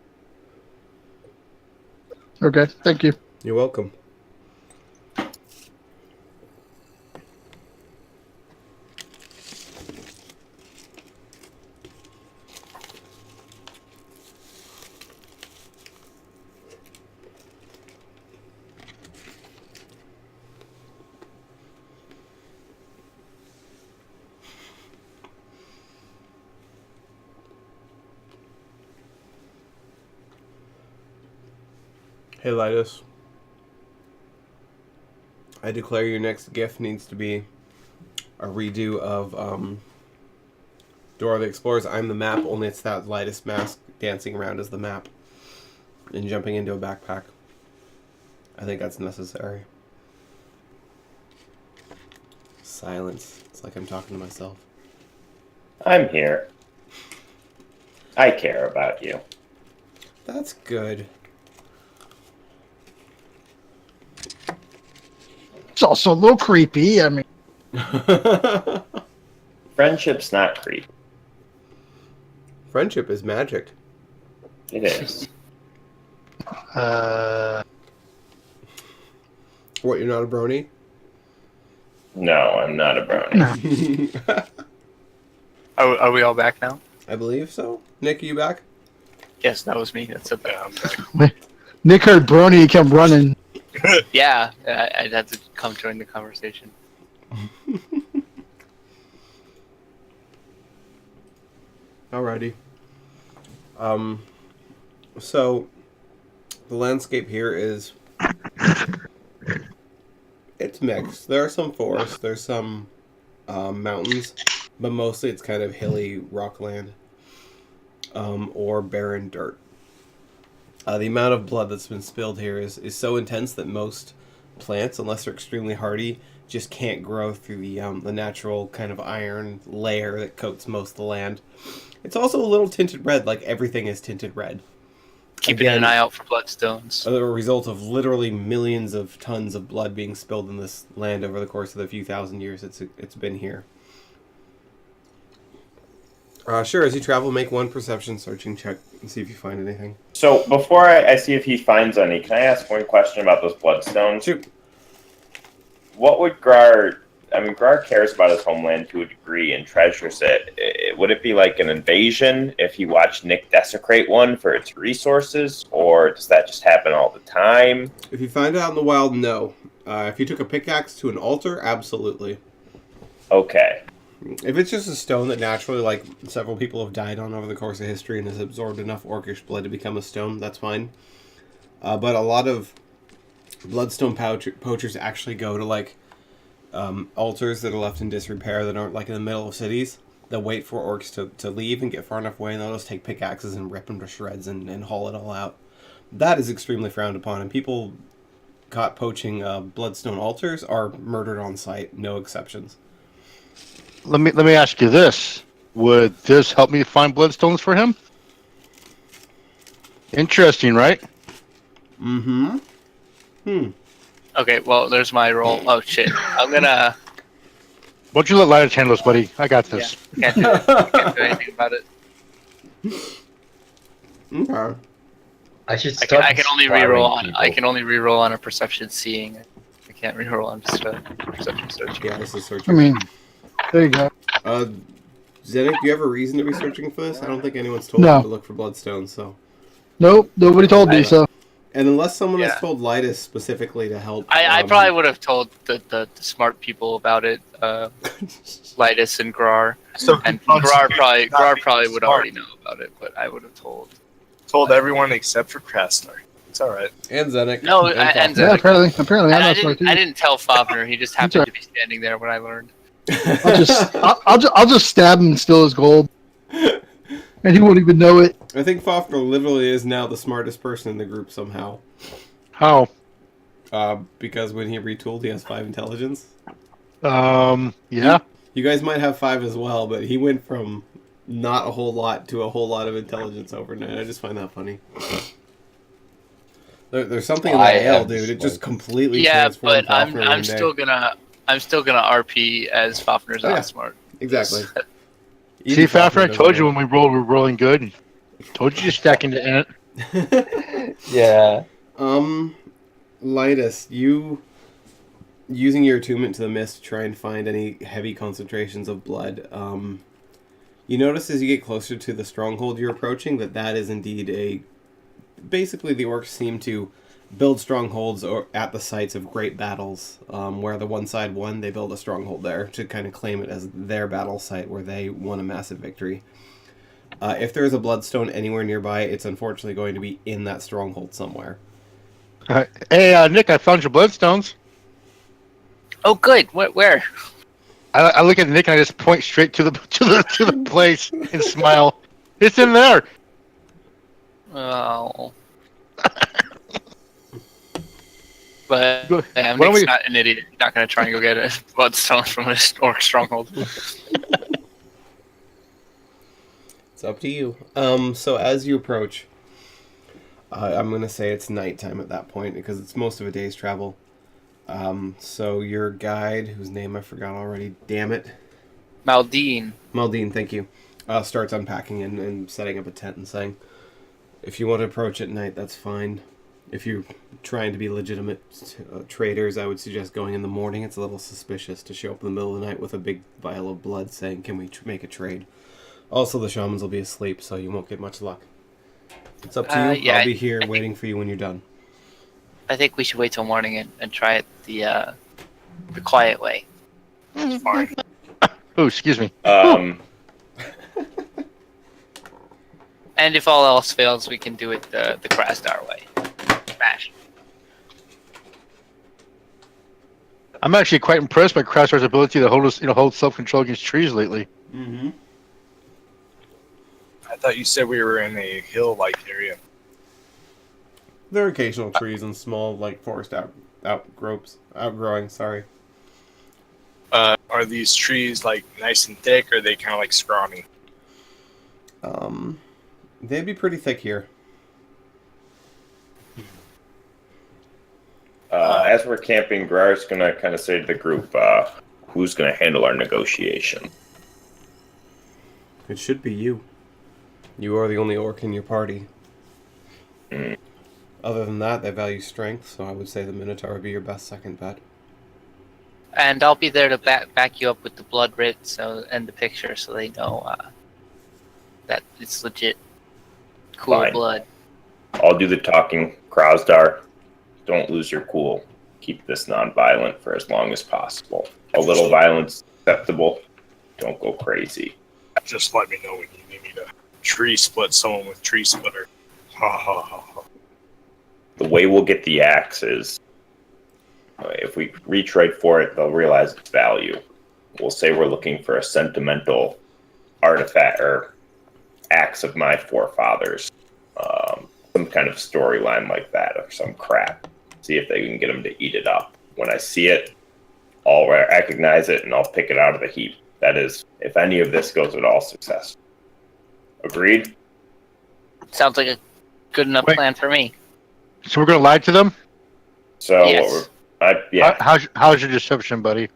Okay, thank you. You're welcome. Hey, Litus. I declare your next gift needs to be a redo of Dora the Explorer's I'm the Map, only it's that Litus mask dancing around as the map and jumping into a backpack. I think that's necessary. Silence. It's like I'm talking to myself. I'm here. I care about you. That's good. It's also a little creepy. I mean, Friendship's not creepy. Friendship is magic. It is. What, you're not a brony? No, I'm not a brony. Are we all back now? I believe so. Nick, are you back? Yes, that was me. That's okay. Nick heard Brony, he kept running. Yeah, I'd have to come join the conversation. Alrighty. So the landscape here is it's mixed. There are some forests, there's some mountains, but mostly it's kind of hilly rockland or barren dirt. The amount of blood that's been spilled here is so intense that most plants, unless they're extremely hardy, just can't grow through the natural kind of iron layer that coats most of the land. It's also a little tinted red, like everything is tinted red. Keeping an eye out for bloodstones. A result of literally millions of tons of blood being spilled in this land over the course of the few thousand years it's been here. Sure, as you travel, make one perception searching check and see if you find anything. So before I see if he finds any, can I ask one question about those bloodstones? Shoot. What would Grar... I mean, Grar cares about his homeland to a degree and treasures it. Would it be like an invasion if he watched Nick desecrate one for its resources? Or does that just happen all the time? If you find it out in the wild, no. If you took a pickaxe to an altar, absolutely. Okay. If it's just a stone that naturally, like, several people have died on over the course of history and has absorbed enough orcish blood to become a stone, that's fine. But a lot of bloodstone poachers actually go to, like, altars that are left in disrepair that aren't, like, in the middle of cities. They'll wait for orcs to leave and get far enough away, and they'll just take pickaxes and rip them to shreds and haul it all out. That is extremely frowned upon, and people caught poaching bloodstone altars are murdered on sight, no exceptions. Let me ask you this: would this help me find bloodstones for him? Interesting, right? Mm-hmm. Okay, well, there's my roll. Oh shit! I'm gonna. Why don't you let Linus handle this, buddy? I got this. Can't do it. Can't do anything about it. Okay. I should I start. can only inspiring reroll on. people. I can only reroll on a perception seeing. I can't reroll on just a perception searching. Yeah, this is I searching. mean, there you go. Zenik, do you have a reason to be searching for this? I don't think anyone's told No. you to look for bloodstones, so. Nope, nobody told me so. And unless someone has Yeah. told Lidus specifically to help. I probably would have told the smart people about it, Lidus and Grar, So and he wants Grar to probably not Grar be probably would smart. already know about it, but I would have told. Told everyone except for Krasnar. It's all right. And Zenik. No, and and Yeah, Fafnir. apparently I'm And not smart too. I didn't tell Fafnir. He just happened right. to be standing there when I learned. I'll just stab him and steal his gold, and he won't even know it. I think Fafnir literally is now the smartest person in the group somehow. How? Because when he retooled, he has 5 intelligence. Yeah. You guys might have 5 as well, but he went from not a whole lot to a whole lot of intelligence overnight. I just find that funny. There's something in I that ale, am dude. It just smart. completely Yeah, transformed but I'm Fafnir one day. still gonna RP as Fafnir's Oh, yeah. not smart. Exactly. See, Even Fafnir, I doesn't told you know. when we rolled, we're rolling good. Told you to stack into it. Yeah. Lidus, you using your attunement to the mist to try and find any heavy concentrations of blood. You notice as you get closer to the stronghold you're approaching that is indeed basically the orcs seem to build strongholds at the sites of great battles, where the one side won, they build a stronghold there to kind of claim it as their battle site where they won a massive victory. If there is a bloodstone anywhere nearby, it's unfortunately going to be in that stronghold somewhere. Hey, Nick, I found your bloodstones. Oh, good. Where? I look at Nick and I just point straight to the place and smile. It's in there. Oh. But Go- yeah, why don't Nick's we- not an idiot. He's not going to try and go get a bloodstone from a orc stronghold. It's up to you. So as you approach, I'm going to say it's nighttime at that point because it's most of a day's travel. So your guide, whose name I forgot already, damn it. Maldine. Maldine, thank you. Starts unpacking and setting up a tent and saying, if you want to approach at night, that's fine. If you're trying to be legitimate traders, I would suggest going in the morning. It's a little suspicious to show up in the middle of the night with a big vial of blood saying, can we make a trade? Also, the shamans will be asleep, so you won't get much luck. It's up to you. Yeah, I'll be here I waiting for you when you're done. I think we should wait till morning and try it the quiet way. Fine. Oh, excuse me. And if all else fails, we can do it the Krasnar way. Smash. I'm actually quite impressed by Krasnar's ability to hold self-control against trees lately. Mm-hmm. I thought you said we were in a hill-like area. There are occasional trees and small, forest outgrowing. Sorry. Are these trees nice and thick, or are they kind of scrawny? They'd be pretty thick here. As we're camping, Grar's gonna kind of say to the group, who's gonna handle our negotiation? It should be you. You are the only orc in your party. Mm. Other than that, they value strength, so I would say the Minotaur would be your best second bet. And I'll be there to back you up with the blood writ and the picture so they know that it's legit. Cool Fine. blood. I'll do the talking. Krasdar, don't lose your cool. Keep this non-violent for as long as possible. A little violence acceptable. Don't go crazy. Just let me know when you need me to tree split someone with tree splitter. Ha ha ha ha. The way we'll get the axe is, if we reach right for it, they'll realize its value. We'll say we're looking for a sentimental artifact or axe of my forefathers. Some kind of storyline like that or some crap. See if they can get them to eat it up. When I see it, I'll recognize it and I'll pick it out of the heap. That is, if any of this goes at all successful. Agreed? Sounds like a good enough Wait. plan for me. So we're gonna lie to them. So Yes. yeah, How's your deception, buddy?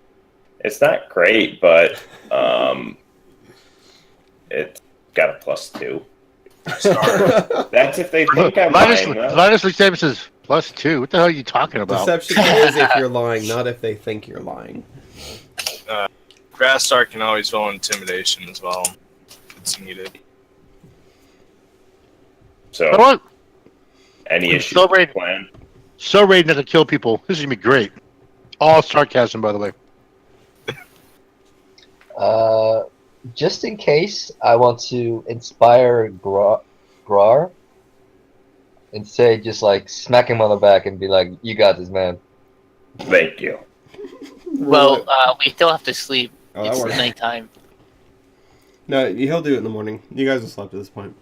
it's not great, but it's got a +2. That's if they think I'm lying. Though. Linus looks at me and says +2. What the hell are you talking about? Deception is if you're lying, not if they think you're lying. Grass Star can always roll intimidation as well. If it's needed. So, You know what? any I'm issues so with the ready. plan? So ready not to kill people. This is gonna be great. All sarcasm, by the way. Just in case, I want to inspire Grar and say, just like smack him on the back and be like, "You got this, man." Thank you. Well, we still have to sleep. Oh, that It's works. nighttime. No, he'll do it in the morning. You guys will sleep at this point.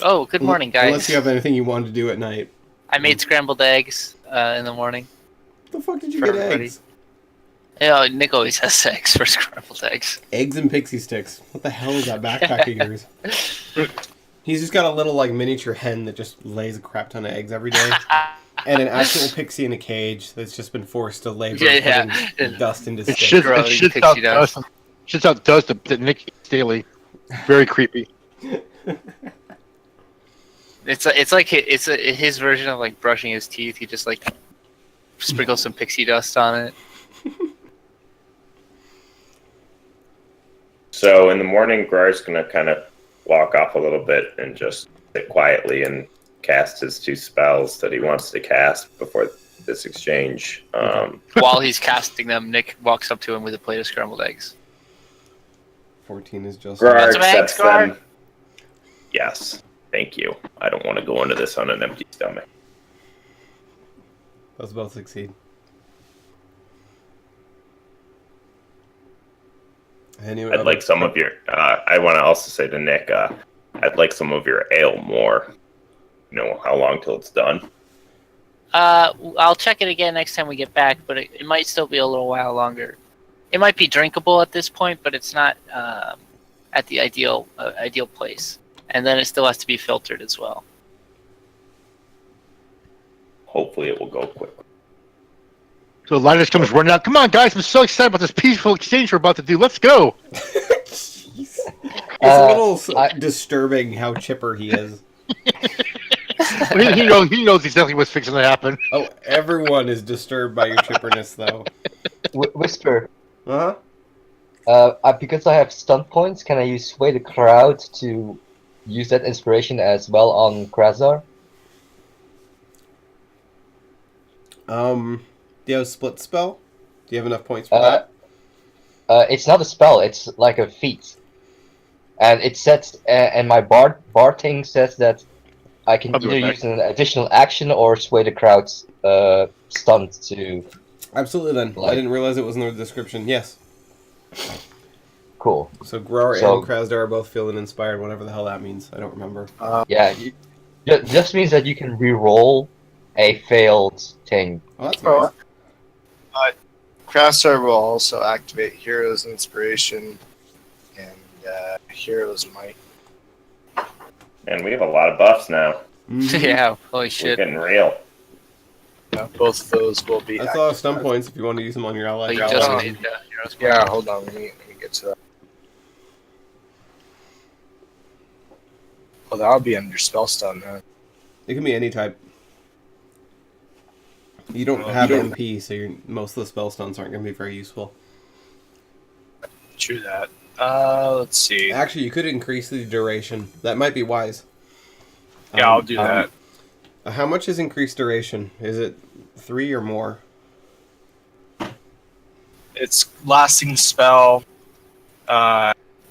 Oh, good morning, guys. Unless you have anything you wanted to do at night. I made scrambled eggs in the morning. The fuck did you For get everybody. eggs? Yeah, Nick always has eggs for scrambled eggs. Eggs and pixie sticks. What the hell is that backpack of yours? He's just got a little like miniature hen that just lays a crap ton of eggs every day, and an actual pixie in a cage that's just been forced to labor Yeah. putting dust into It sticks. shits out dust. Shits out dust that Nick eats daily. Very creepy. It's like his version of like brushing his teeth. He just like sprinkles some pixie dust on it. So in the morning, Grar's gonna kind of walk off a little bit and just sit quietly and cast his 2 spells that he wants to cast before this exchange. While he's casting them, Nick walks up to him with a plate of scrambled eggs. 14 is just. Grar some eggs, accepts Grar? them. Yes, thank you. I don't want to go into this on an empty stomach. Those both succeed. Anyway, I'd like some of your. I want to also say to Nick, I'd like some of your ale more. You know how long till it's done? I'll check it again next time we get back, but it might still be a little while longer. It might be drinkable at this point, but it's not at the ideal place. And then it still has to be filtered as well. Hopefully, it will go quick. So Linus comes running out. Come on, guys! I'm so excited about this peaceful exchange we're about to do. Let's go! It's a little disturbing how chipper he is. he knows exactly what's fixing to happen. Oh, everyone is disturbed by your chipperness, though. Whisper. Uh-huh. Because I have stunt points, can I use Sway the Crowd to use that inspiration as well on Krasar? Do you have a split spell? Do you have enough points for that? It's not a spell, it's like a feat. And it sets, and my bar thing says that I can either use an additional action or Sway the Crowd's stunt to... Absolutely then. I didn't realize it was in the description. Yes. Cool. So Grar and Krasdar are both feeling inspired, whatever the hell that means. I don't remember. Yeah, it just means that you can re-roll a failed thing. Oh, that's nice. Craftstar will also activate Hero's Inspiration and Hero's Might. And we have a lot of buffs now. Yeah, holy We're shit. getting real. Both of those will be. That's a lot of stun points if you want to use them on your ally. You just made Heroes Might. Yeah, hold on. Let me get to that. Well, that'll be under spell stun, huh? It can be any type. You don't have MP, so most of the spell stuns aren't going to be very useful. True that. Let's see. Actually, you could increase the duration. That might be wise. Yeah, I'll do that. How much is increased duration? Is it 3 or more? It's lasting spell.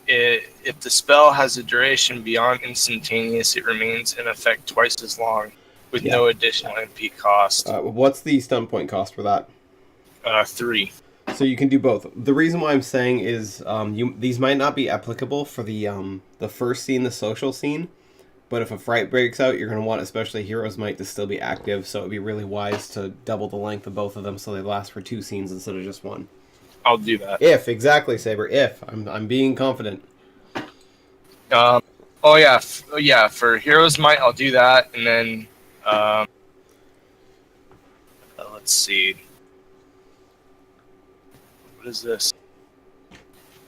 If the spell has a duration beyond instantaneous, it remains in effect twice as long, with no additional MP cost. What's the stun point cost for that? 3. So you can do both. The reason why I'm saying is these might not be applicable for the first scene, the social scene, but if a fright breaks out, you're going to want especially Hero's Might to still be active, so it would be really wise to double the length of both of them so they last for 2 scenes instead of just 1. I'll do that. If, exactly, Saber, if. I'm being confident. Oh yeah, for Hero's Might, I'll do that, and then Let's see. What is this?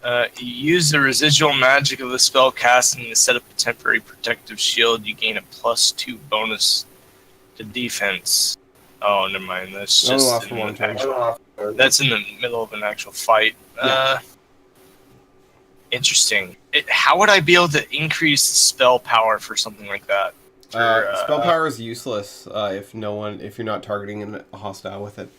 You use the residual magic of the spell casting to set up a temporary protective shield. You gain a +2 bonus to defense. Oh, never mind. That's Only just lasts for one turn. that's in the middle of an actual fight. Yeah. Interesting. How would I be able to increase the spell power for something like that? Spell power is useless if you're not targeting a hostile with it.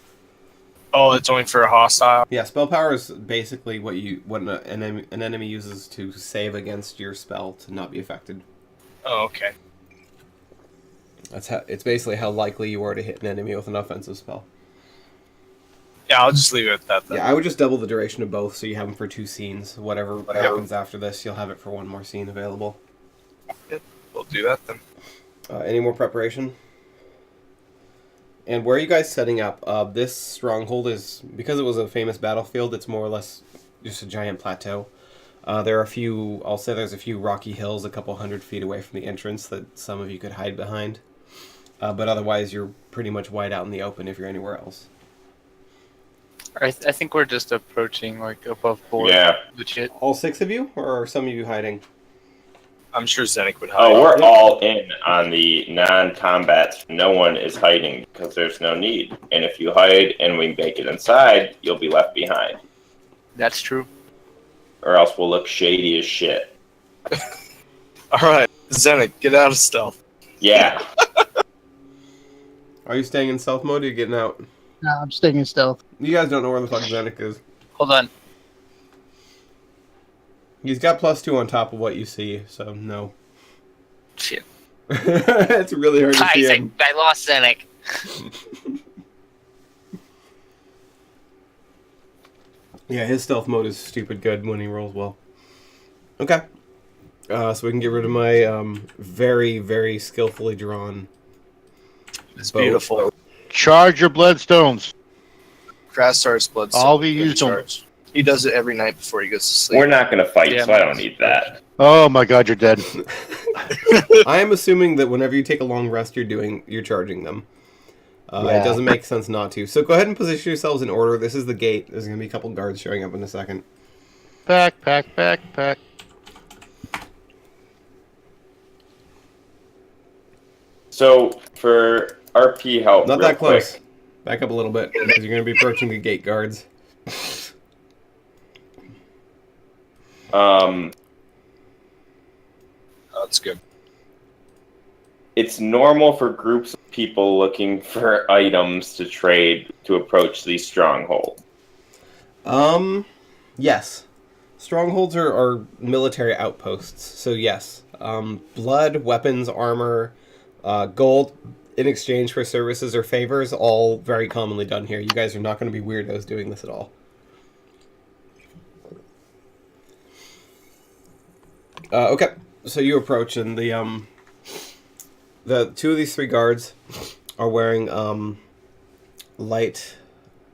Oh, it's only for a hostile. Yeah, spell power is basically what an enemy uses to save against your spell to not be affected. Oh, okay. It's basically how likely you are to hit an enemy with an offensive spell. Yeah, I'll just leave it at that then. Yeah, I would just double the duration of both, so you have them for 2 scenes. Whatever happens after this, you'll have it for 1 more scene available. Yep, we'll do that then. Any more preparation? And where are you guys setting up? This stronghold is, because it was a famous battlefield, it's more or less just a giant plateau. There are a few, I'll say there's a few rocky hills a couple 100 feet away from the entrance that some of you could hide behind. But otherwise, you're pretty much wide out in the open if you're anywhere else. I think we're just approaching like above board. Yeah. Legit. All 6 of you, or are some of you hiding? I'm sure Zenik would hide. Oh, we're all in on the non-combat. No one is hiding because there's no need. And if you hide and we make it inside, you'll be left behind. That's true. Or else we'll look shady as shit. Alright, Zenik, get out of stealth. Yeah. Are you staying in stealth mode or are you getting out? No, I'm staying in stealth. You guys don't know where the fuck Zenik is. Hold on. He's got +2 on top of what you see, so no. Shit. It's really hard to see Guys, him. I lost Zenik. Yeah, his stealth mode is stupid good when he rolls well. Okay. So we can get rid of my very, very skillfully drawn It's bow. beautiful. Charge your bloodstones. Grassar's blood. All we use them. He does it every night before he goes to sleep. We're not going to fight, Yeah, so I don't need that. Oh my god, you're dead. I am assuming that whenever you take a long rest, you're charging them. Yeah. It doesn't make sense not to. So go ahead and position yourselves in order. This is the gate. There's going to be a couple guards showing up in a second. Pack. So, for RP help, Not real that close. quick, Back up a little bit, because you're going to be approaching the gate guards. That's good. it's normal for groups of people looking for items to trade to approach these strongholds. Yes. Strongholds are military outposts, so yes. Blood, weapons, armor, gold in exchange for services or favors, all very commonly done here. You guys are not going to be weirdos doing this at all. Okay, so you approach, and the 2 of these 3 guards are wearing light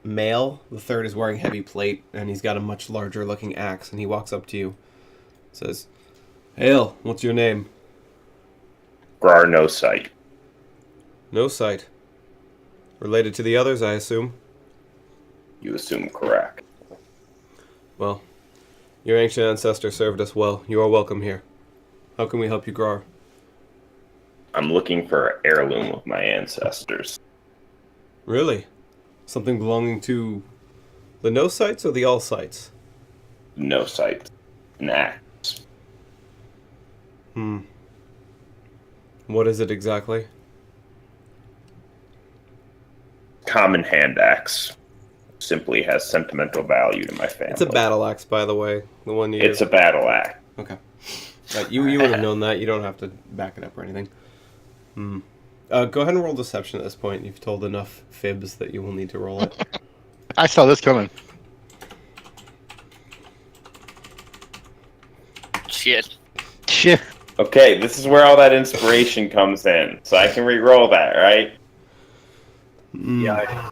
mail. The 3rd is wearing heavy plate, and he's got a much larger looking axe, and he walks up to you. Says, "Hail, what's your name?" Grar no sight. "No sight." Related to the others, I assume? You assume correct. Well, your ancient ancestor served us well. You are welcome here. How can we help you, Grar? I'm looking for an heirloom of my ancestors. Really? Something belonging to the no sites or the all sites? No sight. An axe. What is it exactly? Common hand axe. Simply has sentimental value to my family. It's a battle axe, by the way. The one you It's a battle axe. Okay. You would have known that. You don't have to back it up or anything. Go ahead and roll deception at this point. You've told enough fibs that you will need to roll it. I saw this coming. Shit. Shit. Okay, this is where all that inspiration comes in. So I can re-roll that, right? Yeah.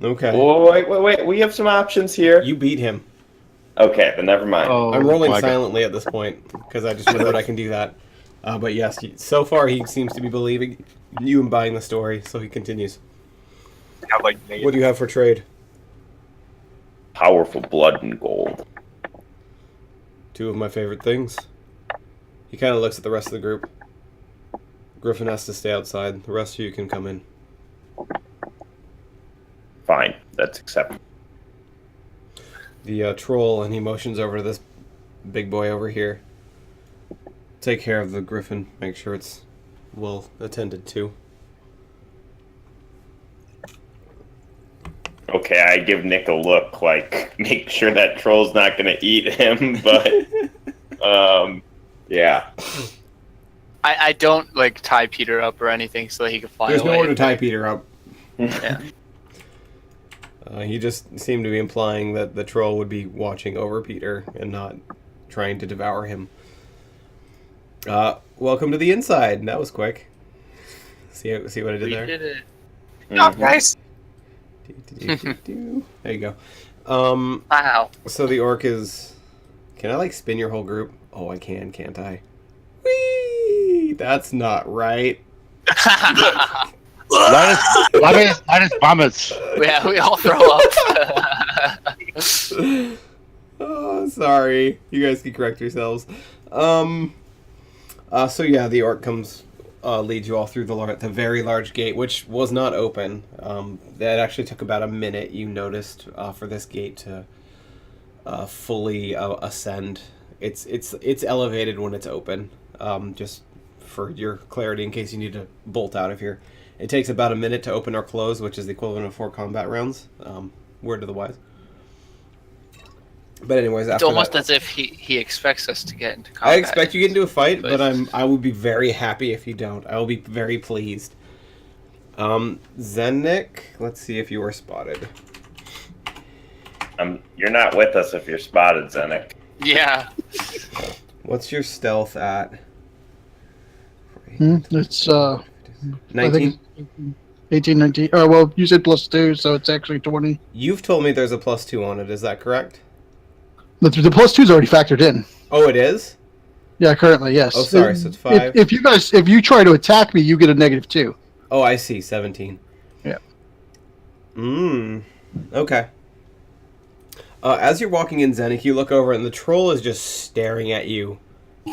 Okay. Oh, wait. We have some options here. You beat him. Okay, then never mind. Oh, I'm rolling my God. silently at this point because I just remembered I can do that. But yes, so far he seems to be believing you and buying the story, so he continues. Have like What do you have for trade? Powerful blood and gold. 2 of my favorite things. He kind of looks at the rest of the group. Griffin has to stay outside. The rest of you can come in. Fine, that's acceptable. The troll, and he motions over to this big boy over here. Take care of the griffin. Make sure it's well attended to. Okay, I give Nick a look, like, make sure that troll's not gonna eat him, but, yeah. I don't like tie Peter up or anything so that he can fly There's away. nowhere to tie Peter up. Yeah. He just seemed to be implying that the troll would be watching over Peter and not trying to devour him. Welcome to the inside. That was quick. See what I did We there? did it. Oh, nice. There you go. Wow. So the orc is... Can I, like, spin your whole group? Oh, I can, can't I? Whee! That's not right. Linus vomits. Yeah, we all throw up. Oh, sorry. You guys can correct yourselves. So yeah, the orc comes, leads you all through the very large gate, which was not open. That actually took about a minute, you noticed, for this gate to fully ascend. It's elevated when it's open. Just for your clarity, in case you need to bolt out of here. It takes about a minute to open or close, which is the equivalent of 4 combat rounds. Word to the wise. But anyways, It's after almost that, as if he expects us to get into combat. I expect you get into a fight, but I would be very happy if you don't. I will be very pleased. Zennik, let's see if you were spotted. You're not with us if you're spotted, Zennik. Yeah. What's your stealth at? It's 19? I think it's 18, 19. Oh well, you said +2, so it's actually 20. You've told me there's a +2 on it. Is that correct? The +2 is already factored in. Oh, it is? Yeah, currently yes. Oh, sorry. So it's 5. If you try to attack me, you get a -2. Oh, I see. 17. Yeah. Okay. As you're walking in, Zennik, you look over and the troll is just staring at you,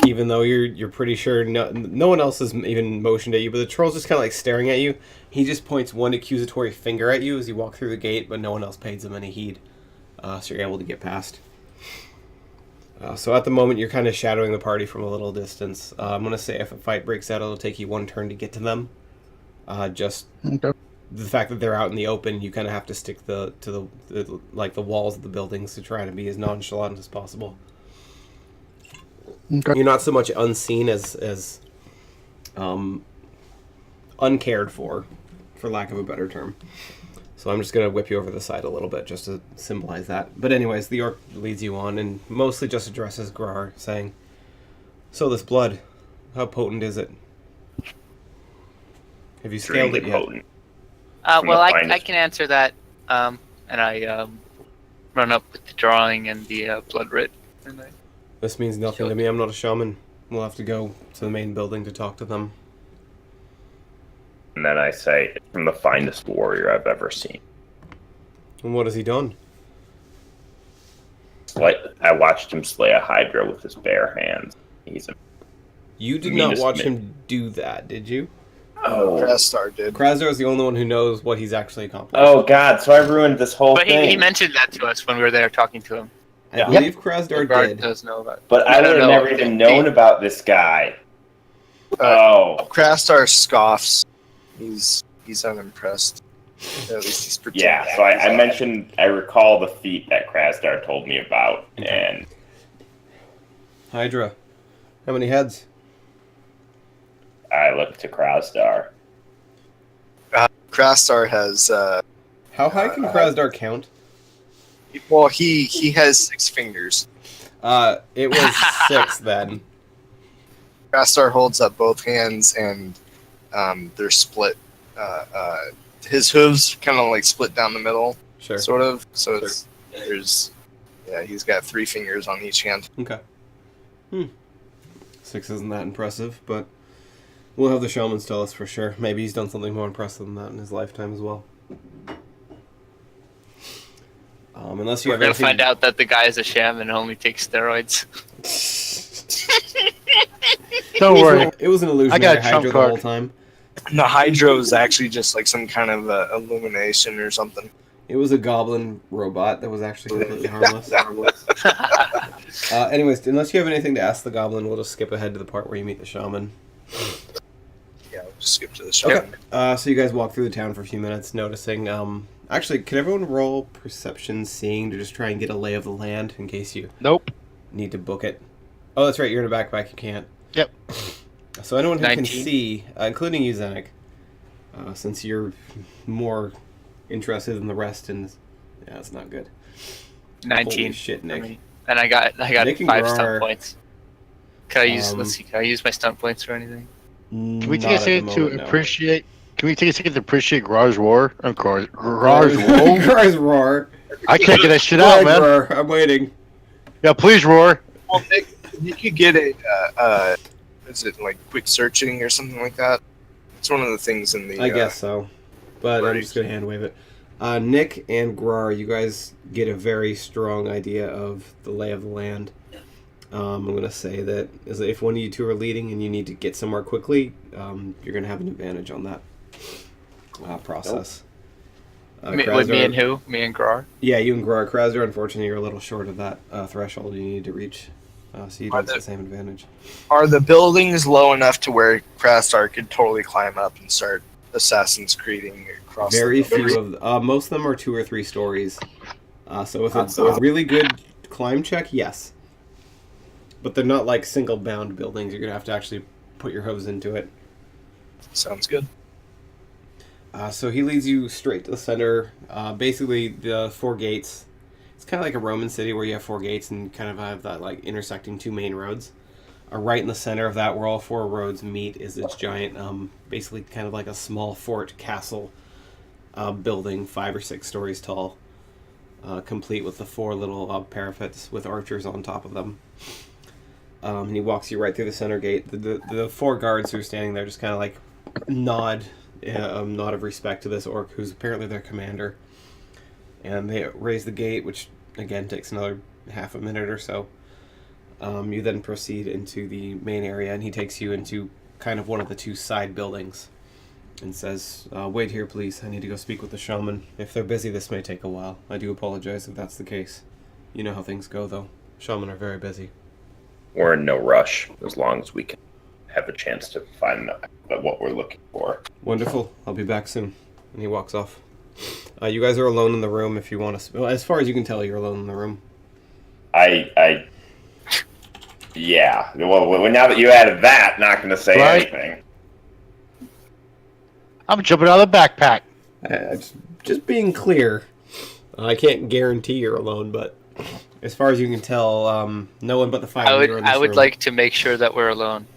even though you're pretty sure no one else has even motioned at you, but the troll's just kind of like staring at you. He just points one accusatory finger at you as you walk through the gate, but no one else pays him any heed, so you're able to get past. So at the moment, you're kind of shadowing the party from a little distance. I'm going to say if a fight breaks out, it'll take you 1 turn to get to them. Just Okay. the fact that they're out in the open, you kind of have to stick to the walls of the buildings to try to be as nonchalant as possible. Okay. You're not so much unseen as uncared for lack of a better term. So I'm just going to whip you over the side a little bit just to symbolize that. But anyways, the orc leads you on and mostly just addresses Grar, saying, "So this blood, how potent is it? Have you scaled it Extremely yet?" potent. Well, I finest. can answer that. And I run up with the drawing and the blood writ. And I... This means nothing to me. I'm not a shaman. We'll have to go to the main building to talk to them. And then I say, it's from the finest warrior I've ever seen. And what has he done? I watched him slay a hydra with his bare hands. He's a... You did You not mean watch this him do that, did you? Oh, Rastar did. Krasdar is the only one who knows what he's actually accomplished. oh God, so I ruined this whole But thing. he mentioned that to us when we were there talking to him. I believe Krasdar Guard did. does know about it. But I would have never even known about this guy. Krastar scoffs. He's unimpressed. At least he's pretending. Yeah, so I mentioned, I recall the feat that Krasdar told me about, and Hydra. How many heads? I looked to Krasdar. Krastar has. How high can Krasdar count? Well, he has 6 fingers. It was 6 then. Krastar holds up both hands, and they're split. His hooves kind of like split down the middle, Sure. sort of. So he's got 3 fingers on each hand. Okay. 6 isn't that impressive, but we'll have the shamans tell us for sure. Maybe he's done something more impressive than that in his lifetime as well. Unless you We're have gonna anything... find out that the guy is a sham and only takes steroids. Don't worry. It was an illusionary I got a hydro trump the card. whole time. The hydro is actually just like some kind of illumination or something. It was a goblin robot that was actually completely harmless. Anyways, unless you have anything to ask the goblin, we'll just skip ahead to the part where you meet the shaman. Yeah, we'll just skip to the show. So you guys walk through the town for a few minutes, noticing... actually, can everyone roll perception seeing to just try and get a lay of the land in case you Nope. need to book it? Oh, that's right, you're in a backpack, you can't. Yep. So anyone who 19. can see, including you, Zenek, since you're more interested than the rest in... Yeah, that's not good. 19. Holy shit, Nick. I mean, and I got Nick and 5 Grar- stunt points. Can I use? Um, Let's see. Can I use my stunt points for anything? Can we take a second to appreciate? Can we take a second to appreciate Garage Roar? Garage Garage Roar. Garage roar. I can't get that shit Go out, ahead, man. Roar. I'm waiting. Yeah, please roar. Well, Nick, you could get a, is it like quick searching or something like that? It's one of the things in the. I guess so, but I'm right. just gonna hand wave it. Nick and Grar, you guys get a very strong idea of the lay of the land. I'm gonna say that if one of you two are leading and you need to get somewhere quickly, you're gonna have an advantage on that process. With me Krasdor- and who? Me and Grar. Yeah, you and Grar. Krasdor, unfortunately, you're a little short of that threshold you need to reach, so you don't have the same advantage. Are the buildings low enough to where Krastar could totally climb up and start Assassin's Creeding across? Very the buildings? few of most of them are 2 or 3 stories. So with a really good climb check, yes. But they're not like single bound buildings. You're gonna have to actually put your hose into it. Sounds good. So he leads you straight to the center. Basically, the 4 gates. It's kind of like a Roman city where you have 4 gates and kind of have that like intersecting 2 main roads. Right in the center of that, where all 4 roads meet, is this giant, basically kind of like a small fort castle building, 5 or 6 stories tall, complete with the 4 little parapets with archers on top of them. And he walks you right through the center gate. The 4 guards who are standing there just kind of like nod of respect to this orc, who's apparently their commander. And they raise the gate, which again takes another half a minute or so. You then proceed into the main area, and he takes you into kind of one of the 2 side buildings and says, wait here, please. I need to go speak with the shaman. If they're busy, this may take a while. I do apologize if that's the case. You know how things go, though. Shaman are very busy. We're in no rush as long as we can have a chance to find what we're looking for. Wonderful. I'll be back soon. And he walks off. You guys are alone in the room if you want to... Well, as far as you can tell, you're alone in the room. Yeah. Well, now that you added that, not going to say anything. I'm jumping out of the backpack. Just being clear. I can't guarantee you're alone, but as far as you can tell, no one but the 5 of you are in this I would room. like to make sure that we're alone.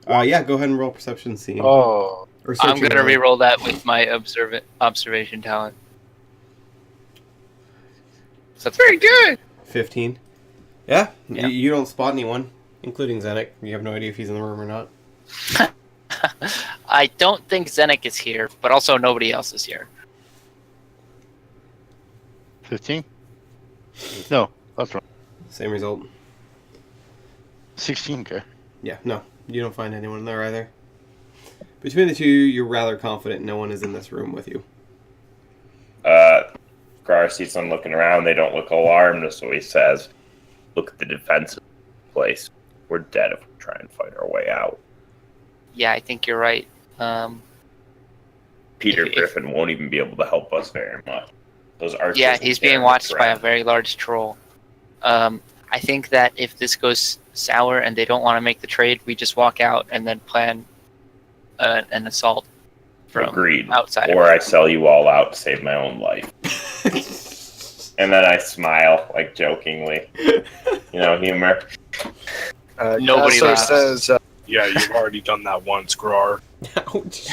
Yeah, go ahead and roll perception scene. Oh. Or I'm searching gonna roll. re-roll that with my observation talent. So that's very good. 15. Yeah, Yeah. You don't spot anyone, including Zenek. You have no idea if he's in the room or not. I don't think Zenek is here, but also nobody else is here. 15? No, that's wrong. Same result. 16, okay. Yeah, no, you don't find anyone there either. Between the 2, you're rather confident no one is in this room with you. Gar sees them looking around. They don't look alarmed, so he says, look at the defensive place. We're dead if we try and fight our way out. Yeah, I think you're right. Peter If- Griffin won't even be able to help us very much. Those archers. Yeah, he's being there watched by a around. very large troll. I think that if this goes sour and they don't want to make the trade, we just walk out and then plan an assault from Agreed. outside. Or I sell you all out to save my own life. And then I smile, like jokingly. Humor. Nobody Krastar laughs. says, yeah, you've already done that once, Grar. Ouch.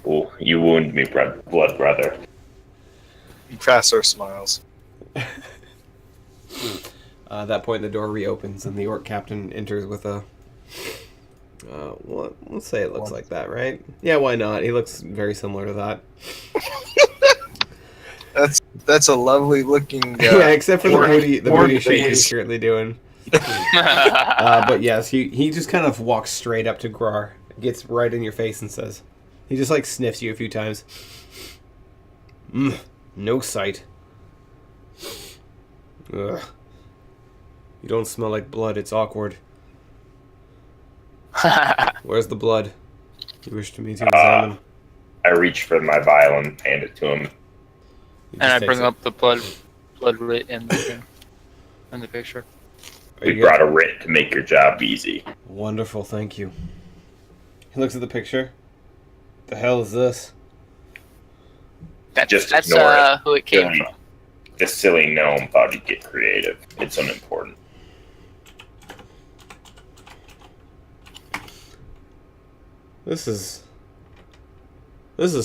Oh, you wound me, blood brother. Krastar smiles. At that point, the door reopens and the orc captain enters with a. Let's say it looks like that, right? Yeah, why not? He looks very similar to that. That's a lovely looking. Yeah, except for the booty orc shape he's face. currently doing. But yes, he just kind of walks straight up to Grar, gets right in your face, and says, he just like sniffs you a few times. No sight. Ugh. You don't smell like blood. It's awkward. Where's the blood? You wish to me to examine. I reach for my vial and hand it to him. And I bring up the blood writ in the picture. We brought a writ to make your job easy. Wonderful, thank you. He looks at the picture. The hell is this? Just That's ignore it. who it came from. This silly gnome thought he'd get creative. It's unimportant. This is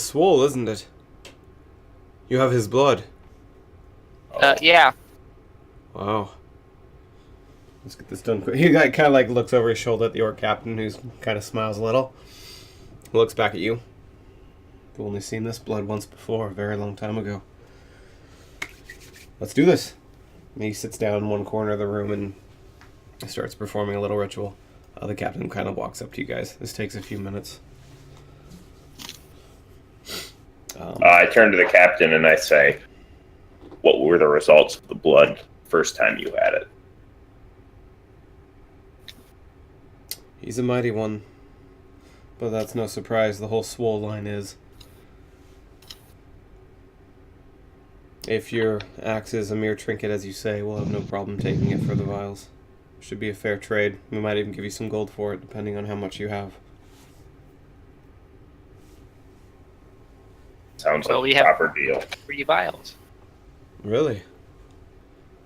Swole, isn't it? You have his blood. Yeah. Wow. Let's get this done quick. He kind of like looks over his shoulder at the orc captain, who's kind of smiles a little. Looks back at you. I've only seen this blood once before, a very long time ago. Let's do this. And he sits down in one corner of the room and starts performing a little ritual. The captain kind of walks up to you guys. This takes a few minutes. I turn to the captain and I say, what were the results of the blood first time you had it? He's a mighty one. But that's no surprise. The whole Swole line is. If your axe is a mere trinket, as you say, we'll have no problem taking it for the vials. Should be a fair trade. We might even give you some gold for it, depending on how much you have. Sounds Well, like we a have- proper deal. 3 vials. Really?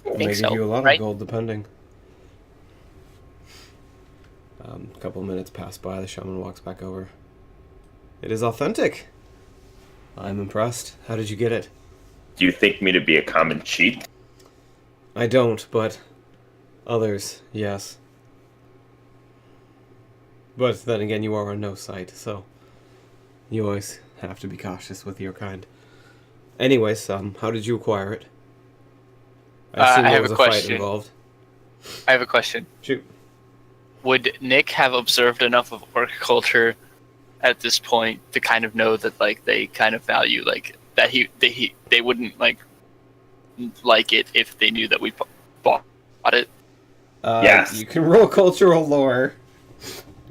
I May think give so, you a lot right? of gold, depending. A couple minutes pass by. The shaman walks back over. It is authentic. I'm impressed. How did you get it? Do you think me to be a common cheat? I don't, but others, yes. But then again, you are on no sight, so you always have to be cautious with your kind. Anyways, how did you acquire it? assume I there have was a fight question. involved. I have a question. Shoot. Would Nick have observed enough of orc culture at this point to kind of know that like they kind of value like that they wouldn't like it if they knew that we bought it? Yes. You can roll cultural lore.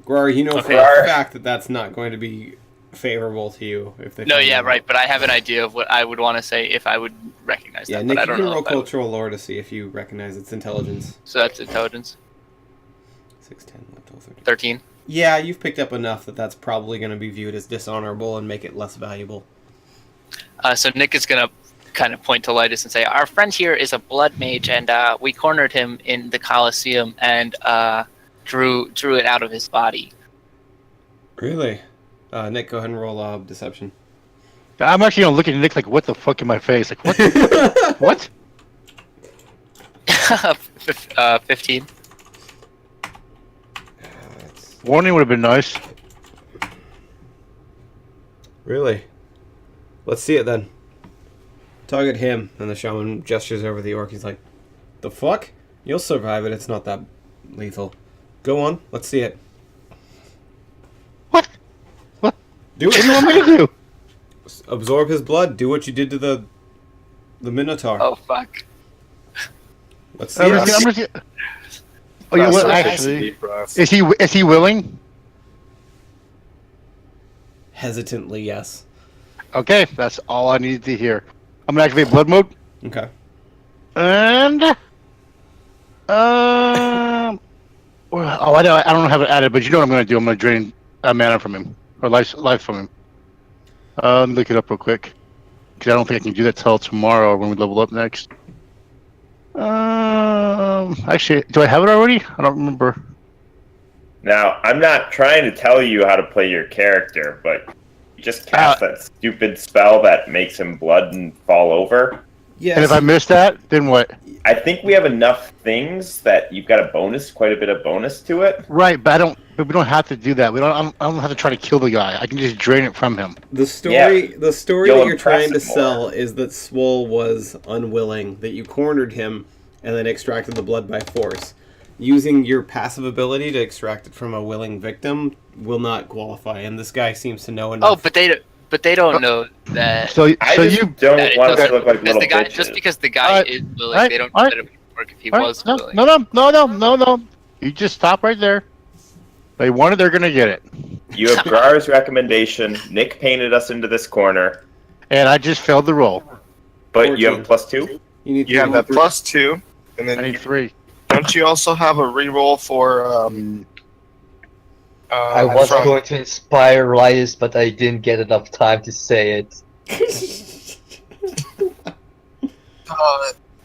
Grar, you know for Okay. a fact that that's not going to be favorable to you if they. No, find yeah, out. right. But I have an idea of what I would want to say if I would recognize Yeah, that. Nick, but I you don't can know. roll If I would. cultural lore to see if you recognize its intelligence. So that's intelligence. 6, 10, 11, 12, 13. 13. Yeah, you've picked up enough that that's probably going to be viewed as dishonorable and make it less valuable. So Nick is gonna kind of point to Lytus and say, "Our friend here is a blood mage, and we cornered him in the Colosseum and drew it out of his body." Really? Nick, go ahead and roll deception. I'm actually gonna look at Nick like, what the fuck in my face? Like, what? What? 15. Warning would have been nice. Really? Let's see it then. Target him. And the shaman gestures over the orc. He's like, the fuck? You'll survive it. It's not that lethal. Go on. Let's see it. What? What? Do What do you it. want me to do? Absorb his blood. Do what you did to the Minotaur. Oh fuck. Let's see I'm it. just gonna- Oh, yeah. What? Actually, is he willing? Hesitantly, yes. Okay, that's all I needed to hear. I'm gonna activate blood mode Okay. and well, oh, I don't have it added, but you know what I'm gonna do? I'm gonna drain mana from him or life from him. Let me look it up real quick because I don't think I can do that till tomorrow when we level up next. Actually, do I have it already? I don't remember. Now, I'm not trying to tell you how to play your character, but you just cast that stupid spell that makes him blood and fall over. Yes. And if I miss that, then what? I think we have enough things that you've got a bonus, quite a bit of bonus to it. Right, but I don't. But we don't have to do that. We don't. I don't have to try to kill the guy. I can just drain it from him. The story Yeah. the story You'll that you're trying to impress him sell more. is that Swole was unwilling, that you cornered him and then extracted the blood by force. Using your passive ability to extract it from a willing victim will not qualify, and this guy seems to know enough. Oh, but they don't know that. So I so just you. don't that it want us doesn't- to look like because little the guy, bitches. just because the guy Alright, is willing, alright, they don't know alright. that it would work if he All was right, willing. no. You just stop right there. They want it. They're gonna get it. You have Grar's recommendation. Nick painted us into this corner, And I just failed the roll. but you have 14. a +2. You need You have that +2, and I then need 3. don't you also have a reroll for I was from- going to inspire Rias, but I didn't get enough time to say it.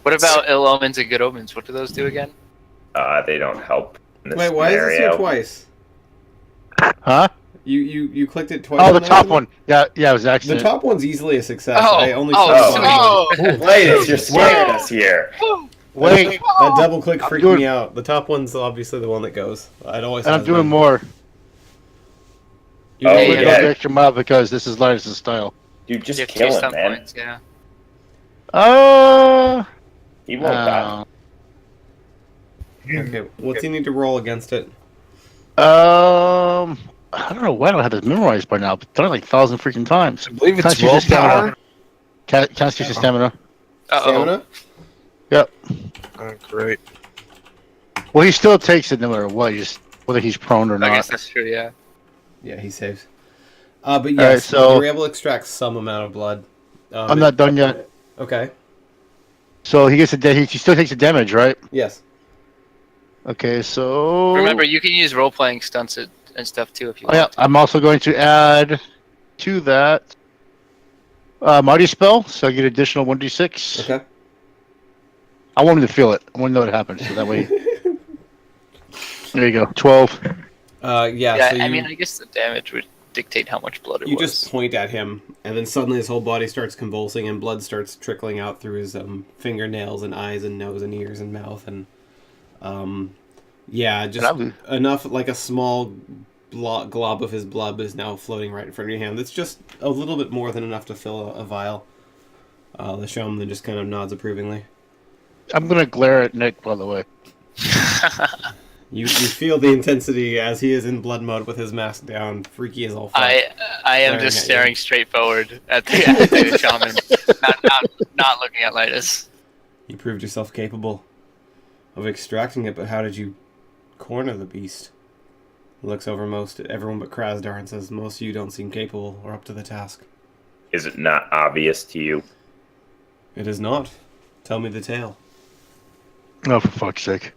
What about ill omens and good omens? What do those do again? They don't help in this Wait, why is this scenario. here twice? Huh? You clicked it twice. Oh, on the that top one? one. Yeah, it was The accident. top one's easily a success. Oh, I only oh, saw sweet. one. Latest, you're scaring us here. Wait, That double click I'm freaked doing- me out. The top one's obviously the one that goes. It always. and I'm has doing been. more. You Oh, I'm did gonna it. go yeah. the extra mile because this is Linus' style. Dude, just You have 2 kill him, stun man. points, yeah. He won't die. Okay, what's he need to roll against it? I don't know why I don't have this memorized by now. But done it like 1,000 freaking times. I believe it's Constitution willpower. stamina. Constitution stamina. Uh-oh. Stamina? Yep. Oh, great. Well, he still takes it no matter what. Just whether he's prone or I not. guess that's true, yeah. Yeah, he saves. But Alright, yes, so- you're able to extract some amount of blood. I'm not done yet. Okay. So he gets he still takes the damage, right? Yes. Okay, so Remember, you can use role-playing stunts and stuff too if you Oh yeah, want. I'm also going to add to that Mighty Spell, so I get additional 1d6. Okay. I want him to feel it. I want to know what happens, so that way. There you go, 12. Yeah. Yeah, So you, I mean, I guess the damage would dictate how much blood it you was. just point at him, and then suddenly his whole body starts convulsing, and blood starts trickling out through his fingernails and eyes and nose and ears and mouth, and yeah, just And enough, like a small glob of his blood is now floating right in front of your hand. It's just a little bit more than enough to fill a vial. The shaman then just kind of nods approvingly. I'm going to glare at Nick, by the way. You feel the intensity as he is in blood mode with his mask down. Freaky as all fuck. I am Staring just at staring you. straight forward at the shaman, not looking at Lightus. You proved yourself capable of extracting it, but how did you corner the beast? He looks over everyone but Krasdar and says, most of you don't seem capable or up to the task. Is it not obvious to you? It is not. Tell me the tale. Oh, for fuck's sake.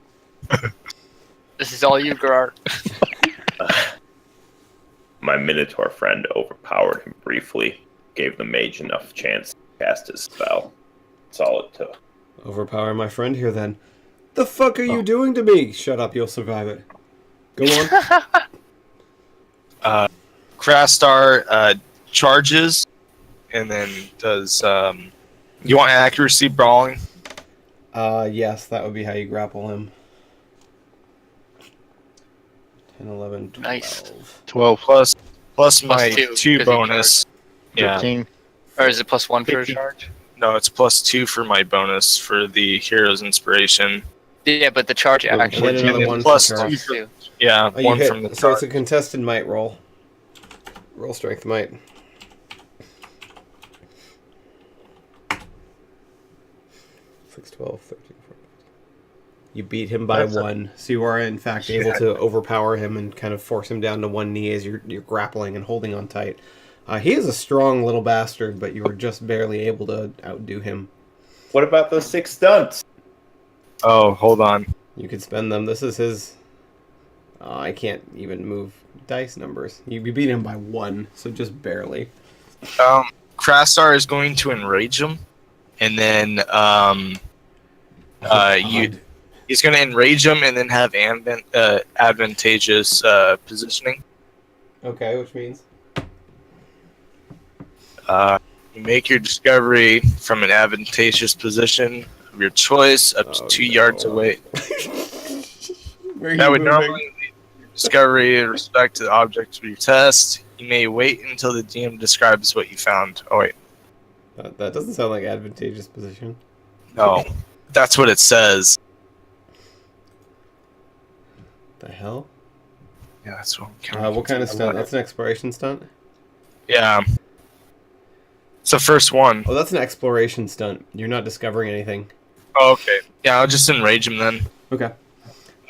This is all you, Gerard. My Minotaur friend overpowered him briefly, gave the mage enough chance to cast his spell. That's all it took. Overpower my friend here then. The fuck are you doing to me? Shut up, you'll survive it. Go on. Krastar charges, and then does. You want accuracy brawling? Yes, that would be how you grapple him. 10, 11, 12. Nice. 12, Plus my two, 2 'cause he bonus. Yeah. 13. Or is it +1 for a 15. charge? No, it's +2 for my bonus for the hero's inspiration. Yeah, but the charge Hit actually another then one plus for two charge. +2. Yeah, Oh, you one hit. from the So charge. it's a contested might roll. Roll strength might. 6, 12, 13, 14. You beat him by That's a- 1, so you are in fact able to overpower him and kind of force him down to one knee as you're grappling and holding on tight. He is a strong little bastard, but you were just barely able to outdo him. What about those 6 stunts? Oh, hold on. You could spend them. This is his. I can't even move dice numbers. You beat him by 1, so just barely. Krastar is going to enrage him, and then he's going to enrage him and then have advantageous positioning. Okay, which means You make your discovery from an advantageous position of your choice up to 2 yards away. Where are That you would moving? normally lead to your discovery in respect to the object of your test. You may wait until the DM describes what you found. Oh wait, That doesn't sound like advantageous position. no, that's what it says. The hell? Yeah, that's what I'm counting. What kind of stunt? That's an exploration stunt? Yeah. It's the first one. Oh, that's an exploration stunt. You're not discovering anything. Oh, okay. Yeah, I'll just enrage him then. Okay.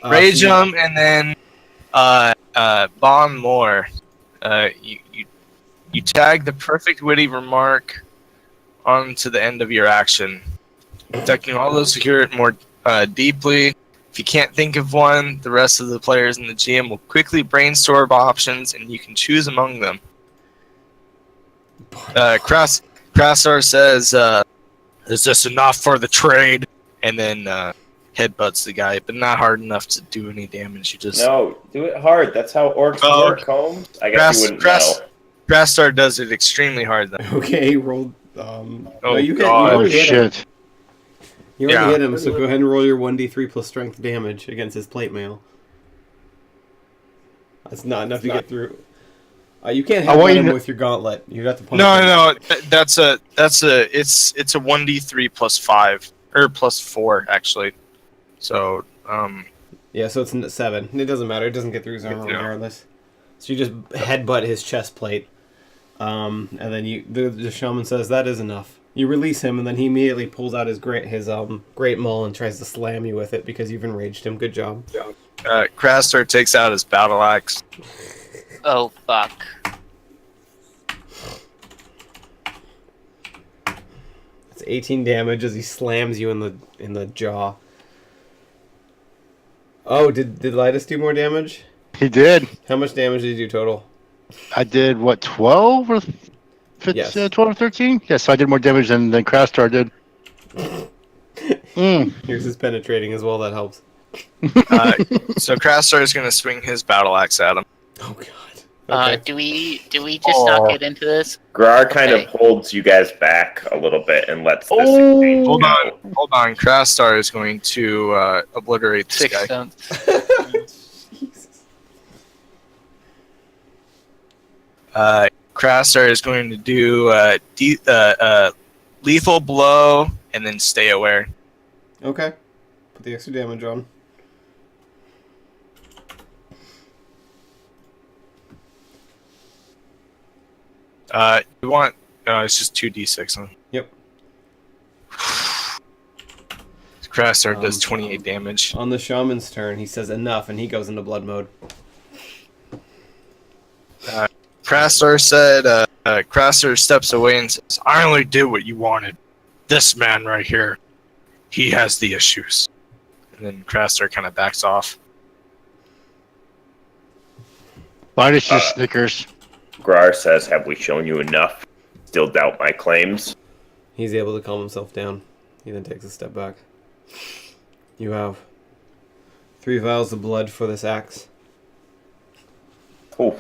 Rage so him and then bomb more. You tag the perfect witty remark onto the end of your action. Detecting all those secure more deeply. If you can't think of one, the rest of the players in the GM will quickly brainstorm options and you can choose among them. Krasar says, is this enough for the trade? And then headbutts the guy, but not hard enough to do any damage. You just No, do it hard. That's how orcs work, Holmes. I guess you wouldn't know. Krasar does it extremely hard though. Okay, roll. No, you God. already hit him. Shit. You already Yeah. hit him, so go ahead and roll your 1d3 plus strength damage against his plate mail. That's not enough to get through. You can't I want hit you him to- with your gauntlet. You have to punch No, him. no, it's a 1d3 plus 5 or plus 4 actually. So Yeah, so it's 7. It doesn't matter. It doesn't get through his armor Yeah. regardless. So you just headbutt his chest plate, and then the shaman says that is enough. You release him, and then he immediately pulls out his great maul and tries to slam you with it because you've enraged him. Good job. Krasar takes out his battle axe. Oh fuck. It's 18 damage as he slams you in the jaw. Oh, did Litus do more damage? He did. How much damage did you do total? I did, what, 12 or 15, Yes. 12 or 13? Yes, so I did more damage than Krastar did. Here's his penetrating as well. That helps. So Krasar is going to swing his battle axe at him. Oh god. Okay. Do we just not get into this? Grar kind of Okay. holds you guys back a little bit and lets this Oh. exchange Hold go. on. Krasar is going to obliterate this 6 guy. stones. Jesus. Krasar is going to do lethal blow and then stay aware. Okay. Put the extra damage on. You want it's just 2d6, huh? Yep. Krasar does 28 damage. On the shaman's turn, he says enough, and he goes into blood mode. Krasar said, Krasar steps away and says, I only did what you wanted. This man right here, he has the issues. And then Krasar kind of backs off. Linus just snickers. Grar says, have we shown you enough? Still doubt my claims? He's able to calm himself down. He then takes a step back. You have 3 vials of blood for this axe. Oh.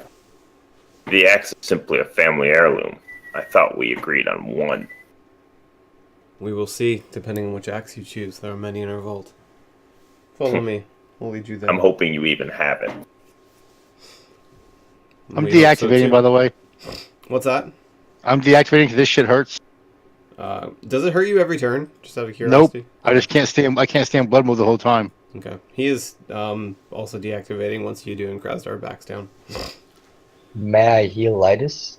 The axe is simply a family heirloom. I thought we agreed on one. We will see, depending on which axe you choose. There are many in our vault. Follow me. We'll lead you there. I'm hoping you even have it. I'm We hope so, deactivating, too. by the way. What's that? I'm deactivating because this shit hurts. Does it hurt you every turn? Just out of curiosity. I just can't stay. I can't stay in blood mode the whole time. Okay. He is also deactivating once you do and Krasdar backs down. May I heal Litus?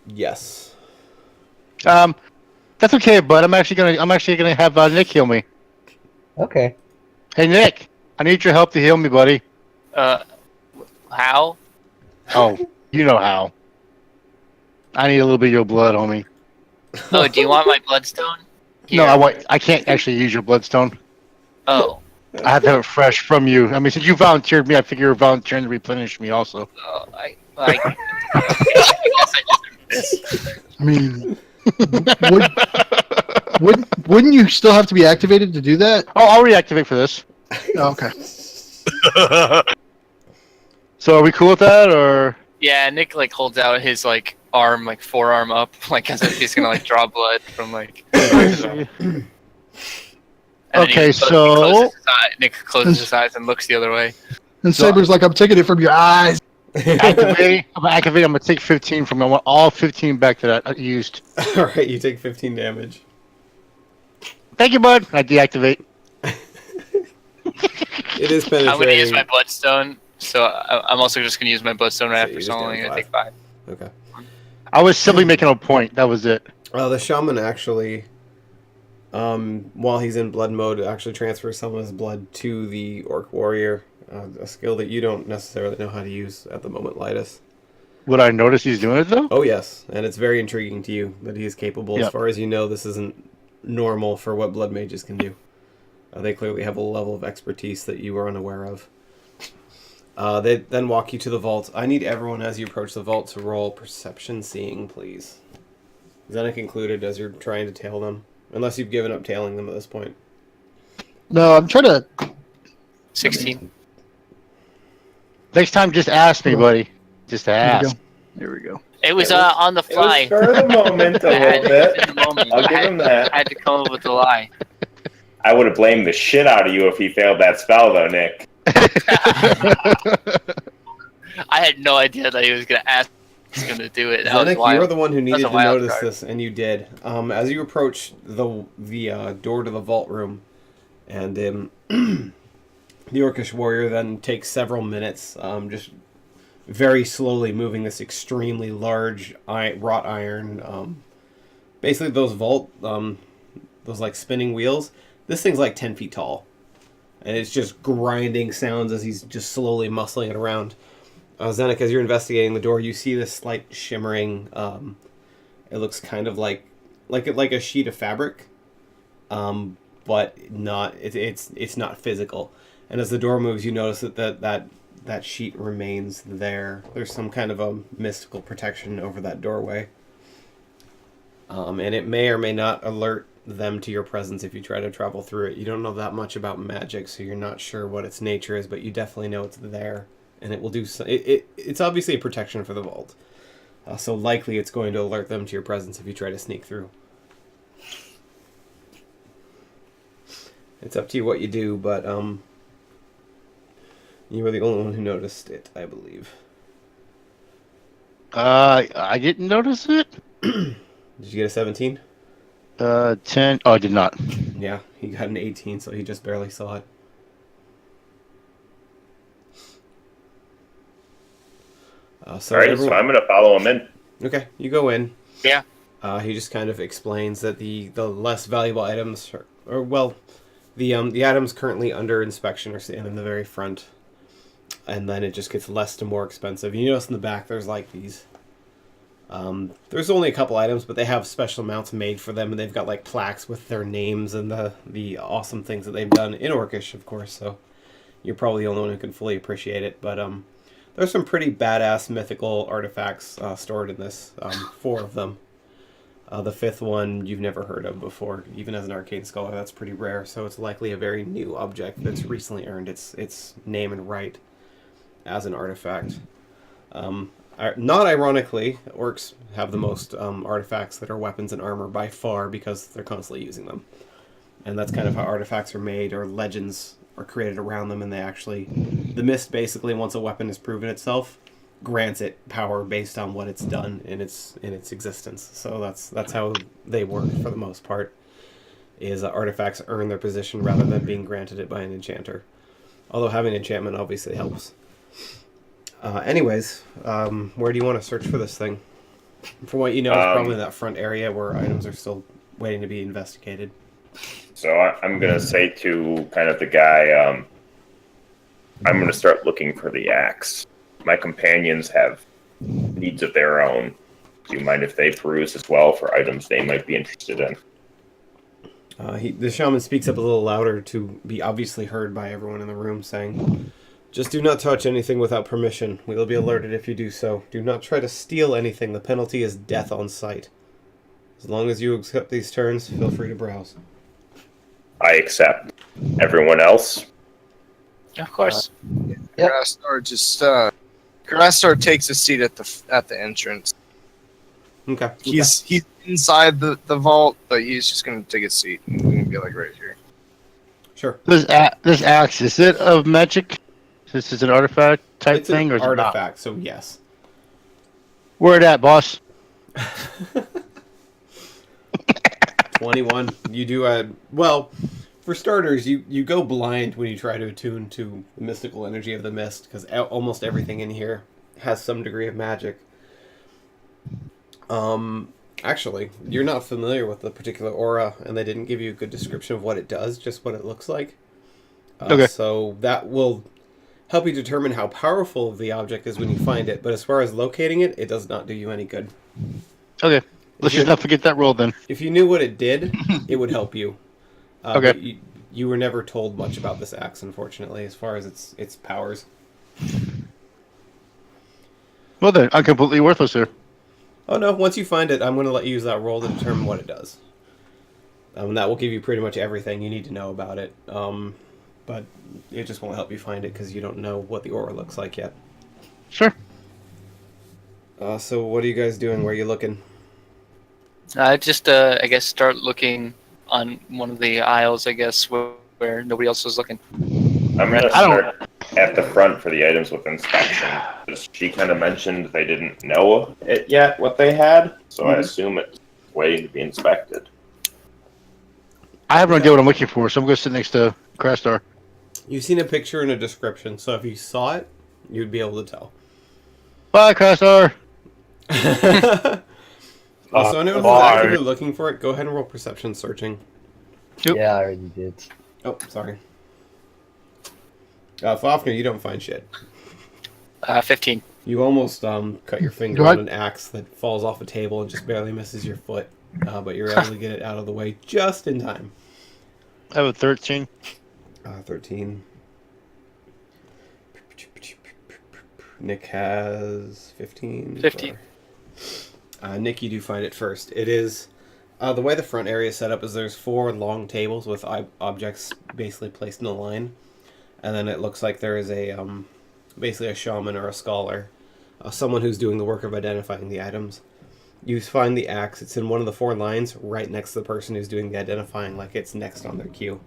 Yes. That's okay, bud. I'm actually gonna have Nick heal me. Okay. Hey, Nick, I need your help to heal me, buddy. How? Oh, you know how. I need a little bit of your blood, homie. Oh, do you want my bloodstone? No, Here. I can't actually use your bloodstone. Oh. I have to have it fresh from you. I mean, since you volunteered me, I figure you're volunteering to replenish me also. I guess I just. I mean, wouldn't you still have to be activated to do that? Oh, I'll reactivate for this. Oh, okay. So are we cool with that, or? Yeah, Nick like holds out his like arm, like forearm up, like as if he's gonna like draw blood from like. And then Nick closes his eyes and looks the other way. And Saber's like, I'm taking it from your eyes. Activate. I'm gonna take 15 from. I want all 15 back that I used. All right, you take 15 damage. Thank you, bud. I deactivate. It is penetrating. I'm gonna use my bloodstone, so I'm also just gonna use my bloodstone right after, so I'm only gonna take 5. Okay. I was simply making a point. That was it. The shaman actually, while he's in blood mode, actually transfers some of his blood to the orc warrior, a skill that you don't necessarily know how to use at the moment, Lidus. Would I notice he's doing it, though? Oh, yes, and it's very intriguing to you that he is capable. Yep. As far as you know, this isn't normal for what blood mages can do. They clearly have a level of expertise that you are unaware of. They then walk you to the vault. I need everyone, as you approach the vault, to roll perception seeing, please. Zenik included, as you're trying to tail them. Unless you've given up tailing them at this point. No, I'm trying to. 16. Next time, just ask me, buddy. Just ask. There we go. It was on the fly. It was for the moment a little bit. In the moment. I'll give him that. I had to come up with a lie. I would have blamed the shit out of you if he failed that spell, though, Nick. I had no idea that he was going to ask. He was going to do it. That was Zenik, wild. you were the one who needed a to wild notice card. this, and you did. As you approach the door to the vault room, and the Orcish warrior then takes several minutes, just very slowly moving this extremely large wrought iron. Basically, those those like spinning wheels. This thing's like 10 feet tall, and it's just grinding sounds as he's just slowly muscling it around. Zenik, as you're investigating the door, you see this slight shimmering. It looks kind of like a sheet of fabric, but not. It's not physical. And as the door moves, you notice that sheet remains there. There's some kind of a mystical protection over that doorway, and it may or may not alert them to your presence if you try to travel through it. You don't know that much about magic, so you're not sure what its nature is, but you definitely know it's there. And it will do so. It's obviously a protection for the vault, so likely it's going to alert them to your presence if you try to sneak through. It's up to you what you do, but you were the only one who noticed it, I believe. I didn't notice it. Did you get a 17? 10. Oh, I did not. Yeah, he got an 18, so he just barely saw it. So Alright, so I'm going to follow him in. Okay, you go in. Yeah. He just kind of explains that the less valuable items, the items currently under inspection are standing in the very front, and then it just gets less to more expensive. You notice in the back there's like these. There's only a couple items, but they have special mounts made for them, and they've got like plaques with their names and the awesome things that they've done in Orcish, of course. So you're probably the only one who can fully appreciate it, but there's some pretty badass mythical artifacts stored in this. 4 of them. The 5th one you've never heard of before, even as an arcane scholar. That's pretty rare, so it's likely a very new object that's recently earned its name and right as an artifact. Not ironically, orcs have the most artifacts that are weapons and armor by far because they're constantly using them. And that's kind of how artifacts are made, or legends are created around them, and the mist basically, once a weapon has proven itself, grants it power based on what it's done in its existence. So that's how they work for the most part. Is artifacts earn their position rather than being granted it by an enchanter. Although having enchantment obviously helps. Anyways, where do you want to search for this thing? From what you know, it's probably that front area where items are still waiting to be investigated. So I'm going to say to kind of the guy, I'm going to start looking for the axe. My companions have needs of their own. Do you mind if they peruse as well for items they might be interested in? The shaman speaks up a little louder to be obviously heard by everyone in the room, saying, "Just do not touch anything without permission. We will be alerted if you do so. Do not try to steal anything. The penalty is death on sight. As long as you accept these terms, feel free to browse." I accept. Everyone else? Of course. Grasstar just Grasstar takes a seat at the entrance. Okay. He's inside the vault, but he's just gonna take a seat and be like right here. Sure. This axe, is it of magic? This is an artifact type It's thing, an or is it not? artifact, so yes. Where it at, boss? 21. You do well, for starters, you go blind when you try to attune to the mystical energy of the mist, because almost everything in here has some degree of magic. Actually, you're not familiar with the particular aura, and they didn't give you a good description of what it does, just what it looks like. Okay. So that will help you determine how powerful the object is when you find it, but as far as locating it, it does not do you any good. Okay. Let's just not forget that roll then. If you knew what it did, it would help you. Okay. But you were never told much about this axe, unfortunately, as far as its powers. Well then, I'm completely worthless here. Oh no, once you find it, I'm going to let you use that roll to determine what it does. And that will give you pretty much everything you need to know about it. But it just won't help you find it because you don't know what the aura looks like yet. Sure. So what are you guys doing? Where are you looking? I just, I guess, start looking on one of the aisles, I guess, where nobody else was looking. I'm going to start at the front for the items with inspection. She kind of mentioned they didn't know it yet, what they had, so I assume it's waiting to be inspected. I have no idea what I'm looking for, so I'm going to sit next to Crastar. You've seen a picture and a description, so if you saw it, you'd be able to tell. Bye, Crastar! So anyone who's actively looking for it, go ahead and roll perception searching. Yep. Yeah, I already did. Oh, sorry. Fafnir, you don't find shit. 15. You almost cut your finger Go ahead. on an axe that falls off a table and just barely misses your foot, but you're able to get it out of the way just in time. I have a 13. 13. Nick has 15. 15. Nick, you do find it first. It is the way the front area is set up is there's 4 long tables with objects basically placed in a line, and then it looks like there is a basically a shaman or a scholar, someone who's doing the work of identifying the items. You find the axe. It's in one of the 4 lines right next to the person who's doing the identifying, like it's next on their queue.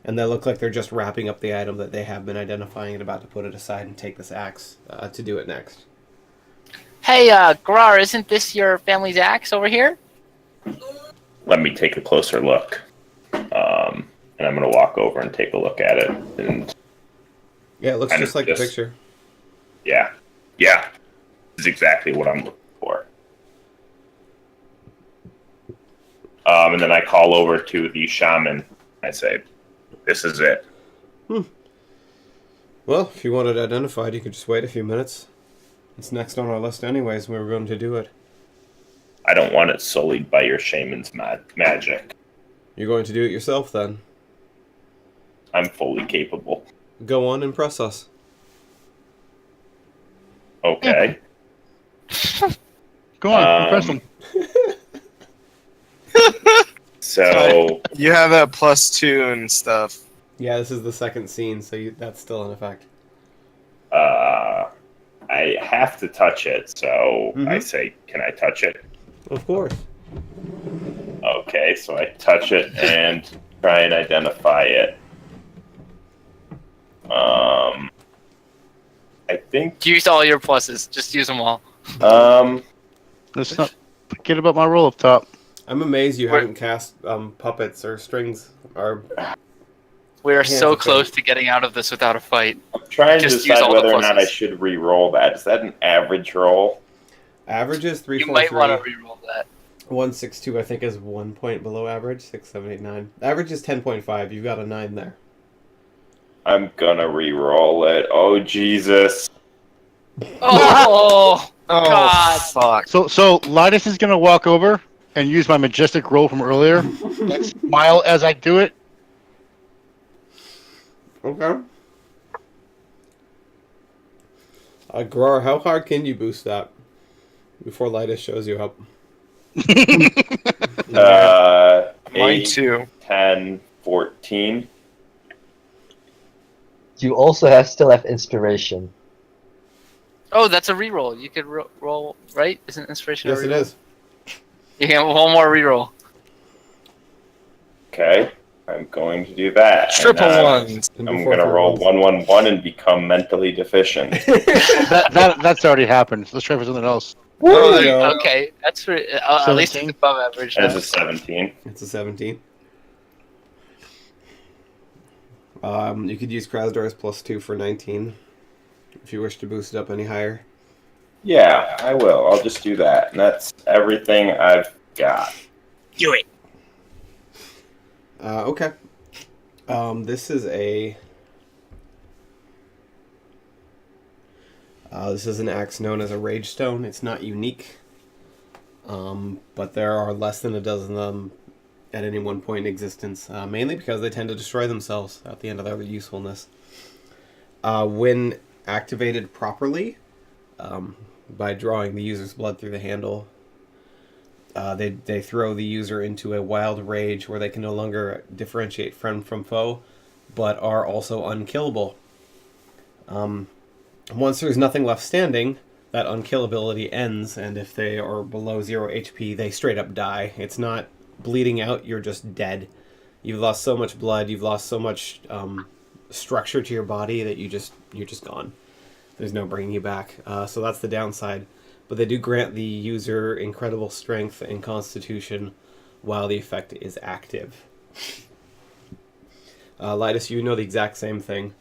And they look like they're just wrapping up the item that they have been identifying and about to put it aside and take this axe to do it next. Hey, Grar, isn't this your family's axe over here? Let me take a closer look. And I'm going to walk over and take a look at it. And Yeah, it looks kind just of like the picture. Yeah. Yeah. This is exactly what I'm looking for. And then I call over to the shaman. I say, this is it. Well, if you want it identified, you could just wait a few minutes. It's next on our list anyways, we were going to do it. I don't want it sullied by your shaman's magic. You're going to do it yourself then. I'm fully capable. Go on, impress us. Okay. Go on, impress them. So, You have that +2 and stuff. Yeah, this is the second scene, so that's still in effect. I have to touch it, so I Mhm. say, can I touch it? Of course. Okay, so I touch it and try and identify it. I think, Use all your pluses. Just use them all. Let's not forget about my roll up top. I'm amazed you haven't cast puppets or strings or We are Yeah, so okay. close to getting out of this without a fight. I'm trying to Just use decide all the whether or not I pluses. should re-roll that. Is that an average roll? averages 3, You 4, might 3. want to reroll that. 1, 6, 2, I think is 1 point below average. 6, 7, 8, 9. Average is 10.5. You've got a 9 there. I'm gonna re-roll it. Oh, Jesus. Oh, Oh, God. fuck. So Linus is going to walk over and use my majestic roll from earlier and smile as I do it. Okay. Grar, how hard can you boost that before Lightus shows you up? 8, too. 10, 14. You also still have inspiration. Oh, that's a reroll. You could roll, right? Isn't inspiration Yes, a it reroll? is. You get one more reroll. Okay, I'm going to do that. Triple And, ones. And I'm before gonna three roll rolls. 111 and become mentally deficient. That's already happened. Let's try for something else. Oh, there you go. Okay, that's pretty, at least it's 17? above average. That is Now. a 17. It's a 17. You could use Krasdar's +2 for 19 if you wish to boost it up any higher. Yeah, I will. I'll just do that. And that's everything I've got. Do it. Okay. This is a. This is an axe known as a Rage Stone. It's not unique, but there are less than a dozen of them at any one point in existence, mainly because they tend to destroy themselves at the end of their usefulness. When activated properly, by drawing the user's blood through the handle, they throw the user into a wild rage where they can no longer differentiate friend from foe, but are also unkillable. Once there's nothing left standing, that unkillability ends, and if they are below 0 HP, they straight up die. It's not bleeding out, you're just dead. You've lost so much blood, you've lost so much structure to your body that you're just gone. There's no bringing you back. So that's the downside. But they do grant the user incredible strength and constitution while the effect is active. Lidus, you know the exact same thing.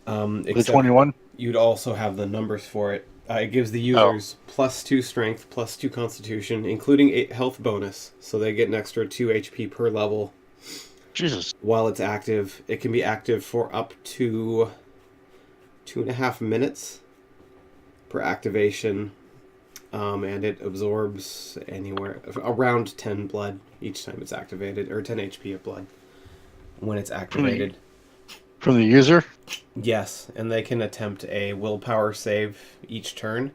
The Except 21? you'd also have the numbers for it. It gives the users +2 strength, +2 constitution, including 8 health bonus. So they get an extra 2 HP per level. Jesus. While it's active. It can be active for up to 2.5 minutes per activation. And it absorbs anywhere around 10 blood each time it's activated, or 10 HP of blood when it's activated. From the user? Yes, and they can attempt a willpower save each turn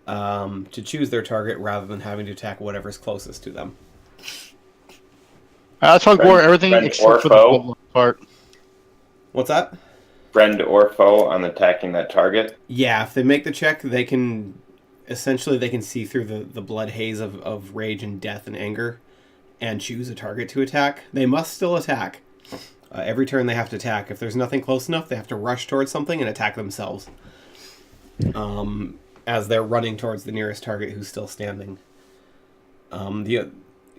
to choose their target rather than having to attack whatever's closest to them. I'll talk more everything friend except or for the foe? bloodline part. What's that? Friend or foe on attacking that target. Yeah, if they make the check, they can see through the blood haze of rage and death and anger and choose a target to attack. They must still attack. Every turn they have to attack. If there's nothing close enough, they have to rush towards something and attack themselves. As they're running towards the nearest target who's still standing.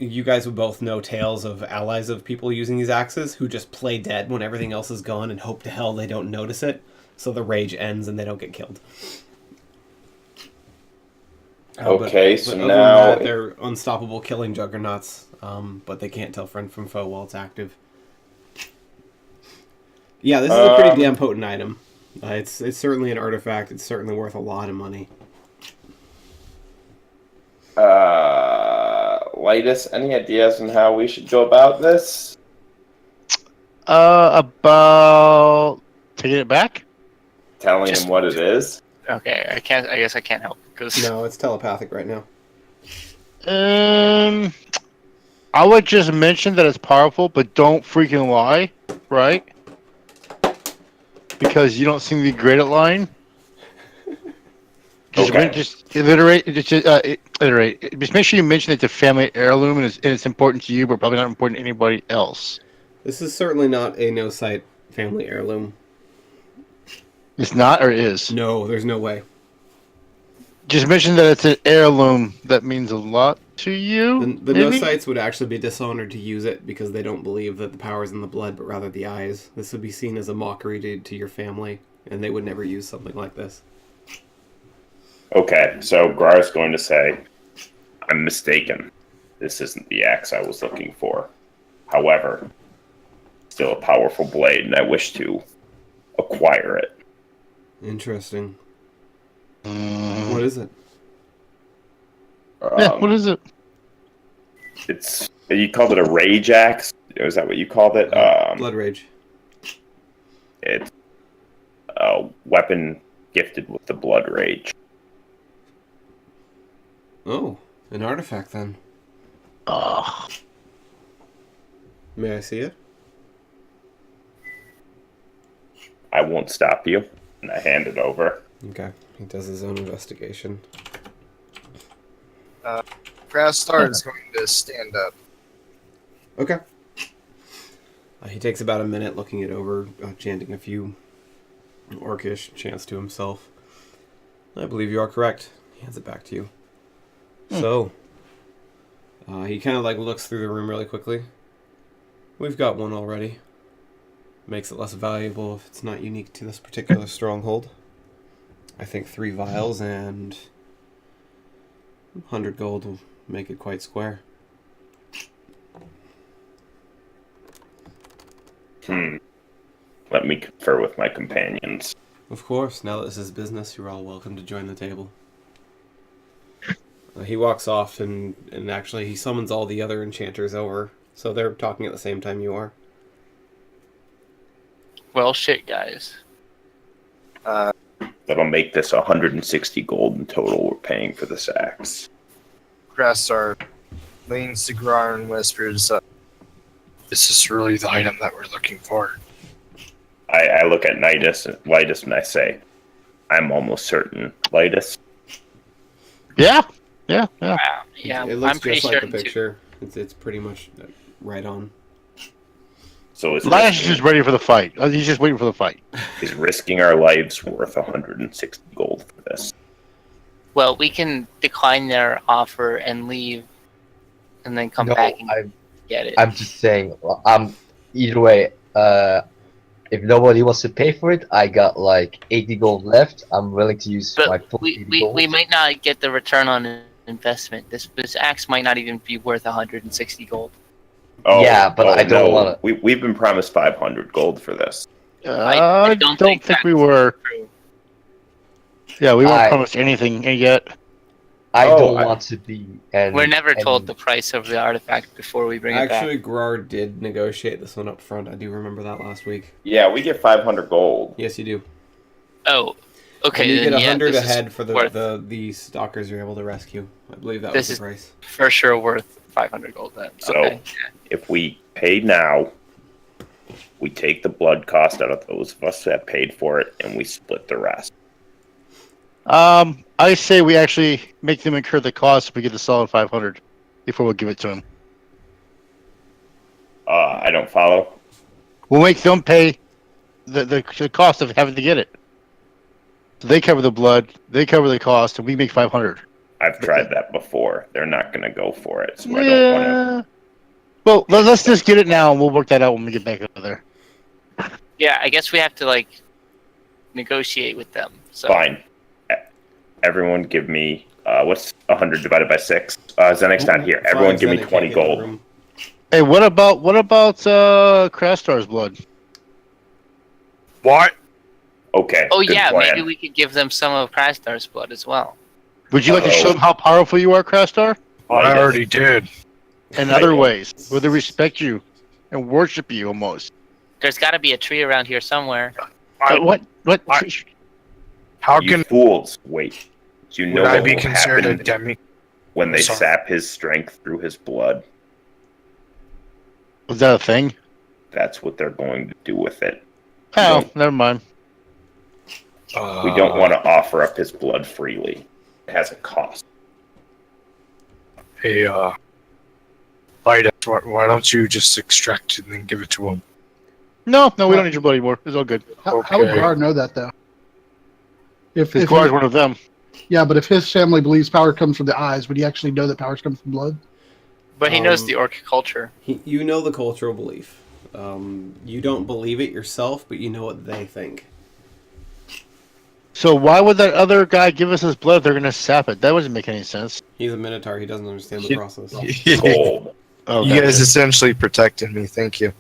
You guys would both know tales of allies of people using these axes who just play dead when everything else is gone and hope to hell they don't notice it, so the rage ends and they don't get killed. Okay, but so other than now that, they're unstoppable killing juggernauts, but they can't tell friend from foe while it's active. Yeah, this is a pretty damn potent item. It's certainly an artifact. It's certainly worth a lot of money. Lightus, any ideas on how we should go about this? About taking it back? Telling him what it is? Okay, I guess I can't help because No, it's telepathic right now. I would just mention that it's powerful, but don't freaking lie, right? Because you don't seem to be great at lying. Just iterate. Iterate. Just make sure you mention it's a family heirloom and it's important to you, but probably not important to anybody else. This is certainly not a no-site family heirloom. It's not, or is? No, there's no way. Just mention that it's an heirloom that means a lot to you. The maybe? no-sites would actually be dishonored to use it because they don't believe that the power is in the blood, but rather the eyes. This would be seen as a mockery to your family, and they would never use something like this. Okay, so Grar's going to say, I'm mistaken. This isn't the axe I was looking for. However, still a powerful blade, and I wish to acquire it. Interesting. What is it? Yeah, what is it? It's, you called it a rage axe? Is that what you called it? Blood rage. It's a weapon gifted with the blood rage. Oh, an artifact then. May I see it? I won't stop you. And I hand it over. Okay. He does his own investigation. Crastar is going to stand up. Okay. He takes about a minute looking it over, chanting a few orcish chants to himself. I believe you are correct. He hands it back to you. So, he kind of like looks through the room really quickly. We've got one already. Makes it less valuable if it's not unique to this particular stronghold. I think 3 vials and 100 gold will make it quite square. Let me confer with my companions. Of course, now that this is business, you're all welcome to join the table. He walks off and actually he summons all the other enchanters over, so they're talking at the same time you are. Well, shit, guys. That'll make this 160 gold in total we're paying for this axe. Crastar leans to Grar and whispers, "Is this really the item that we're looking for?" I look at Lightus, and I say, I'm almost certain. Lightus? Yeah. Yeah. Wow. Yeah, It looks I'm pretty just like certain the too. picture. It's pretty much right on. So Linus is just ready for the fight. He's just waiting for the fight. is risking our lives worth 160 gold for this? Well, we can decline their offer and leave, and then come back and get it. I'm just saying. Either way. If nobody wants to pay for it, I got like 80 gold left. I'm willing to use my But full 80 we gold. might not get the return on investment. This axe might not even be worth 160 gold. Yeah, but I don't wanna- We've been promised 500 gold for this. I don't think we were. Yeah, we weren't promised anything yet. I don't want to be. We're never told the price of the artifact before we bring Actually, it back. Grar did negotiate this one up front. I do remember that last week. Yeah, we get 500 gold. Yes, you do. Oh, okay. And you then get yeah, 100 this is ahead for worth- the stalkers you're able to rescue. I believe that This was is the price. for sure worth 500 gold then. So, Okay. if we pay now, we take the blood cost out of those of us that paid for it, and we split the rest. I say we actually make them incur the cost if we get the solid 500 before we give it to them. I don't follow. We'll make them pay the cost of having to get it. So they cover the blood, they cover the cost, and we make 500. I've tried that before. They're not going to go for it, so I don't want to. Well, let's just get it now, and we'll work that out when we get back over there. Yeah, I guess we have to like negotiate with them. So. Fine. Everyone give me, what's 100 divided by 6? Zenek's not here. Everyone give me 20 gold. Hey, what about Crastar's blood? What? Okay. Oh good yeah, plan. maybe we could give them some of Crastar's blood as well. Would you like to show them how powerful you are, Crastar? I already did. In other ways, where they respect you and worship you almost. There's got to be a tree around here somewhere. What? How You can fools, wait. Do you know would I what be will considered a happen demi? when they Sorry. sap his strength through his blood? Was that a thing? That's what they're going to do with it. Oh, never mind. We don't want to offer up his blood freely. It has a cost. Hey, Vida, why don't you just extract it and then give it to him? No, we don't need your blood anymore. It's all good. How would Grar know that though? If Gar's one of them. Yeah, but if his family believes power comes from the eyes, would he actually know that power comes from blood? But he knows the orc culture. You know the cultural belief. You don't believe it yourself, but you know what they think. So why would that other guy give us his blood if they're going to sap it? That doesn't make any sense. He's a minotaur. He doesn't understand the process. Gold. Oh, You guys essentially protected me. Thank you.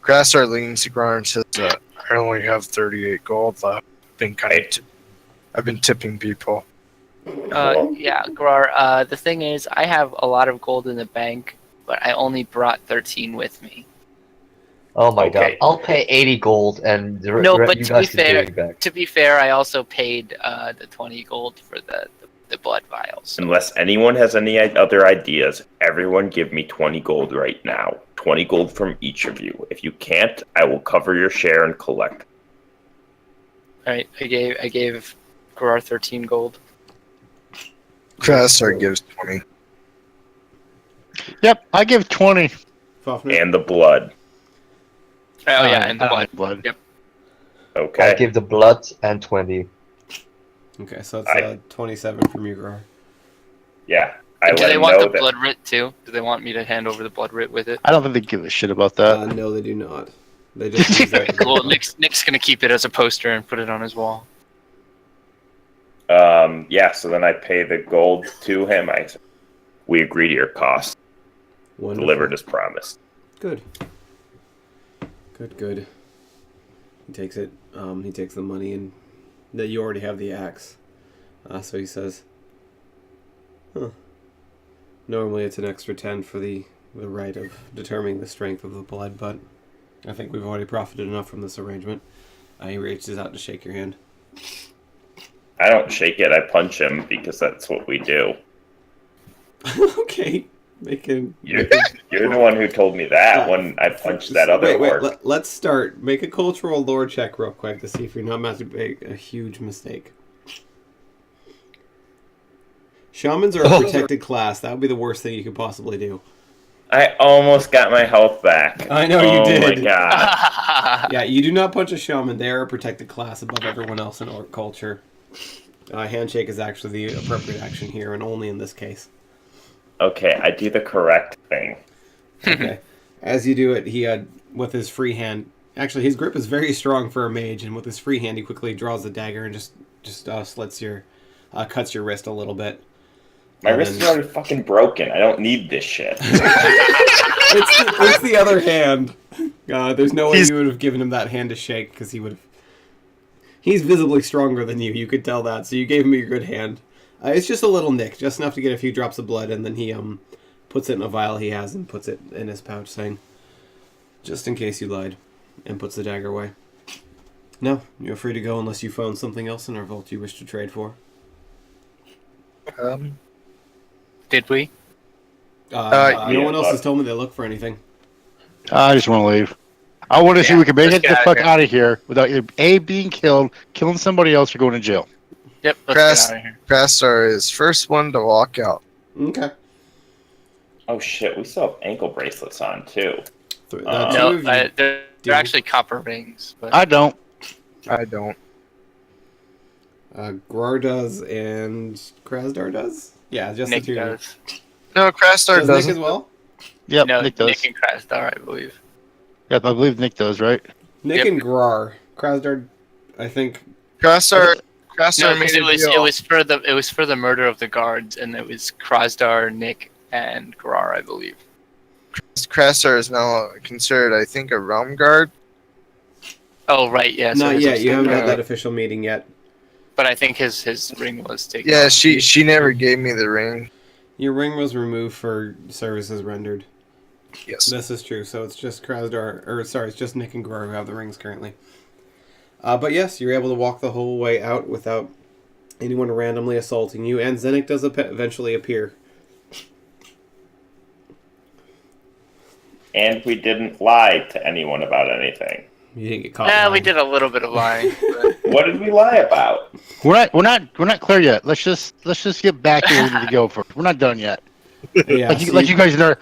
Crastar leans to Grar and says, "I only have 38 gold left. I've been tipping people." Yeah, Grar. The thing is, I have a lot of gold in the bank, but I only brought 13 with me. Oh my Okay. god! I'll pay 80 gold, and the No, re- but you to be guys can fair, give it back. I also paid the 20 gold for the blood vials. Unless anyone has any other ideas, everyone give me 20 gold right now. 20 gold from each of you. If you can't, I will cover your share and collect. Right. I gave Garar 13 gold. Crastar gives 20. Yep, I give 20. Fafnir? And the blood. Oh yeah, and the I don't blood. like blood. Yep. Okay. I give the blood and 20. Okay, so it's I- 27 from you, Garar. Yeah. I Do let they him want know the that. blood writ too? Do they want me to hand over the blood writ with it? I don't think they give a shit about that. No, they do not. They just use that. Cool. Nick's gonna keep it as a poster and put it on his wall. Yeah, so then I pay the gold to him. We agree to your cost. Wonderful. Delivered as promised. Good. Good. He takes it. He takes the money, and that you already have the axe. So he says, "Huh. Normally it's an extra 10 for the right of determining the strength of the blood, but I think we've already profited enough from this arrangement." He reaches out to shake your hand. I don't shake it. I punch him because that's what we do. Okay. You're the one who told me that when I punched that other orc. Let's start. Make a cultural lore check real quick to see if you're not about to make a huge mistake. Shamans are a protected class. That would be the worst thing you could possibly do. I almost got my health back. I know you did. Oh my god. Yeah, you do not punch a shaman. They are a protected class above everyone else in orc culture. Handshake is actually the appropriate action here, and only in this case. Okay, I do the correct thing. Okay. As you do it, he with his free hand. Actually, his grip is very strong for a mage, and with his free hand, he quickly draws the dagger and just slits cuts your wrist a little bit. My wrist is already fucking broken. I don't need this shit. It's the other hand. There's no way you would have given him that hand to shake because he would have. He's visibly stronger than you. You could tell that. So you gave him your good hand. It's just a little nick, just enough to get a few drops of blood, and then he puts it in a vial he has and puts it in his pouch, saying, "Just in case you lied," and puts the dagger away. No, you're free to go unless you found something else in our vault you wish to trade for. Did we? No one else has told me they look for anything. I just want to leave. I want to see if we can make let's it the get fuck outta out of here without either A, being killed, killing somebody else, or going to jail. Yep. Let's get out of here. Crastar is first one to walk out. Okay. Oh shit, we still have ankle bracelets on too. No, they're actually copper rings. But I don't. I don't. Grar does and Krasdar does? Yeah, just Nick the two. does. No, Crastar Does Nick doesn't. as well? Yep, No, Nick does. Nick and Krasdar, I believe. Yep, I believe Nick does, right? Nick Yep. and Grar. Krasdar, I think. Crastar No, made because a deal. it was for the murder of the guards, and it was Krasdar, Nick, and Garar, I believe. Crastar is now considered, I think, a realm guard. Oh right, yeah. so Not his yet. was You haven't taken. had that official meeting yet. But I think his ring was taken. Yeah, off. she never gave me the ring. Your ring was removed for services rendered. Yes. This is true. So it's just it's just Nick and Grar who have the rings currently. But yes, you're able to walk the whole way out without anyone randomly assaulting you, and Zenik does eventually appear. And we didn't lie to anyone about anything. You didn't get caught. Yeah, we lying. did a little bit of lying. But What did we lie about? We're not clear yet. Let's just get back to where we need to go first. We're not done yet. Yeah, Like you guys never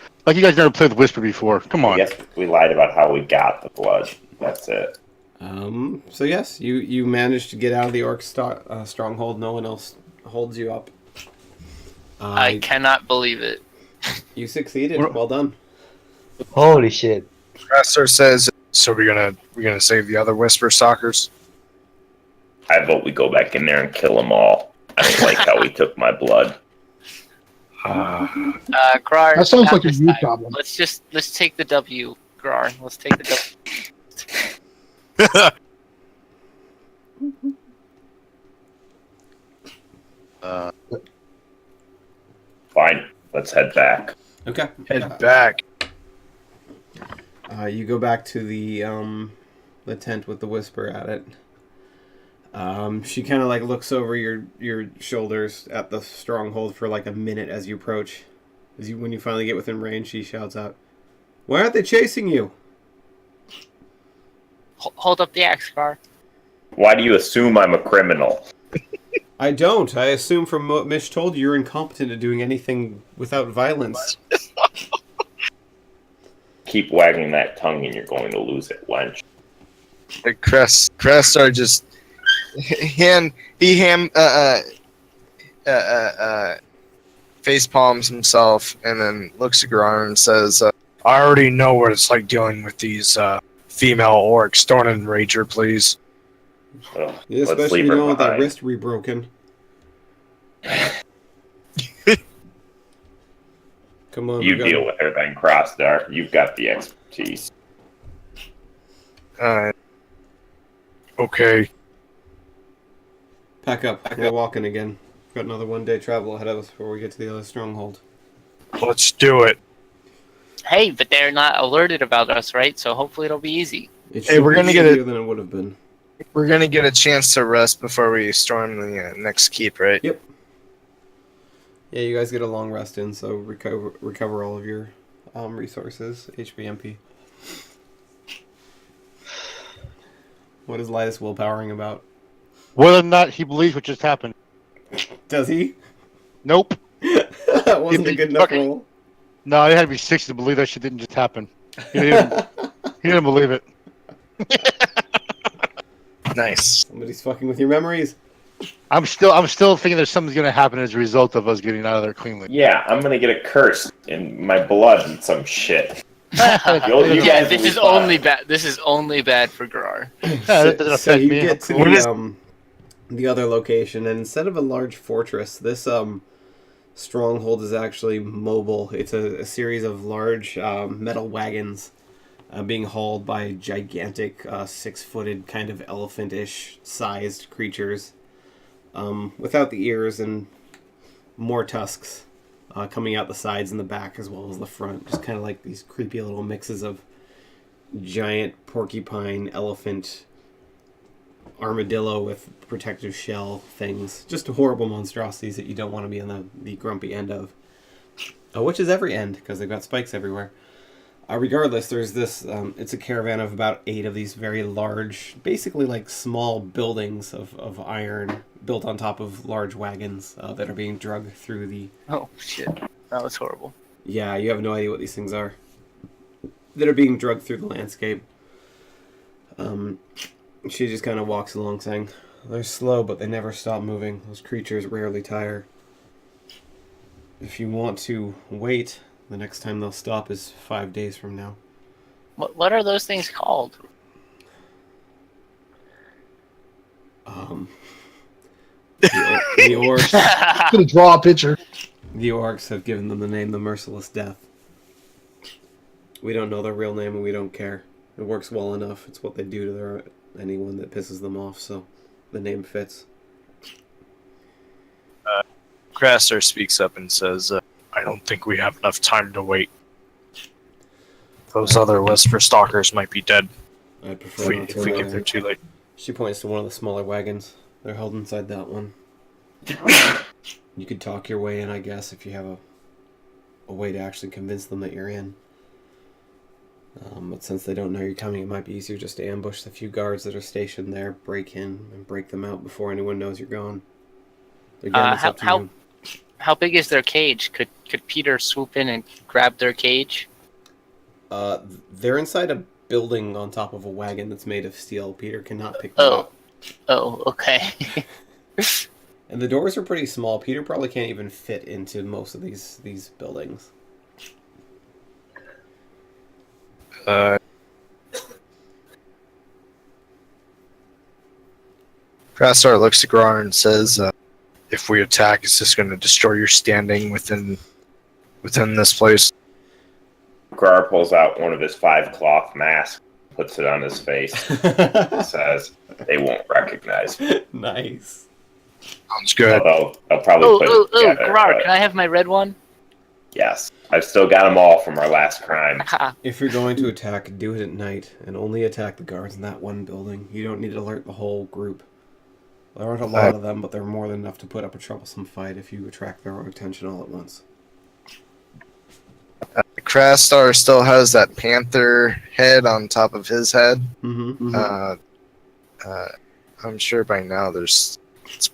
played with Whisper before. Come I on. guess we lied about how we got the blood. That's it. So yes, you managed to get out of the orc stronghold. No one else holds you up. I cannot believe it. You succeeded. Well done. Holy shit. Crastar says, "So we're gonna save the other Whisperstalkers." I vote we go back in there and kill them all. I don't like how we took my blood. Grar. That sounds not like a this you time. problem. Let's take the W, Grar. Let's take the W. Fine, let's head back. Okay. Head back. You go back to the tent with the whisper at it. She kind of like looks over your shoulders at the stronghold for like a minute as you approach. When you finally get within range, she shouts out, "Why aren't they chasing you?" Hold up the axe, Grar. Why do you assume I'm a criminal? I don't. I assume from what Mish told you, you're incompetent at doing anything without violence. Keep wagging that tongue and you're going to lose it, wench. Crastar just face palms himself and then looks at Garon and says, I already know what it's like dealing with these female orcs. Don't enrage her, please. Ugh, Yeah, let's especially leave you her know with that behind. wrist rebroken. Come on, You we gotta- deal with her then, Crossdar. You've got the expertise. Okay. Pack up. We're walking again. Got another 1-day travel ahead of us before we get to the other stronghold. Let's do it. Hey, but they're not alerted about us, right? So hopefully it'll be easy. It Hey, should we're be gonna get easier than it would have been. We're gonna get a chance to rest before we storm the next keep, right? Yep. Yeah, you guys get a long rest in, so recover all of your resources. HBMP. What is Linus willpowering about? Whether or not he believes what just happened. Does he? Nope. That wasn't a good enough Okay. roll. No, it had to be 60 to believe that shit didn't just happen. He didn't believe it. Nice. Somebody's fucking with your memories. I'm still thinking that something's gonna happen as a result of us getting out of there cleanly. Yeah, I'm gonna get a curse in my blood and some shit. You Yeah, guys this will is be fine. only bad. This is only bad for Grar. That doesn't So affect you me. get to What is- the other location, and instead of a large fortress, this stronghold is actually mobile. It's a series of large metal wagons being hauled by gigantic 6-footed kind of elephant-ish sized creatures without the ears and more tusks coming out the sides and the back as well as the front. Just kind of like these creepy little mixes of giant porcupine, elephant, armadillo with protective shell things. Just horrible monstrosities that you don't want to be on the grumpy end of. Which is every end, because they've got spikes everywhere. Regardless, there's this, it's a caravan of about 8 of these very large, basically like small buildings of iron built on top of large wagons that are being dragged through the... Oh shit, that was horrible. Yeah, you have no idea what these things are. That are being dragged through the landscape. She just kind of walks along saying, they're slow, but they never stop moving. Those creatures rarely tire. If you want to wait, the next time they'll stop is 5 days from now. What are those things called? The orcs, I'm gonna draw a picture. the orcs have given them the name the Merciless Death. We don't know their real name and we don't care. It works well enough. It's what they do to anyone that pisses them off, so the name fits. Crastar speaks up and says, I don't think we have enough time to wait. Those other Whisperstalkers might be dead I prefer not if to we know get there that. too late. She points to one of the smaller wagons. They're held inside that one. You could talk your way in, I guess, if you have a way to actually convince them that you're in. But since they don't know you're coming, it might be easier just to ambush the few guards that are stationed there, break in, and break them out before anyone knows you're gone. Again, it's up to you. How big is their cage? Could Peter swoop in and grab their cage? They're inside a building on top of a wagon that's made of steel. Peter cannot pick them up. Oh, okay. And the doors are pretty small. Peter probably can't even fit into most of these buildings. Crastar looks to Grar and says, if we attack, is this going to destroy your standing within this place? Grar pulls out one of his 5 cloth masks, puts it on his face, says, they won't recognize me. Nice. Sounds good. They'll probably put it together. Grar, but can I have my red one? yes, I've still got them all from our last crime. If you're going to attack, do it at night, and only attack the guards in that one building. You don't need to alert the whole group. There aren't a lot of them, but they're more than enough to put up a troublesome fight if you attract their attention all at once. Crastar still has that panther head on top of his head. Mm-hmm. I'm sure by now it's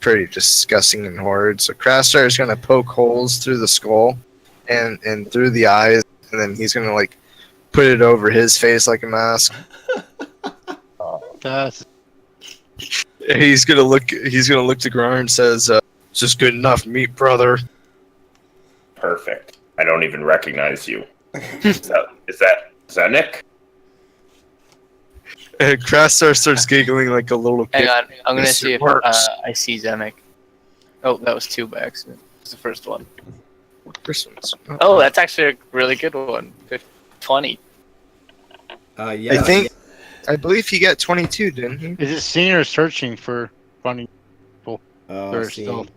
pretty disgusting and horrid. So Crastar is gonna poke holes through the skull and through the eyes, and then he's gonna like put it over his face like a mask. That's He's gonna look to Grar and says, "Is this good enough meat, brother?" Perfect. I don't even recognize you. Is that Nick? And Crastar starts giggling like a little kid. Hang on, I'm gonna Yes, see it if works. I see Zemek. Oh, that was 2 by accident. It's the first one. This one's- Oh, that's actually a really good one. 20. Yeah. I believe he got 22, didn't he? is it seeing or searching for funny? Or Seeing. stealth?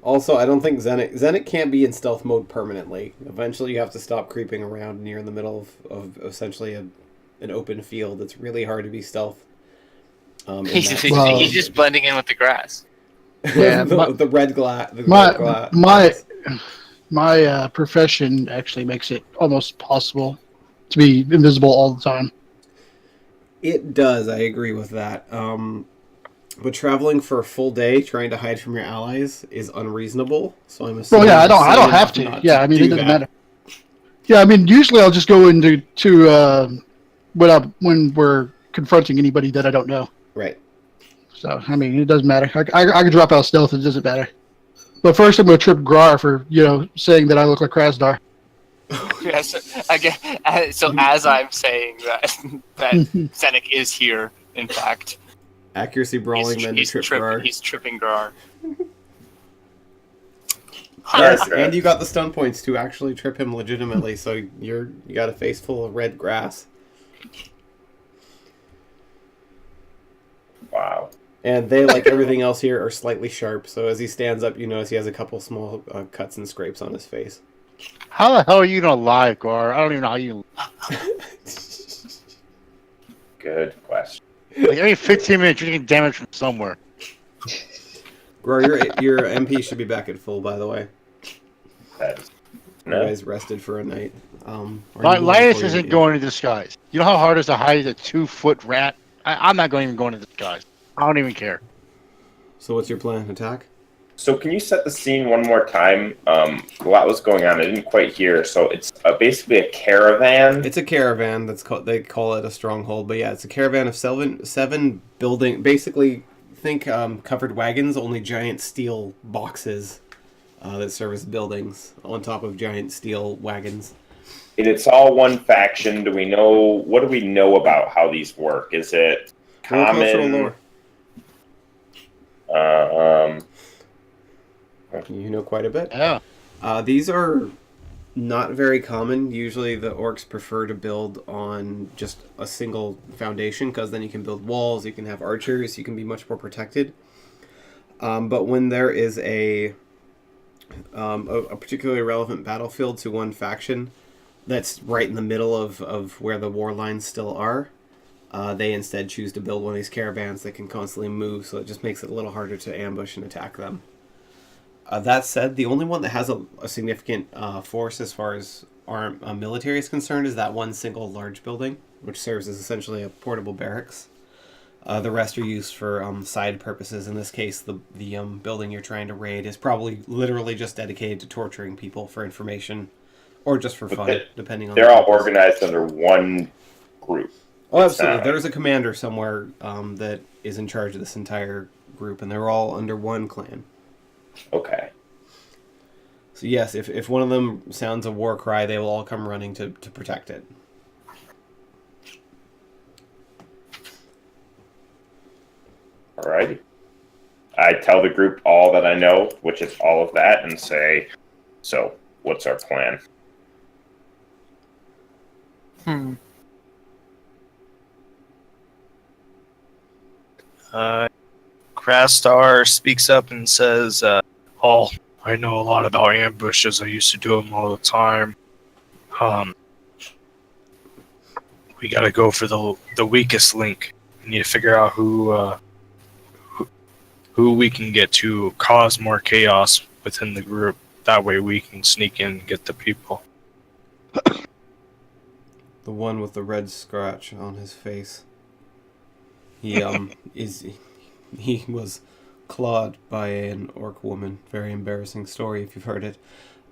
Also, I don't think Zenit can't be in stealth mode permanently. Eventually, you have to stop creeping around near in the middle of essentially an open field. It's really hard to be stealth. He's Well- just blending in with the grass. Yeah, the red glass. My profession actually makes it almost possible to be invisible all the time. It does. I agree with that. But traveling for a full day trying to hide from your allies is unreasonable. So I'm assuming. Well, yeah, I don't you're have safe enough to. not Yeah, I mean, do it doesn't that. matter. Yeah, I mean, usually I'll just go into when we're confronting anybody that I don't know. Right. So I mean, it doesn't matter. I can drop out stealth. It doesn't matter. But first, I'm going to trip Grar for saying that I look like Krasdar. Yes, again. So as I'm saying that Zenek is here, in fact, Accuracy brawling, then to trip Grar. he's tripping Grar. Yes, and you got the stun points to actually trip him legitimately. So you got a face full of red grass. Wow. And they, like everything else here, are slightly sharp. So as he stands up, you notice he has a couple small cuts and scrapes on his face. How the hell are you gonna lie, Gar? I don't even know how you. Good question. Like every 15 minutes, you're getting damage from somewhere. Grar, your MP should be back at full, by the way. That's You no. guys rested for a night. Linus isn't going into disguise. You know how hard it is to hide a 2-foot rat? I'm not even going into disguise. I don't even care. So what's your plan? Attack? So can you set the scene one more time? A lot was going on. I didn't quite hear. So it's basically a caravan. It's a caravan. They call it a stronghold, but yeah, it's a caravan of seven building. Basically, think covered wagons, only giant steel boxes that serve as buildings on top of giant steel wagons. And it's all one faction. What do we know about how these work? Is it Cultural common? lore. Uh, You know quite a bit. Yeah. These are not very common. Usually the orcs prefer to build on just a single foundation because then you can build walls, you can have archers, you can be much more protected. But when there is a particularly relevant battlefield to one faction that's right in the middle of where the war lines still are, they instead choose to build one of these caravans that can constantly move, so it just makes it a little harder to ambush and attack them. That said, the only one that has a significant force as far as our military is concerned is that one single large building, which serves as essentially a portable barracks. The rest are used for side purposes. In this case, the building you're trying to raid is probably literally just dedicated to torturing people for information, or just for fun, depending on. they're all organized under one group. Oh, absolutely. There's a commander somewhere that is in charge of this entire group, and they're all under one clan. Okay. So yes, if one of them sounds a war cry, they will all come running to protect it. Alrighty. I tell the group all that I know, which is all of that, and say, so, what's our plan? Crastar speaks up and says, "Oh, I know a lot about ambushes. I used to do them all the time. We gotta go for the weakest link. We need to figure out who we can get to cause more chaos within the group. That way we can sneak in and get the people." The one with the red scratch on his face. He he was clawed by an orc woman. Very embarrassing story if you've heard it.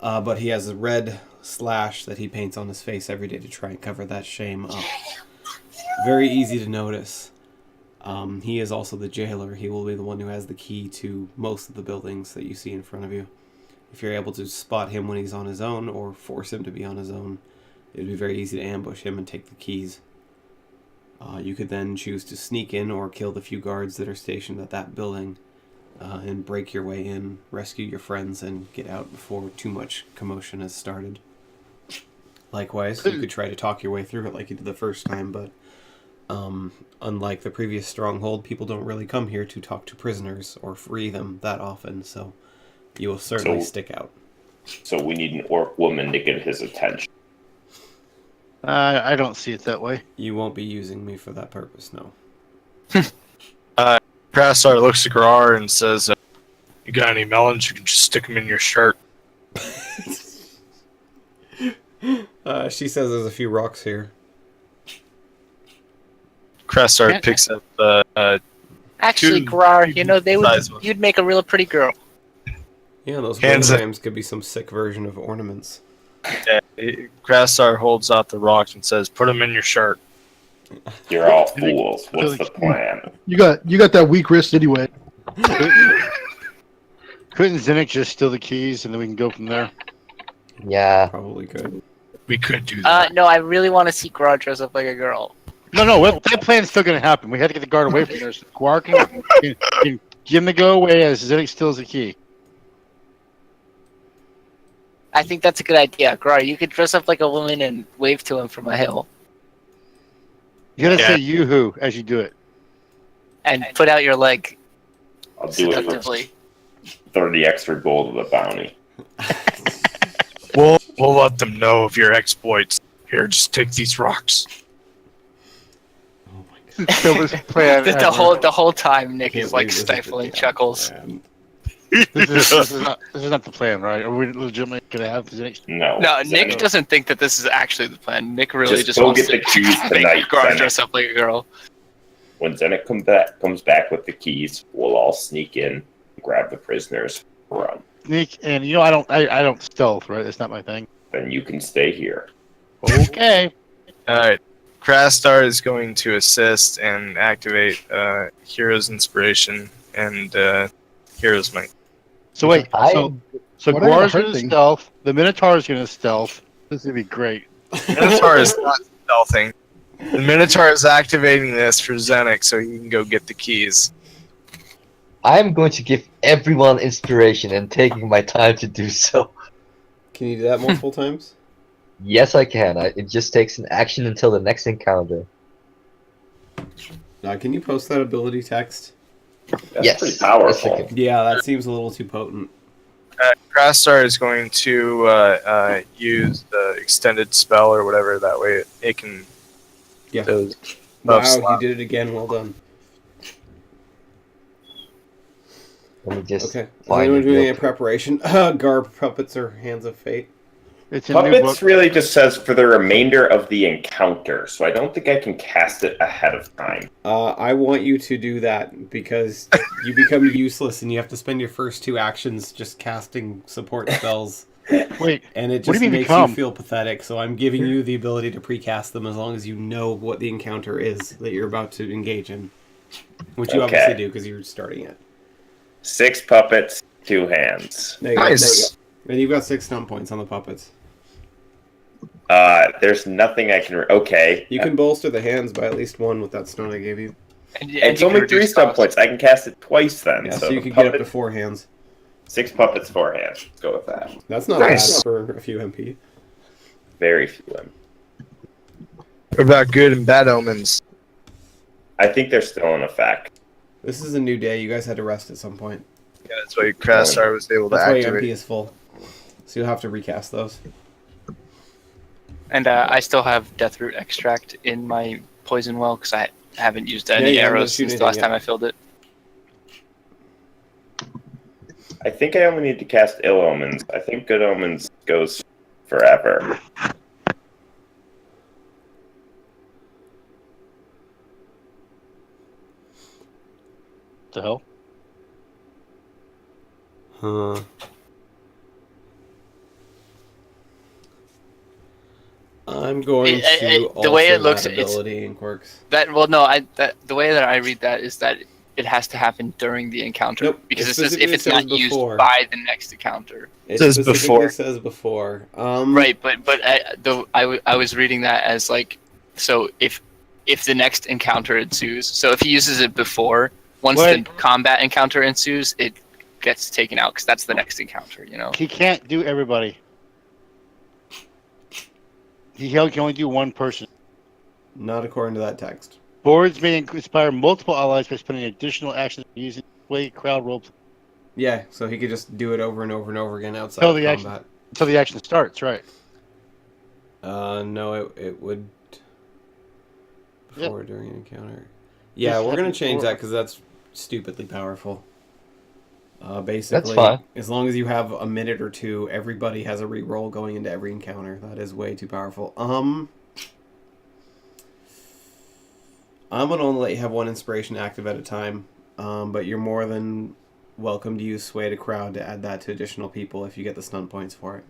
But he has a red slash that he paints on his face every day to try and cover that shame up. Very easy to notice. He is also the jailer. He will be the one who has the key to most of the buildings that you see in front of you. If you're able to spot him when he's on his own or force him to be on his own, it would be very easy to ambush him and take the keys. You could then choose to sneak in or kill the few guards that are stationed at that building and break your way in, rescue your friends, and get out before too much commotion has started. Likewise, you could try to talk your way through it like you did the first time, but unlike the previous stronghold, people don't really come here to talk to prisoners or free them that often, so you will certainly stick out. So we need an orc woman to get his attention. I don't see it that way. You won't be using me for that purpose, no. Krasar looks at Grar and says, "You got any melons? You can just stick them in your shirt." She says there's a few rocks here. Krasar picks up Actually, Two- Grar, size one. you'd make a real pretty girl. Yeah, those Hands up. holograms could be some sick version of ornaments. Krasar holds out the rocks and says, "Put them in your shirt." You're all fools. What's the plan? You got that weak wrist anyway. Couldn't Zinnik just steal the keys and then we can go from there? Yeah. Probably could. We could do that. No, I really want to see Grar dress up like a girl. No, that plan's still going to happen. We had to get the guard away from there. So Guar can get him to go away as Zinnik steals the key. I think that's a good idea. Grar, you could dress up like a woman and wave to him from a hill. You got to Yeah. say yoo-hoo as you do it. And put out your leg I'll do it for seductively. 30 extra gold of the bounty. We'll let them know of your exploits. Here, just take these rocks. Oh my god. So this plan The ever. whole time, Nick Can't is like believe this is the stifling deal. chuckles. Man. This is not the plan, right? Are we legitimately going to have Zinnik? No. No, Nick Zenith. doesn't think that this is actually the plan. Nick really Just just go wants get the to keys make tonight, Grar Zenith. dress up like a girl. When Zenith comes back with the keys, we'll all sneak in, grab the prisoners, run. Sneak, and I don't stealth, right? That's not my thing. Then you can stay here. Okay. Alright. Krastar is going to assist and activate Hero's Inspiration and Hero's Might. So wait, I- so What I got Guar's going to hurting? stealth. The Minotaur's going to stealth. This is going to be great. Minotaur is not stealthing. The Minotaur is activating this for Zenik so he can go get the keys. I'm going to give everyone inspiration and taking my time to do so. Can you do that multiple times? Yes, I can. It just takes an action until the next encounter. Can you post that ability text? That's Yes. pretty powerful. Yes, I can. Yeah, that seems a little too potent. Krastar is going to use the extended spell or whatever. That way it can. Yeah. Those Wow, slot. you did it again. Well done. Let me just Okay. Is find anyone it doing real any quick. preparation? Garb puppets or Hands of Fate? It's a new Puppets book. really just says for the remainder of the encounter, so I don't think I can cast it ahead of time. I want you to do that because you become useless and you have to spend your first 2 actions just casting support spells. Wait, And it What do just you mean makes become? you feel pathetic. So I'm giving you the ability to precast them as long as you know what the encounter is that you're about to engage in. Which you Okay. obviously do because you're starting it. 6 puppets, 2 hands. There you go. Nice. And you've got 6 stun points on the puppets. There's nothing I can. Okay. You can bolster the hands by at least 1 with that stun I gave you. And It's you only can 3 reduce stun cost. points. I can cast it twice then. Yeah, so so you the could get up to puppet- 4 hands. 6 puppets, 4 hands. Let's go with that. That's not Nice. bad for a few MP. Very few. What about good and bad omens? I think they're still in effect. This is a new day. You guys had to rest at some point. Yeah, that's why Krastar was able to That's why your MP activate. is full. So you'll have to recast those. And I still have Deathroot extract in my poison well because I haven't used any Yeah, I'm not arrows since shooting the last it time yet. I filled it. I think I only need to cast ill omens. I think good omens goes forever. The hell? Huh. I'm going to alter the way it looks, that it's- ability in quirks. the way that I read that is that it has to happen during the encounter Nope, because it it says if specifically it's not says used before. by the next encounter. It says specifically before. says before. Right, but I was reading that as like, so if the next encounter ensues, so if he uses it before, once What? the combat encounter ensues, it gets taken out because that's the next encounter. You know. He can't do everybody. He can only do one person. Not according to that text. Boards may inspire multiple allies by spending additional actions using play crowd role Yeah, so he could just do it over and over and over again outside Tell of the action. combat. until the action starts, right? No, it would Yep. before during an encounter. Yeah, This we're gonna happened change before. that because that's stupidly powerful. Basically, fine. as long as you have a minute or two, everybody has a re-roll going into every encounter. That is way too powerful. I'm gonna only let you have one inspiration active at a time, but you're more than welcome to use Sway to Crowd to add that to additional people if you get the stun points for it.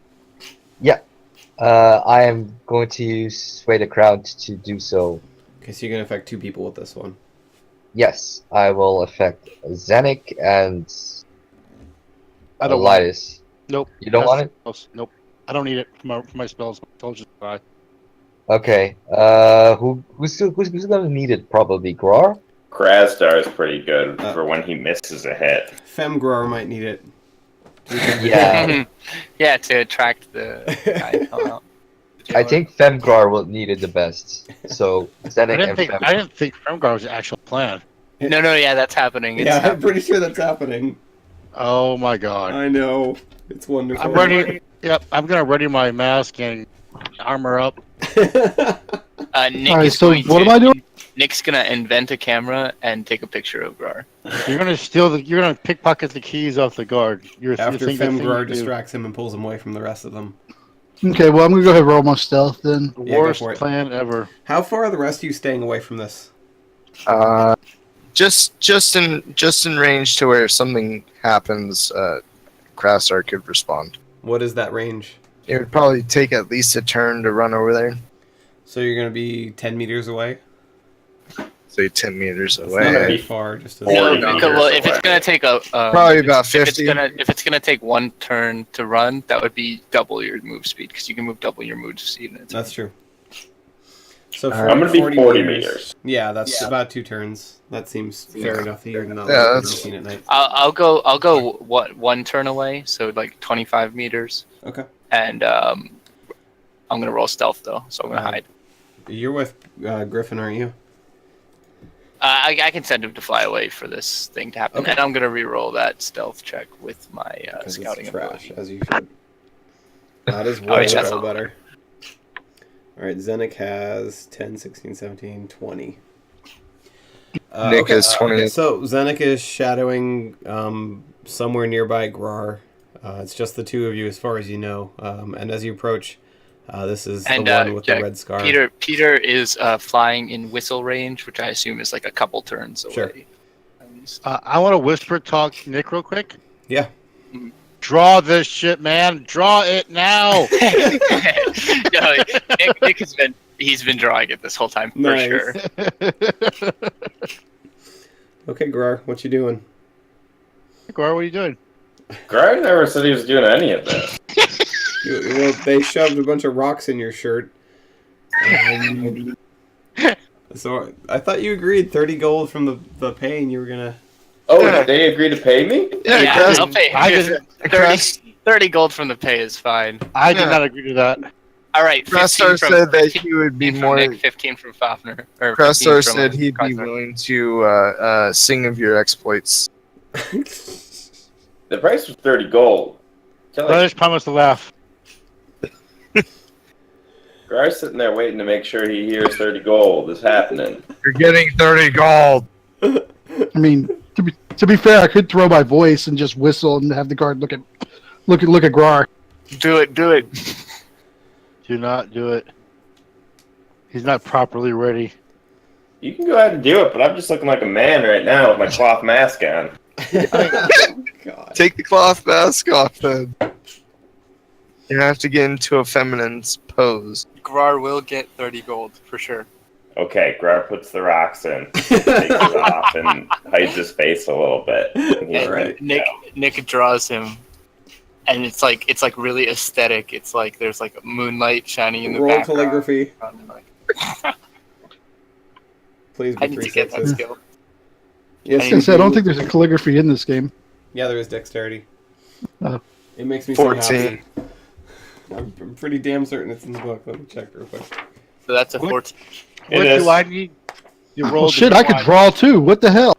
I am going to use Sway the Crowd to do so. Okay, so you're gonna affect 2 people with this one. Yes, I will affect Zenik and I don't want it. Elias. Nope. You don't want it? Nope. I don't need it for my spells. Intelligence 5. Okay. Who's gonna need it? Probably Grar. Krasdar is pretty good Uh, for when he misses a hit. Femgror might need it. Yeah. Yeah, to attract the guy to come out. I think Femgrar will need it the best. So Zenik and Fem. I didn't think Femgar was the actual plan. No, yeah, that's happening. It's Yeah, I'm happening. pretty sure that's happening. Oh my god. I know. It's wonderful. I'm ready. Yep, I'm gonna ready my mask and armor up. Nick Alright, is so going what to, am I doing? Nick's gonna invent a camera and take a picture of Grar. You're gonna pickpocket the keys off the guard. After thing Femgror you do. distracts him and pulls him away from the rest of them. Okay, well, I'm going to go ahead and roll my stealth then. The Yeah, go worst for it. plan ever. How far are the rest of you staying away from this? Just in range to where if something happens, Krasar could respond. What is that range? It would probably take at least a turn to run over there. So you're going to be 10 meters away? Say 10 meters That's away. not Right. very far. Just Forty No, meters because, well, if away. it's gonna take a Probably about if it's 50. gonna take one turn to run, that would be double your move speed because you can move double your move speed. In a turn. That's true. So I'm gonna be 40 meters. Yeah, that's about 2 turns. That seems fair enough. That you're not Yeah, like that's- routine at night. I'll go one turn away, so like 25 meters, Okay. and I'm gonna roll stealth though, so I'm gonna Alright. hide. You're with Griffin, aren't you? I can send him to fly away for this thing to happen, Okay. and I'm gonna re-roll that stealth check with my 'Cause scouting it's trash, ability. as you should. That is Oh, way yeah, that's all. better. Alright, Zenik has 10, 16, 17, 20. Nick has 20. So Zenik is shadowing somewhere nearby Grar. It's just the two of you as far as you know. And as you approach, this is And, the one with Jack, the red scar. Peter is flying in whistle range, which I assume is like a couple turns away. Sure. At least. I want to whisper talk to Nick real quick. Yeah. Draw this shit, man. Draw it now. No, Nick he's been drawing it this whole time for Nice. sure. Okay, Grar, what you doing? Gar, what are you doing? Greg never said he was doing any of this. Well, they shoved a bunch of rocks in your shirt. So I thought you agreed 30 gold from the pay, and you were gonna. Oh, did they agree to pay me? Yeah, Kras- I'll pay. I didn't. 30 gold from the pay is fine. I did Yeah. not agree to that. All right, 15 Krasar from, said that 15 he would be from more. Nick, 15 from Fafner. Or 15 Krasar from, said he'd be Krasar. willing to sing of your exploits. The price was 30 gold. Tell Brothers promise to laugh. Greg's sitting there waiting to make sure he hears 30 gold is happening. You're getting 30 gold. I mean, to be fair, I could throw my voice and just whistle and have the guard look at Grar. Do it. Do not do it. He's not properly ready. You can go ahead and do it, but I'm just looking like a man right now with my cloth mask on. Oh, God. Take the cloth mask off then. You have to get into a feminine pose. Grar will get 30 gold for sure. Okay, Grar puts the rocks in, takes it off, and hides his face a little bit. And Right. Nick draws him, and it's like really aesthetic. It's like there's like moonlight shining in the Roll background. calligraphy. And, like, Please I be need three to get that sixes. skill. Yes, I was gonna say, I don't think there's a calligraphy in this game. Yeah, there is dexterity. Oh. It makes me 14. so happy. I'm pretty damn certain it's in the book. Let me check real quick. So that's a What? 14. It What is. do I need? You Oh, rolled shit, the I could one. draw too. What the hell?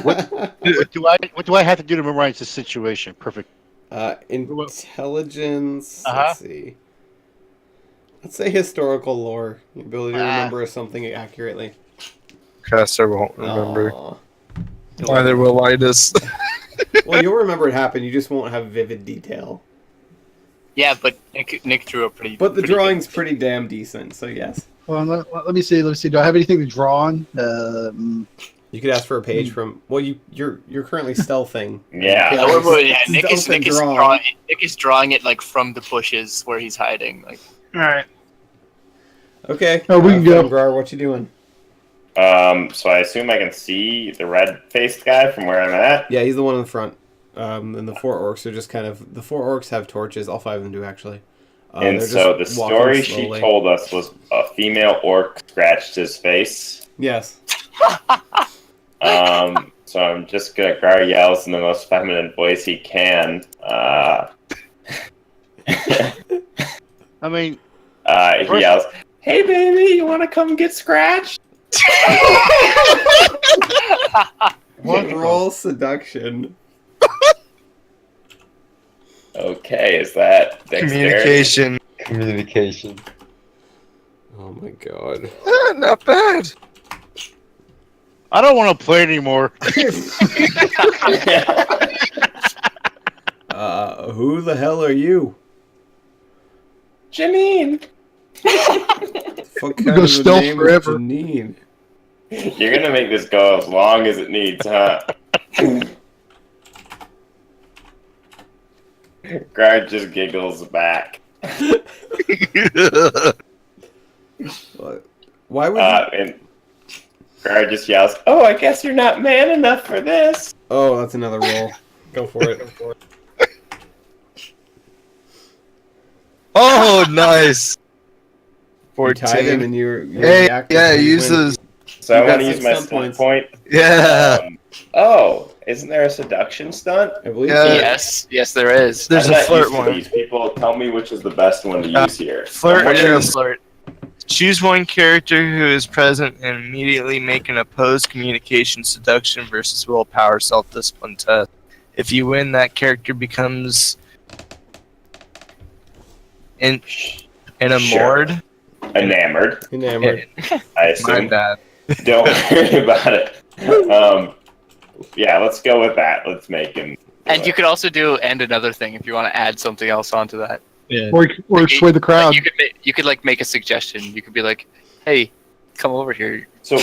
What do I have to do to memorize this situation? Perfect. Intelligence. Uh-huh. Let's see. Let's say historical lore. The ability to remember something accurately. Caster won't remember. Aw. Neither will Litus. Well, you'll remember it happened. You just won't have vivid detail. Yeah, but Nick drew a pretty. But the pretty drawing's good- pretty damn decent. So yes, Well, let me see. Let me see. Do I have anything to draw on? you could ask for a page from. Well, you're currently stealthing. Yeah. Yeah, yeah, Nick Stealth is and draw. Nick is drawing it like from the bushes where he's hiding. Like, All right. Okay. Oh, we can go. Grar, what you doing? So I assume I can see the red-faced guy from where I'm at. Yeah, he's the one in the front. And the four orcs are just kind of... The four orcs have torches. All five of them do, actually. And they're so the just walking story she slowly. told us was a female orc scratched his face. Yes. So I'm just gonna Gar yells in the most feminine voice he can. I mean, He yells, "Hey baby, you wanna come get scratched?" Roll seduction. Okay, is that dexterity? Communication. Communication. Oh my god. Not bad. I don't want to play anymore. Who the hell are you? Janine! Fuck Go kind of a stealth name forever. is Janine? You're gonna make this go as long as it needs, huh? Guard just giggles back. What? Why would And Guard just yells, "Oh, I guess you're not man enough for this." Oh, that's another roll. Go for it. Oh, nice. You tied him 14. and you're Hey, yeah, use the. those. So I You want got to use 6 my stunt stunt points. point. Yeah. Oh, isn't there a seduction stunt? I believe Yeah. so. yes, there is. There's I'm a not flirt used to one. these. People tell me which is the best one to use here. Flirt I'm wondering- is flirt. Choose one character who is present and immediately make an opposed communication seduction versus willpower self-discipline test. If you win, that character becomes enamored. Enamored, Enamored. I My assume. bad. Don't worry about it. Yeah, let's go with that. Let's make him. And you could also do and another thing if you want to add something else onto that. Or sway the crowd. Like, you could like make a suggestion. You could be like, "Hey, come over here, So,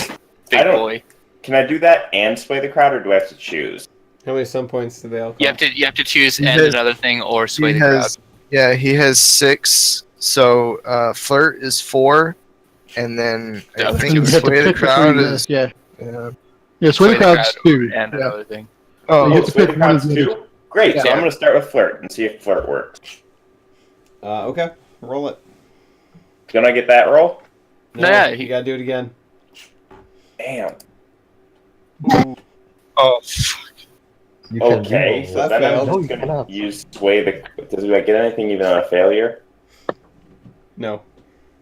big I don't- boy." can I do that and sway the crowd, or do I have to choose? How many sun points do they all You cost? have to choose He and has- another thing or sway He the crowd. has, yeah, he has 6. So flirt is 4, and then The I other think two You have to sway the pick crowd between is. yeah. Yeah. Yeah, sway the crowd's two. and Yeah. another thing. Oh, You have to sway pick the one crowd's of the two? Great, so Yeah. I'm going to start with flirt and see if flirt works. Okay, roll it. Can I get that roll? No, Yeah, you gotta do it again. Damn. oh, fuck. You can Okay, do so That then I'm failed. No, just you going cannot. to use sway the... Do I get anything even on a failure? No.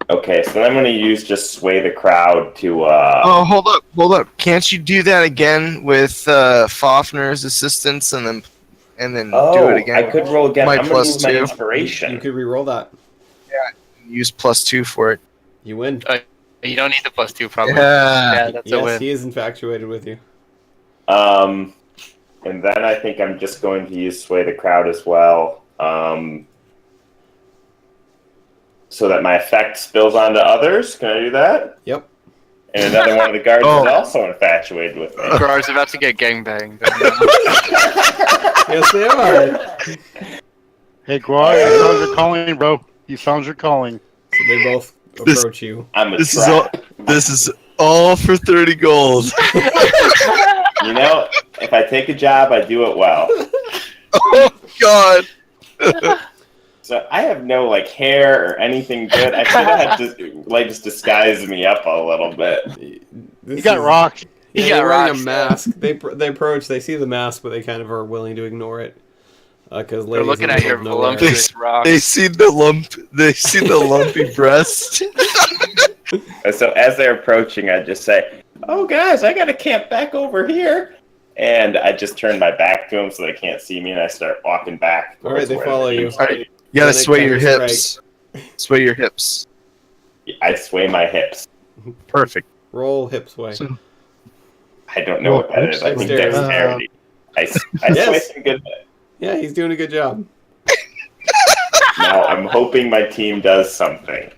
Okay, so then I'm going to use just sway the crowd to... Oh, hold up. Can't you do that again with Fafner's assistance and then do it again? I could roll again. My I'm going to plus use my 2. inspiration. You could re-roll that. Use +2 for it. You win. You don't need the +2 probably. Yeah. Yeah, that's a Yes, win. he is infatuated with you. And then I think I'm just going to use sway the crowd as well, so that my effect spills onto others. Can I do that? Yep. And another one of the guards Oh. is also infatuated with me. Grar's about to get gangbanged. Yes, they are. Hey, Guar, you found your calling, bro. You found your calling. So they both approach you. I'm a This is all. trap. This is all for 30 gold. You know, if I take a job, I do it well. Oh God. So I have no like hair or anything good. I should have had to like just disguise me up a little bit. You got rocked. Yeah, You you're got wearing rocks, a mask. They approach. They see the mask, but they kind of are willing to ignore it because They're looking at your voluptuous rock. They see the lump. They see the lumpy breast. And so as they're approaching, I just say, "Oh guys, I gotta camp back over here," and I just turn my back to them so they can't see me, and I start walking back. All right, they towards follow where you. the All right, you gotta Then they sway your counter hips. Sway your hips. I sway my hips. Perfect. Roll hip sway. So- I don't know what that is. I think Dexterity. dexterity. I Yes. sway some good. Yeah, he's doing a good job. Now I'm hoping my team does something.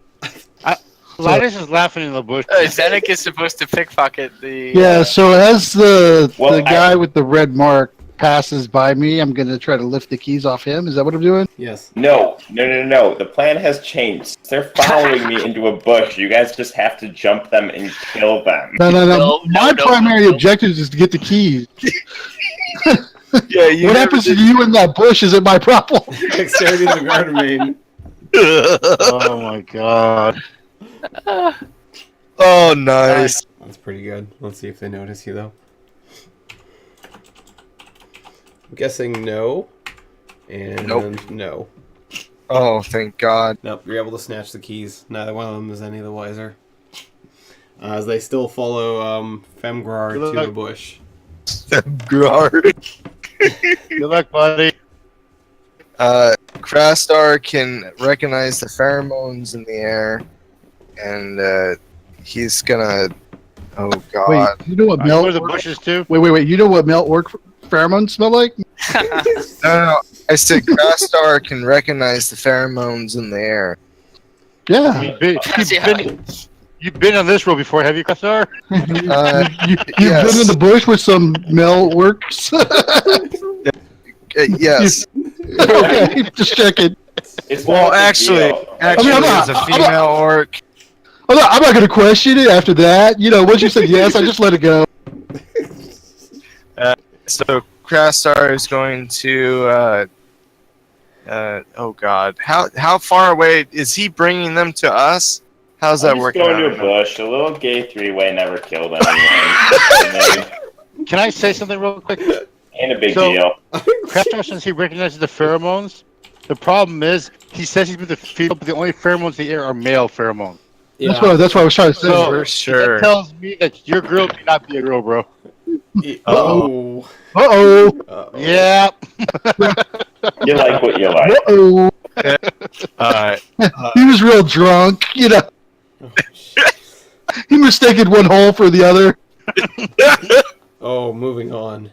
Linus is laughing in the bush. Zenek is supposed to pickpocket the. Yeah, so as the Well, guy with the red mark passes by me, I'm gonna try to lift the keys off him. Is that what I'm doing? Yes. No. The plan has changed. They're following me into a bush. You guys just have to jump them and kill them. No. No, My no, primary no. objective is to get the keys. Yeah. You What happens to you in that bush isn't my problem. Dexterity is the guard main. Oh my god. Oh, nice. That's pretty good. Let's see if they notice you though. I'm guessing no. And Nope. no. Oh, thank God. Nope, you're able to snatch the keys. Neither one of them is any the wiser. As they still follow Femgrar Good to luck. the bush. Guard. Good luck, buddy. Krastar can recognize the pheromones in the air, and he's gonna. Oh God! Wait, you know what Go melt? to the bushes too. Wait. You know what melt work pheromones smell like? No. I said Krastar can recognize the pheromones in the air. Yeah. You've been on this road before, have you, Qassar? You've Yes. been in the bush with some melt works. Yes. Okay, just checking. It's Well, not a big actually, deal. there's a female orc. I'm not going to question it after that. You know, once you said yes, I just let it go. So Krastar is going to. Oh God! How far away is he bringing them to us? How's that I'm just working going out? to a bush. A little gay three-way never killed anyone. And then- Can I say something real quick? Ain't a big So- deal. Krastar, since he recognizes the pheromones, the problem is he says he's with the female, but the only pheromones in the air are male pheromones. That's what I was trying to say. So- For sure. That tells me that your girl may not be a girl, bro. Oh. Uh-oh. Uh-oh. Yeah. You like what you like. Uh-oh. Alright. He was real drunk, you know. He mistaken one hole for the other. Oh, moving on.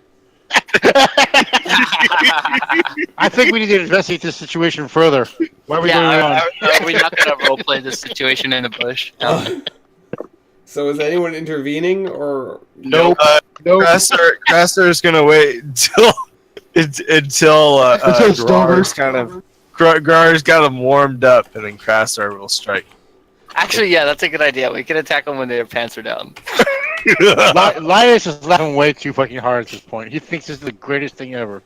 I think we need to investigate this situation further. Why are we going on? Are we not gonna roleplay this situation in the bush? So is anyone intervening or Nope. Nope. Krastar is gonna wait until Until it's Grar's kind of Grar's got him warmed up, and then Krastar will strike. Actually, yeah, that's a good idea. We can attack them when their pants are down. Linus is laughing way too fucking hard at this point. He thinks this is the greatest thing ever.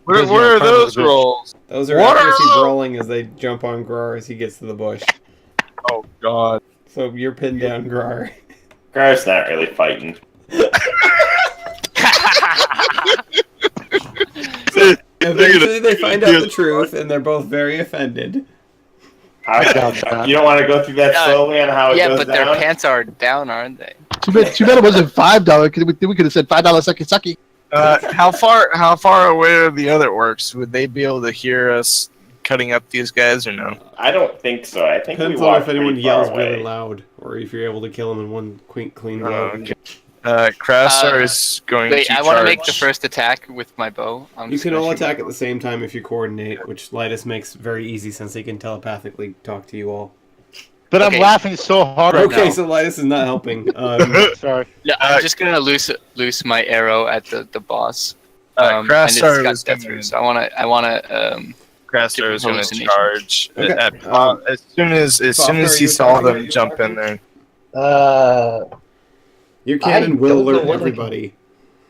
What are those rolls? those are What are accuracy those? brawling as they jump on Grar as he gets to the bush. Oh God! So you're pinned down, Grar. Gar's not really fighting. Eventually they find out the truth and they're both very offended. I doubt that. You don't want to go through that slowly on how it Yeah, goes but down? their pants are down, aren't they? Too bad it wasn't $5. We could have said $5 sucky sucky. How far away are the other orcs? Would they be able to hear us cutting up these guys or no? I don't think so. I think Depends we on walk if anyone pretty far yells away. really loud or if you're able to kill them in one clean Oh, blow. okay. Krastar is going Wait, to I want to make the charge. first attack with my bow. I'm You just can gonna all shoot attack my at the same time if you coordinate, which Lytus makes very easy since he can telepathically talk to you all. But Okay. I'm laughing so hard right Okay, now. so Linus is not helping. Sorry. No, I'm just gonna loose my arrow at the boss. And it's Craftstar got was death gonna, root, so I wanna Craftstar was gonna hallucination. charge Okay, as soon as Faulkner, he you saw talking? them jump in there. Your cannon I will don't know alert what I everybody.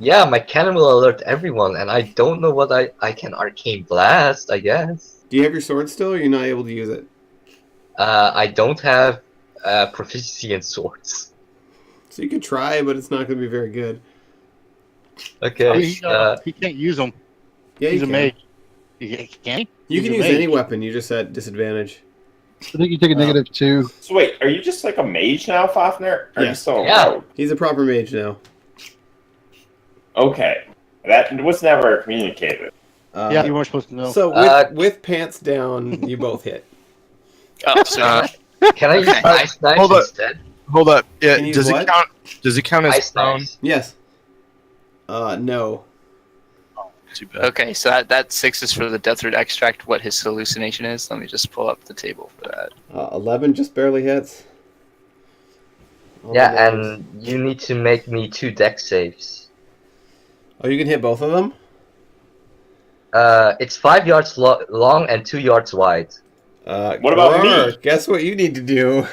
Yeah, my cannon will alert everyone, and I don't know what I can arcane blast, I guess. Do you have your sword still, or are you not able to use it? I don't have proficiency in swords. So you could try, but it's not going to be very good. Okay. He can't use them. Yeah, He's you a can. mage. He can't? You He's can a use mage. any weapon. You just at disadvantage. I think you take a -2. So wait, are you just like a mage now, Fafnir? Are Yeah. you still a Yeah. rogue? He's a proper mage now. Okay. That was never communicated. Yeah, you weren't supposed to know. So with pants down, you both hit. Oh, so Can I use Okay. ice knives Hold up. instead? Hold up. Yeah, Can you does use it what? count? Does it count as Ice prone? knives. Yes. No. Too bad. okay, so that 6 is for the death root extract. What his hallucination is? Let me just pull up the table for that. 11 just barely hits. All Yeah, the numbers. and you need to make me 2 dex saves. Oh, you can hit both of them? It's 5 yards long and 2 yards wide. What about me? Grar, guess what you need to do?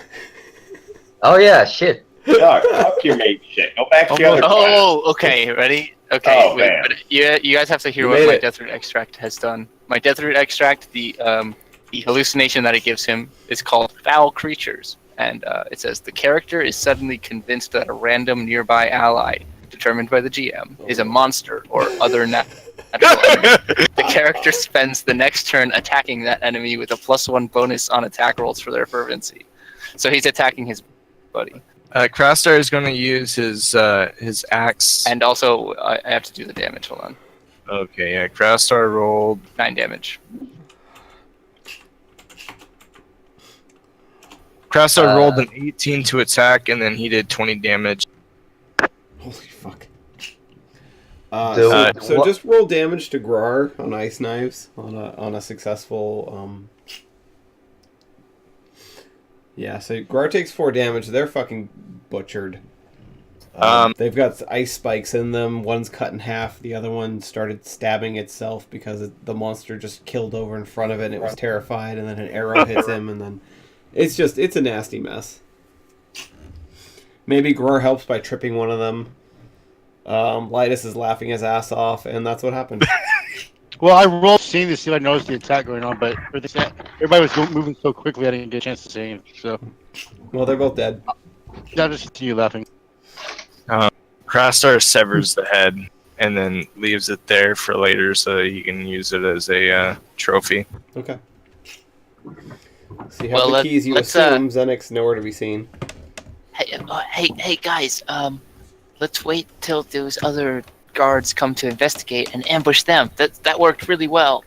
Oh yeah, shit. Dog, fuck your mage shit. Go back to your other class. Oh, okay, ready? Okay, Oh, wait, man. but you guys have to hear You what made my it. death root extract has done. My death root extract, the hallucination that it gives him is called foul creatures, and it says the character is suddenly convinced that a random nearby ally, determined by the GM, is a monster or other natural enemy. The character spends the next turn attacking that enemy with a +1 bonus on attack rolls for their fervency. So he's attacking his buddy. Craftstar is going to use his axe. And also, I have to do the damage. Hold on. Okay, yeah. Craftstar rolled 9 damage. Craftstar rolled an 18 to attack, and then he did 20 damage. Holy fuck. The- So just roll damage to Grar on ice knives on a successful. Yeah, so Grar takes 4 damage. They're fucking butchered. They've got ice spikes in them. One's cut in half. The other one started stabbing itself because the monster just killed over in front of it and it was terrified. And then an arrow hits him. And then it's a nasty mess. Maybe Grar helps by tripping one of them. Linus is laughing his ass off. And that's what happened. Well, I rolled seeing to see if I noticed the attack going on, but everybody was moving so quickly I didn't get a chance to see him. So, Well, they're both dead. yeah, just continue laughing. Craftstar severs the head and then leaves it there for later so that he can use it as a trophy. Okay. So you have Well, the keys. You let's, assume Xenix nowhere to be seen. Hey, guys. Let's wait till those other guards come to investigate and ambush them. That worked really well.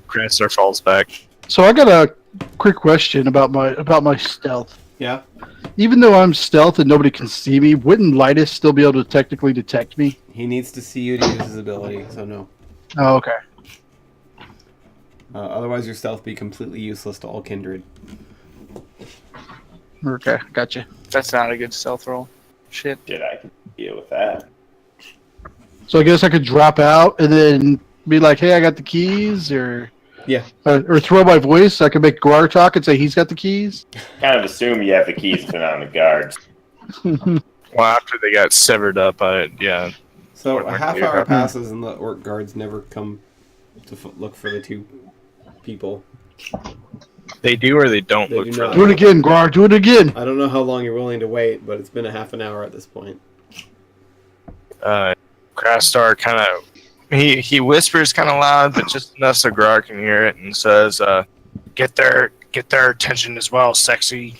Craftstar falls back. So I got a quick question about my stealth. Yeah. Even though I'm stealth and nobody can see me, wouldn't Linus still be able to technically detect me? He needs to see you to use his ability, so no. Oh, okay. Otherwise, your stealth be completely useless to all kindred. Okay, gotcha. That's not a good stealth roll. Shit. Shit, I can deal with that. So I guess I could drop out and then be like, "Hey, I got the keys," or Yeah. or throw my voice. I could make Grar talk and say he's got the keys. Kind of assume you have the keys put on the guards. Well, after they got severed up, yeah. So Or a like half you hour have- passes and the orc guards never come to look for the two people. They do or they don't They look do for not. them. Do it again, Grar. Do it again. I don't know how long you're willing to wait, but it's been a half an hour at this point. Craftstar kind of he whispers kind of loud, but just enough so Grar can hear it, and says, "Get their attention as well, sexy."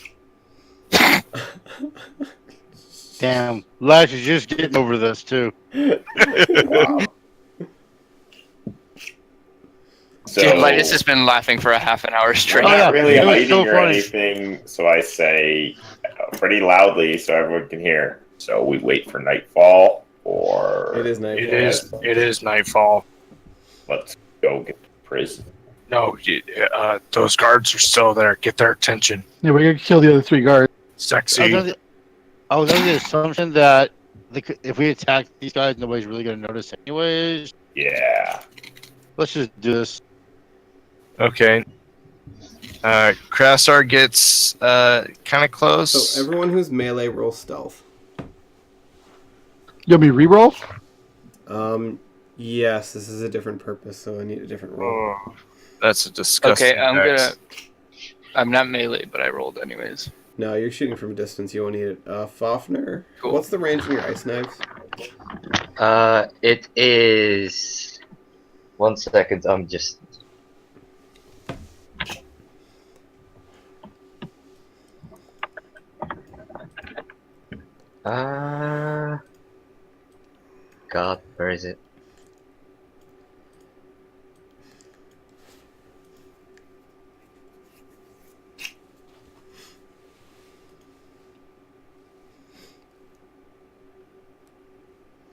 Damn, Lash is just getting over this too. Wow. So, Dude, Linus has been laughing for a half an hour straight. we're Oh, yeah. not really It was hiding so or funny. anything, so I say pretty loudly so everyone can hear. So we wait for nightfall, or It is night. It is nightfall. let's go get to prison. No, those guards are still there. Get their attention. Yeah, we gotta kill the other 3 guards. Sexy. I was under the assumption that if we attack these guys, nobody's really going to notice anyways. Yeah. Let's just do this. Okay. Krasar gets kind of close. So everyone who's melee roll stealth. You want me to reroll? Yes, this is a different purpose, so I need a different roll. Oh, that's a disgusting. Okay, I'm not melee, but I rolled anyways. No, you're shooting from a distance. You won't need it. Fafnir, Cool. what's the range in your ice knives? It is. 1 second. I'm just. God, where is it?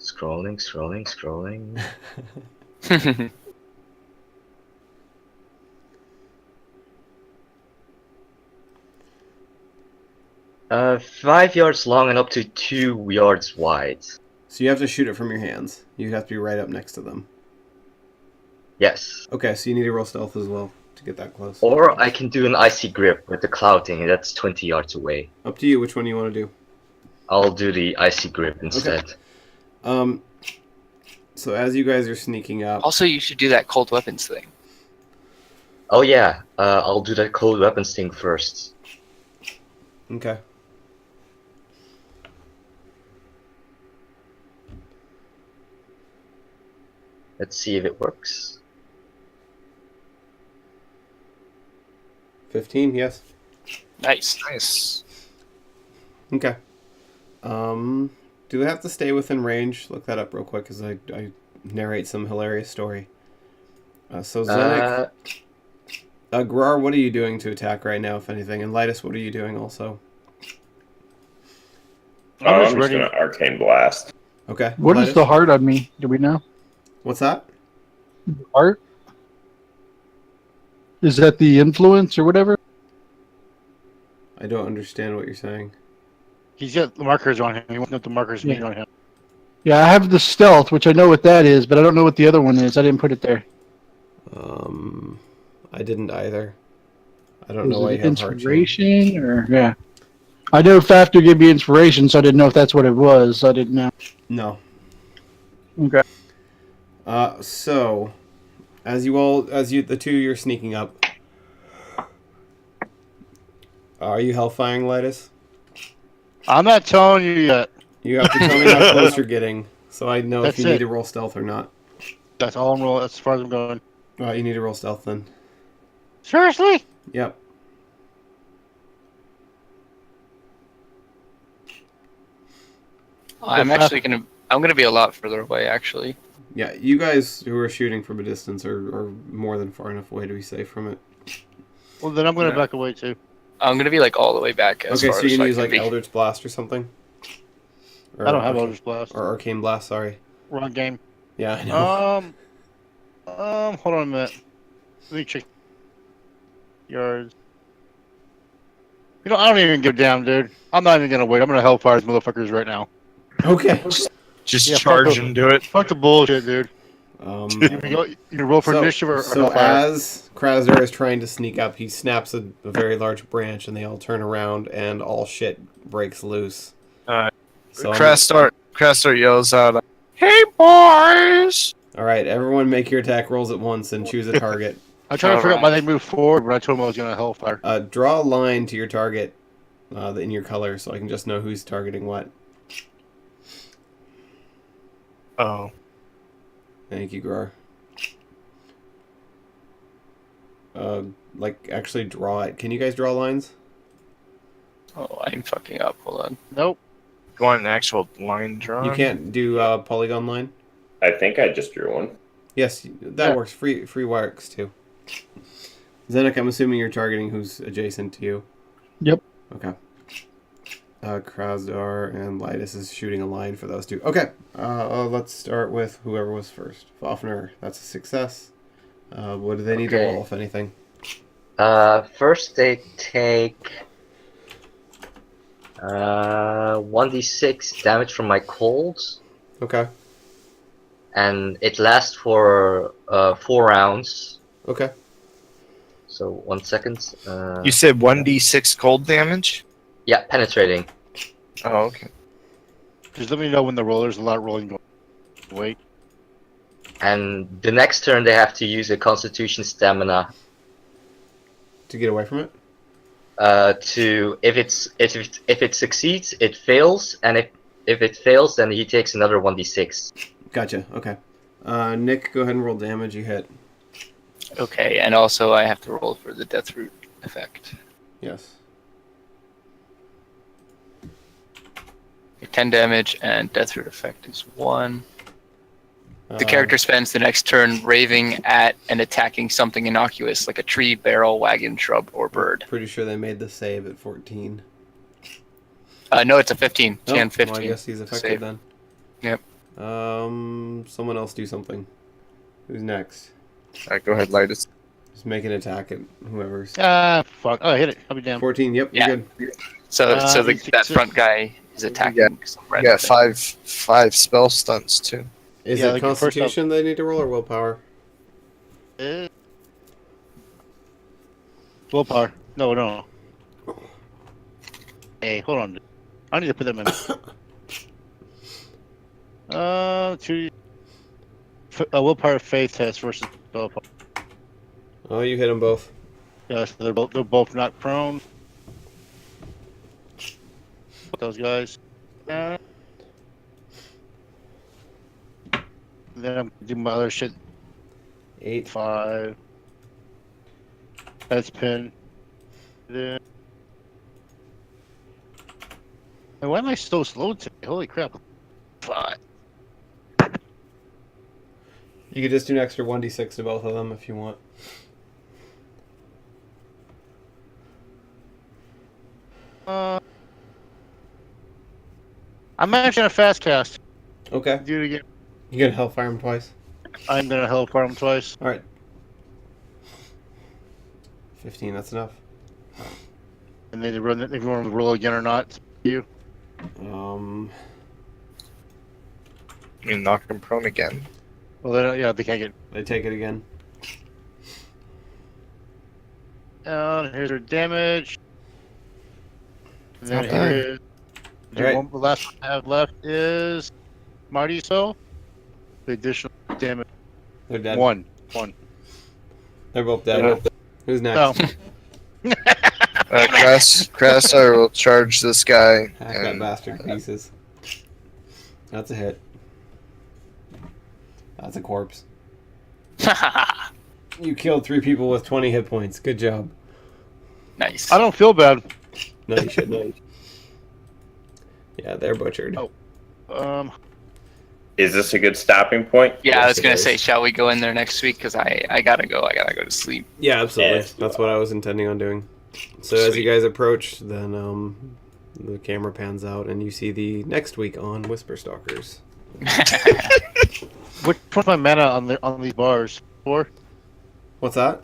Scrolling. 5 yards long and up to 2 yards wide. So you have to shoot it from your hands. You have to be right up next to them. Yes. Okay, so you need to roll stealth as well to get that close. Or I can do an icy grip with the clouding, and that's 20 yards away. Up to you which one you want to do. I'll do the icy grip instead. So as you guys are sneaking up, Also, you should do that cold weapons thing. Oh yeah, I'll do that cold weapons thing first. okay. Let's see if it works. 15, yes. Nice. Nice. Okay. Do we have to stay within range? Look that up real quick as I narrate some hilarious story. So Zenek, Grar, what are you doing to attack right now, if anything? And Lytus, what are you doing also? I'm just just ready. gonna arcane blast. Okay. What is Lytus? the heart on me? Do we know? What's that? Heart? Is that the influence or whatever? I don't understand what you're saying. He's got the markers on him. He wants to know what the markers mean on him. Yeah, I have the stealth, which I know what that is, but I don't know what the other one is. I didn't put it there. I didn't either. I don't Was know why it you have heart chain. inspiration or yeah? I know Fafnir gave me inspiration, so I didn't know if that's what it was. I didn't know. No. Okay. So, the two you're sneaking up. Are you hellfiring, Lytus? I'm not telling you yet. You have to tell me how close you're getting, so I know if That's you need it. to roll stealth or not. That's all I'm rolling. That's as far as I'm going. You need to roll stealth then. Seriously? Yep. I'm gonna be a lot further away, actually. Yeah, you guys who are shooting from a distance are more than far enough away to be safe from it. Well, then I'm going to Yeah. back away too. I'm gonna be like all the way back as Okay, far so you as can I use can like be. Eldritch Blast or something? Or I don't have Arcane- Eldritch Blast. Or Arcane Blast, sorry. Wrong game. Yeah, I know. Hold on a minute. Let me check. Yards. You know, I don't even give a damn, dude. I'm not even gonna wait. I'm gonna hellfire these motherfuckers right now. Okay. Just Yeah, charge fuck and do it. Fuck the bullshit, dude. You can roll for so initiative or so hellfire. as Krasner is trying to sneak up, he snaps a very large branch, and they all turn around, and all shit breaks loose. So Krastar yells out, "Hey boys!" all right, everyone, make your attack rolls at once and choose a target. I'm trying to figure out why they moved forward when I told them I was gonna hellfire. Draw a line to your target in your color, so I can just know who's targeting what. Oh, Thank you, Grar. Actually draw it. Can you guys draw lines? Oh, I'm fucking up. Hold on. Nope. you want an actual line drawn? You can't do polygon line? I think I just drew one. Yes, that Yeah. works. Free works too. Zenek, I'm assuming you're targeting who's adjacent to you. Yep. Okay. Krasdar and Lytus is shooting a line for those two. Okay. Let's start with whoever was first. Fafnir, that's a success. What do they need to Okay. roll, if anything? First they take 1d6 damage from my cold, Okay. and it lasts for 4 rounds. Okay. So 1 second. You said 1d6 cold damage? Yeah, penetrating. Oh, okay. Just let me know when the roller's a lot rolling. Wait. And the next turn they have to use a Constitution stamina To get away from it? to if it succeeds it fails, and if it fails then he takes another 1d6. Gotcha. Okay. Nick, go ahead and roll damage. You hit. Okay, and also I have to roll for the death root effect. Yes. 10 damage, and death root effect is 1. The Um, character spends the next turn raving at and attacking something innocuous, like a tree, barrel, wagon, shrub, or bird. Pretty sure they made the save at 14. No, it's a 15. Oh, Jan 15. Well, I guess he's affected Save. then. Yep. Someone else do something. Who's next? Alright, go ahead, Lightus. Just make an attack at whoever's. Fuck. Oh, I hit it. I'll be damned. 14. Yep, you're Yeah. good. So These that six- front guy is attacking Yeah. some You random got thing. five spell stunts, too. Is Yeah, it like the first Constitution they need to roll or willpower? Willpower. No. Hey, hold on. I need to put them in. Willpower faith test versus willpower. Oh, you hit them both. Yeah, so they're both not prone. Those guys. Then I'm gonna do my other shit. 8. 5. That's pin. Then. And why am I so slow today? Holy crap. 5. You could just do an extra 1d6 to both of them if you want. I'm actually gonna fast cast. Okay. Do it again. You gonna Hellfire him twice? I'm gonna help farm twice. Alright. 15, that's enough. And then they run if you want to roll again or not. You. Um, You knock him prone again. Well then yeah, they can't get they take it again. down. Here's their damage. And then Not bad. here Alright. the last one I have left is Mighty Soul. The additional damage. They're dead. One. They're both dead. Who's next? No. Krasar will charge this guy. Hack that bastard to pieces. That's a hit. That's a corpse. You killed 3 people with 20 hit points. Good job. Nice. I don't feel bad. No, you shouldn't. Yeah, they're butchered. Oh. Is this a good stopping point? Yeah, I was Yes, gonna it say, is. shall we go in there next week? Because I gotta go. I gotta go to sleep. Yeah, absolutely. Yes. That's what I was intending on doing. So as you guys approach, then the camera pans out and you see the next week on Whisperstalkers. Which one's my mana on these bars? 4? What's that?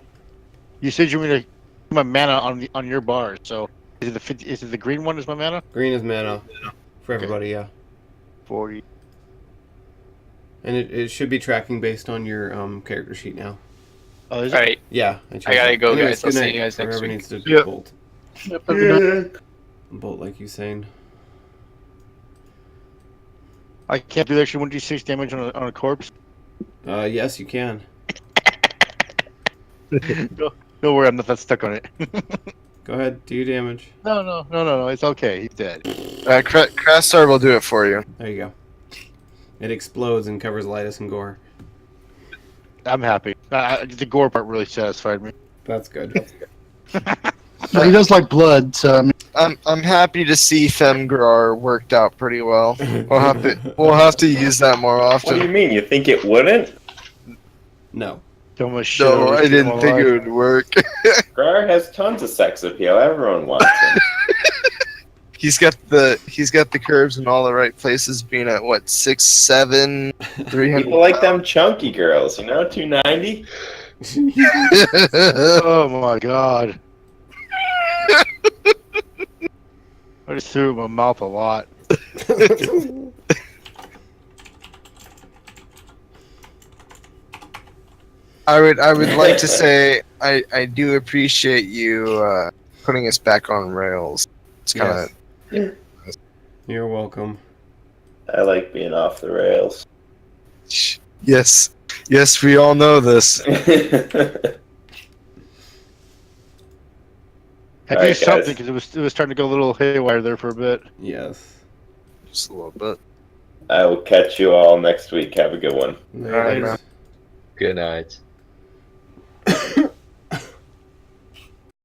You said you were gonna put my mana on your bars. So is it the green one is my mana? Green is mana for everybody, yeah. 40. And it should be tracking based on your character sheet now. Oh, is All it? right. Yeah. changed gotta it. go, Anyways, guys. I'll good see night. you guys next Whoever week. needs to Yep. bolt. Yep, have a good night. Bolt like Usain. I can't do the extra 1d6 damage on a corpse. Yes, you can. Don't worry, I'm not that stuck on it. Go ahead, do your damage. No, it's okay. He's dead. Krasar will do it for you. There you go. It explodes and covers Lightus and Gore. I'm happy. The gore part really satisfied me. That's good. No, he does like blood, so I mean, I'm happy to see Femgrar worked out pretty well. We'll have to use that more What do you often. mean? You think it wouldn't? No. Don't much shit. No, over I this didn't game think alive. it would work. Grar has tons of sex appeal. Everyone wants him. He's got the curves in all the right places, being at what 6'7", 300. People like them chunky girls, 290. Oh my god. I just threw it in my mouth a lot. I would like to say I do appreciate you putting us back on rails. It's kind of You're welcome. I like being off the rails. yes, we all know this. I Alright, do something guys. because it was starting to go a little haywire there for a bit. Yes. Just a little bit. I will catch you all next week. Have a good one. Night. man. Good night.